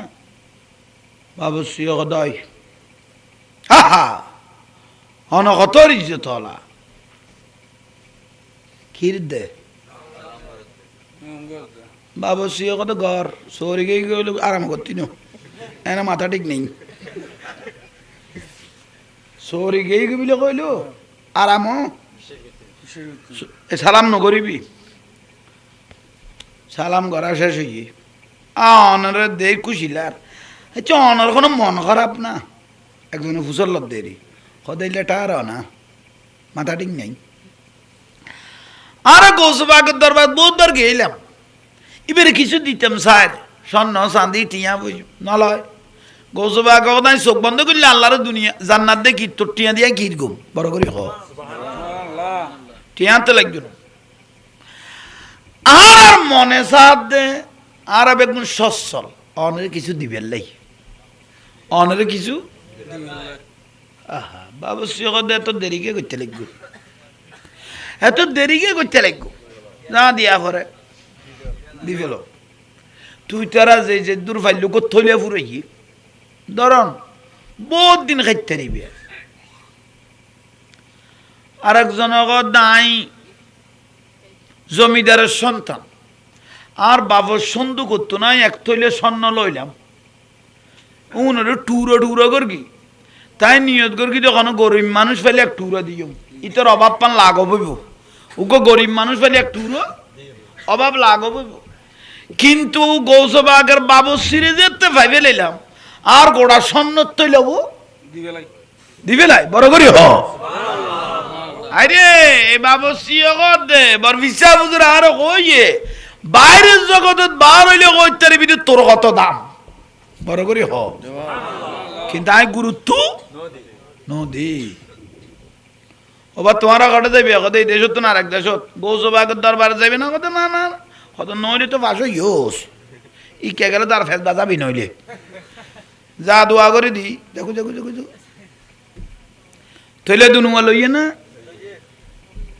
বাবুসি অদয় হা হা অন কত ইজ্জত হলা ক্ষীর দে বাবুসি কত ঘর সরে গিয়ে গেল আরাম করতি না এনা মাথা ঠিক নেই সরে গিয়ে বলে কইল আরাম সালাম নগরিবি সালাম করা শেষ হইয়ে অনরে দে খুশিলার আচ্ছা অনর কোনো মন খারাপ না একজনে ফুসল লত দেরি সদাইলে টার না মাথা ঠিক নাই আর গৌসবাগের দরবার বহুতবার গেলাম এবারে কিছু দিতাম স্যার স্বর্ণ চাঁদি টিয়া বুঝ নলয় গৌসবাগ নাই চোখ বন্ধ করলে আল্লাহর দুনিয়া জান্নাত দে কি তোর টিয়া দিয়া কির গুম বড় করি হ টিয়াতে লাগবে না আর মনে সাথ দে আর বেগুন সচ্ছল অনেরে কিছু দিবেন লাই অনেরে কিছু আহা বাবু সিয়ক এত দেরিকে করতে লাগবে এত দেরিকে করতে লাগবে না দিয়া পরে দি ফেল তুই তারা যে দূর ফাইলু থইলে ফুরাই ধরন বহুত দিন খাইতে নিবি আর একজন নাই জমিদারের সন্তান আর বাবার সন্ধু করতো নাই এক থইলে স্বর্ণ লইলাম উনারে টুরো করগি তাই নিয়ত করগি যখন গরিব মানুষ ফেলে এক টুরো দিও ইতর অভাব পান লাগ হইব উকে গরিব মানুষ ফেলে এক টুরো অভাব লাগ হইব কিন্তু গৌসবাগের বাবুর সিরে যেতে ভাইবে লইলাম আর গোড়া স্বর্ণ তৈলব দিবে লাই বড় করি হ আরে এ বাবু সিয়গত দে বর ভিসা বুজুর আর কইয়ে বাইরের জগতত বার হইলে কইতার বিদে তোর কত দাম বড় করি হ কিন্তু আই গুরুত্ব নদী ওবা তোমারা ঘটে যাবে কত এই দেশত না আরেক দেশত গৌসবাগের দরবারে যাবে না কত না না কত নইলে তো বাসো ইয়োস ই কে গেলে তার ফেস বাজাবি নইলে যা দোয়া করে দি দেখো দেখো দেখো তৈলে দুনুয়া লইয়ে না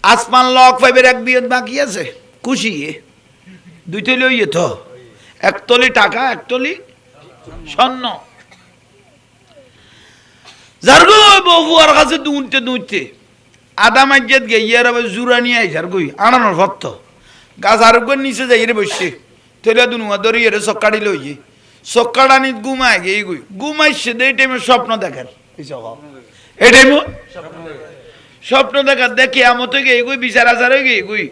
আসমান লক ফাইবের এক বিয়ত বাকি আছে খুশি দুই তলি লইয়ে তো এক তলি টাকা এক তলি স্বর্ণ যার গো বহুয়ার কাছে দুঁতে আদা মাইজেত গিয়ে আবার জুরা নিয়ে আই যার গই আনানোর ভক্ত গাছ আর নিচে যাই রে বসছে তৈলে দুনুয়া ধরি এর চক্কাটি লইয়ে চক্কাটানি ঘুমায় গিয়ে গুই ঘুমাইছে এই টাইমে স্বপ্ন দেখার এই টাইমে স্বপ্ন দেখার দেখে আমত গিয়ে গুই বিচার আচার হয়ে গিয়ে গুই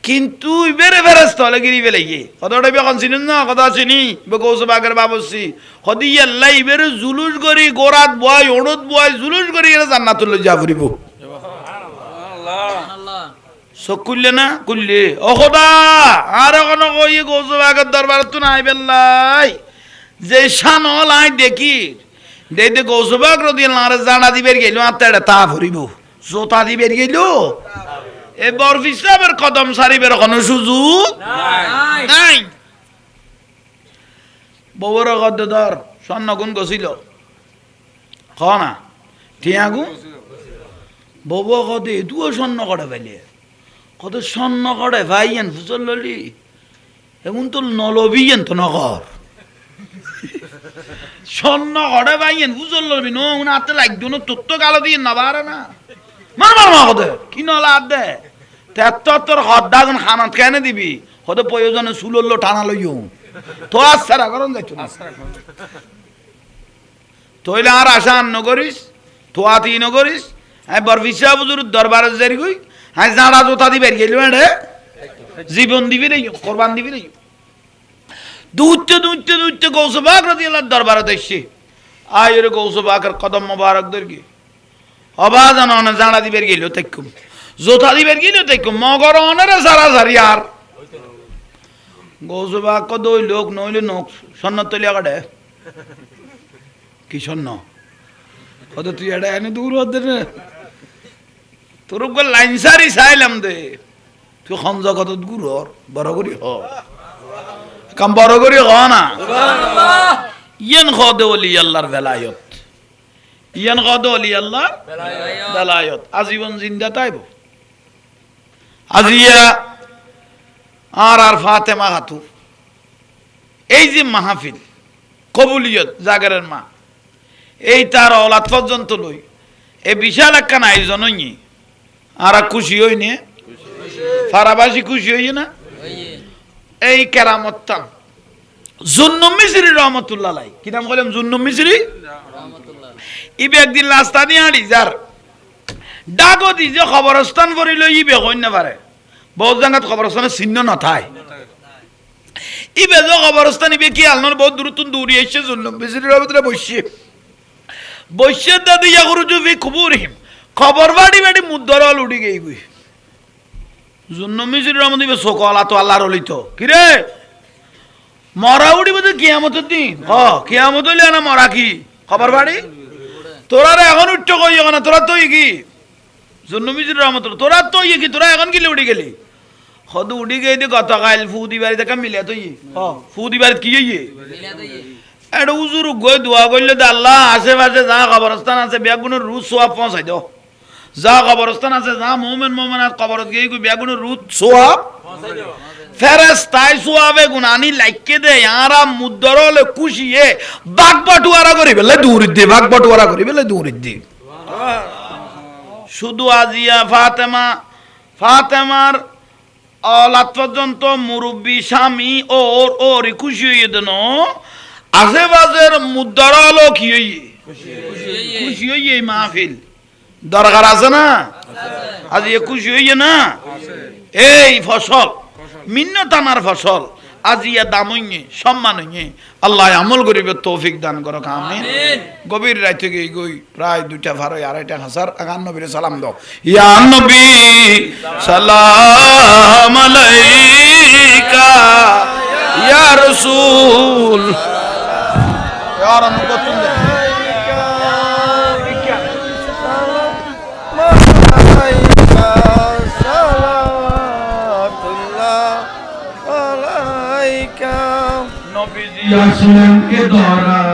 কিন্তু বেড়ে ফেরাস্ত হলে গিরি বেলে গিয়ে কতটা এখন চিনুন না কথা চিনি গৌসবাগের বাবসি হদি আল্লাহ ইবের জুলুস করি গোরাত বয় ওড়ত বয় জুলুস করি এরা জান্নাতুল যা ফুরিব চোখ খুললে না খুললে অখদা আর এখন কই গৌসবাগের দরবার তো নাই বেল্লাই যে শান হল আই দেখি দেখতে গৌসবাগ রদি জানা দিবের গেল আত্মাটা তা ফুরিব জোতা দিবের গেল এ বরফি সাহেবের কদম সারিবের কোনো সুযোগ নাই বউর গদ্দ ধর স্বর্ণ গুণ গছিল খ না ঠিয়া গুণ বউ কদে এটুও স্বর্ণ করে ফেলে কত স্বর্ণ করে ভাইয়েন ফুচল ললি এমন তো নলবিয়েন তো নগর স্বর্ণ করে ভাইয়েন ফুচল লবি নো হাতে লাগতো না তোর তো গালো দিয়ে না বারে না মার মার মা কদে কি নলা হাত দে তোর হদ্দা গুণ খানাত কেন দিবি হতে প্রয়োজনে সুলল্লো টানা লইও তো আসারা করন যাইতো না তইলে আর আশা আন্ন করিস তোয়াতি নকরিস হ্যাঁ বরফিসা বুজুর দরবারে জারি কই হ্যাঁ জাড়া জোতা দিবে গেল রে জীবন দিবি রে কোরবান দিবি রে দুধতে গৌসবাগ রাদিয়াল্লাহু দরবারে দেখছি আয়ের গৌসবাগের কদম মোবারক দরকি অবাজান অনে জাড়া দিবে গেল তাইকুম জোতা দিবে গেল তাইকুম মগর অনেরে সারা সারি আর গৌসবাগ কদই লোক নইলে নক স্বর্ণ তলিয়া কাটে কি স্বর্ণ কত তুই এটা এনে দূর হতে না তোর লাইন সারি চাইলাম দে তুই খঞ্জ কত দূর বড় করি হ কাম বড় করি হ না ইয়ান খদে ওলি আল্লাহর বেলায়ত ইয়ান খদে ওলি আল্লাহর বেলায়ত আজীবন জিন্দা তাইব আজিয়া আর ফাতেমা খাতু এই যে মাহফিল কবুলিয়ত জাগরের মা এই তার অলাদ পর্যন্ত লই এই বিশাল একখান আয়োজন হইনি আর খুশি হই নে ফারাবাসী খুশি হই না এই কেরামত্তাম জুন্নুম মিসরি রহমতুল্লাহ লাই কি নাম বললাম জুন্নুম মিসরি ইবে একদিন রাস্তা দিয়ে হাঁড়ি যার ডাকো দি যে খবরস্থান পড়িল ই বেকইন না পারে বহুত জায়গাত খবরস্থানের চিহ্ন নথায় ই বেজো খবরস্থান ইবে কি আলনর বহুত দূরি এসে জন্য বেজির ভিতরে বসছে বসছে দাদি ইয়া করু জুফি খুবুরহিম খবর বাড়ি বাড়ি মুদ্দরল উড়ি গই গই জন্য মিজির রহমান দিবে সকলা তো আল্লাহর অলিত কিরে মরা উড়িব তো কিয়ামতের দিন কিয়ামত হইলে না মরা কি খবর বাড়ি তোরা এখন উঠছ কই না তোরা তো কি জন্নমিজুর রহমত তোরা তো কি তোরা এখন গিলে উঠি গেলি সদু উঠি গেই গতকাল ফু দিবারি দেখা মিলে তো ফু দিবার কি মিলা তো ইয়ে এটা উজুর গই দোয়া করলে তো আল্লাহ আশেপাশে যা কবরস্থান আছে বেগুনের রুদ সোয়াব পৌঁছাই দাও যা কবরস্থান আছে যা মোমেন আর কবরত গিয়ে বেগুনের রুদ সোয়াব ফেরেশতাই সোয়াবে গুনানি লাইকে দে ইয়ারা মুদ্দরলে খুশিয়ে বাগ বাটুয়ারা করি বেলে দূর দি বাগ বাটুয়ারা করি বেলে দূর দি শুধু আজিয়া ফাতেমার অলাত পর্যন্ত মুরব্বী স্বামী ওর খুশি হইয়ে দেন আশেপাশের মুদ্দরল কি হইয়ে খুশি হইয়ে মাহফিল দরকার আছে না আজ খুশি হইয়ে না এই ফসল মিন্নতানার ফসল আজিয়া দাম হইয়ে সম্মান হইয়ে আল্লাহ আমল করিবে তৌফিক দান করো আমিন গভীর রাত থেকে গই প্রায় 2টা 2:30 হাজার আগান নবীর সালাম দাও ইয়া নবী সালাম আলাইকা ইয়া রাসূল यार हमको तुम दे नबी जी আসলেন কে দরা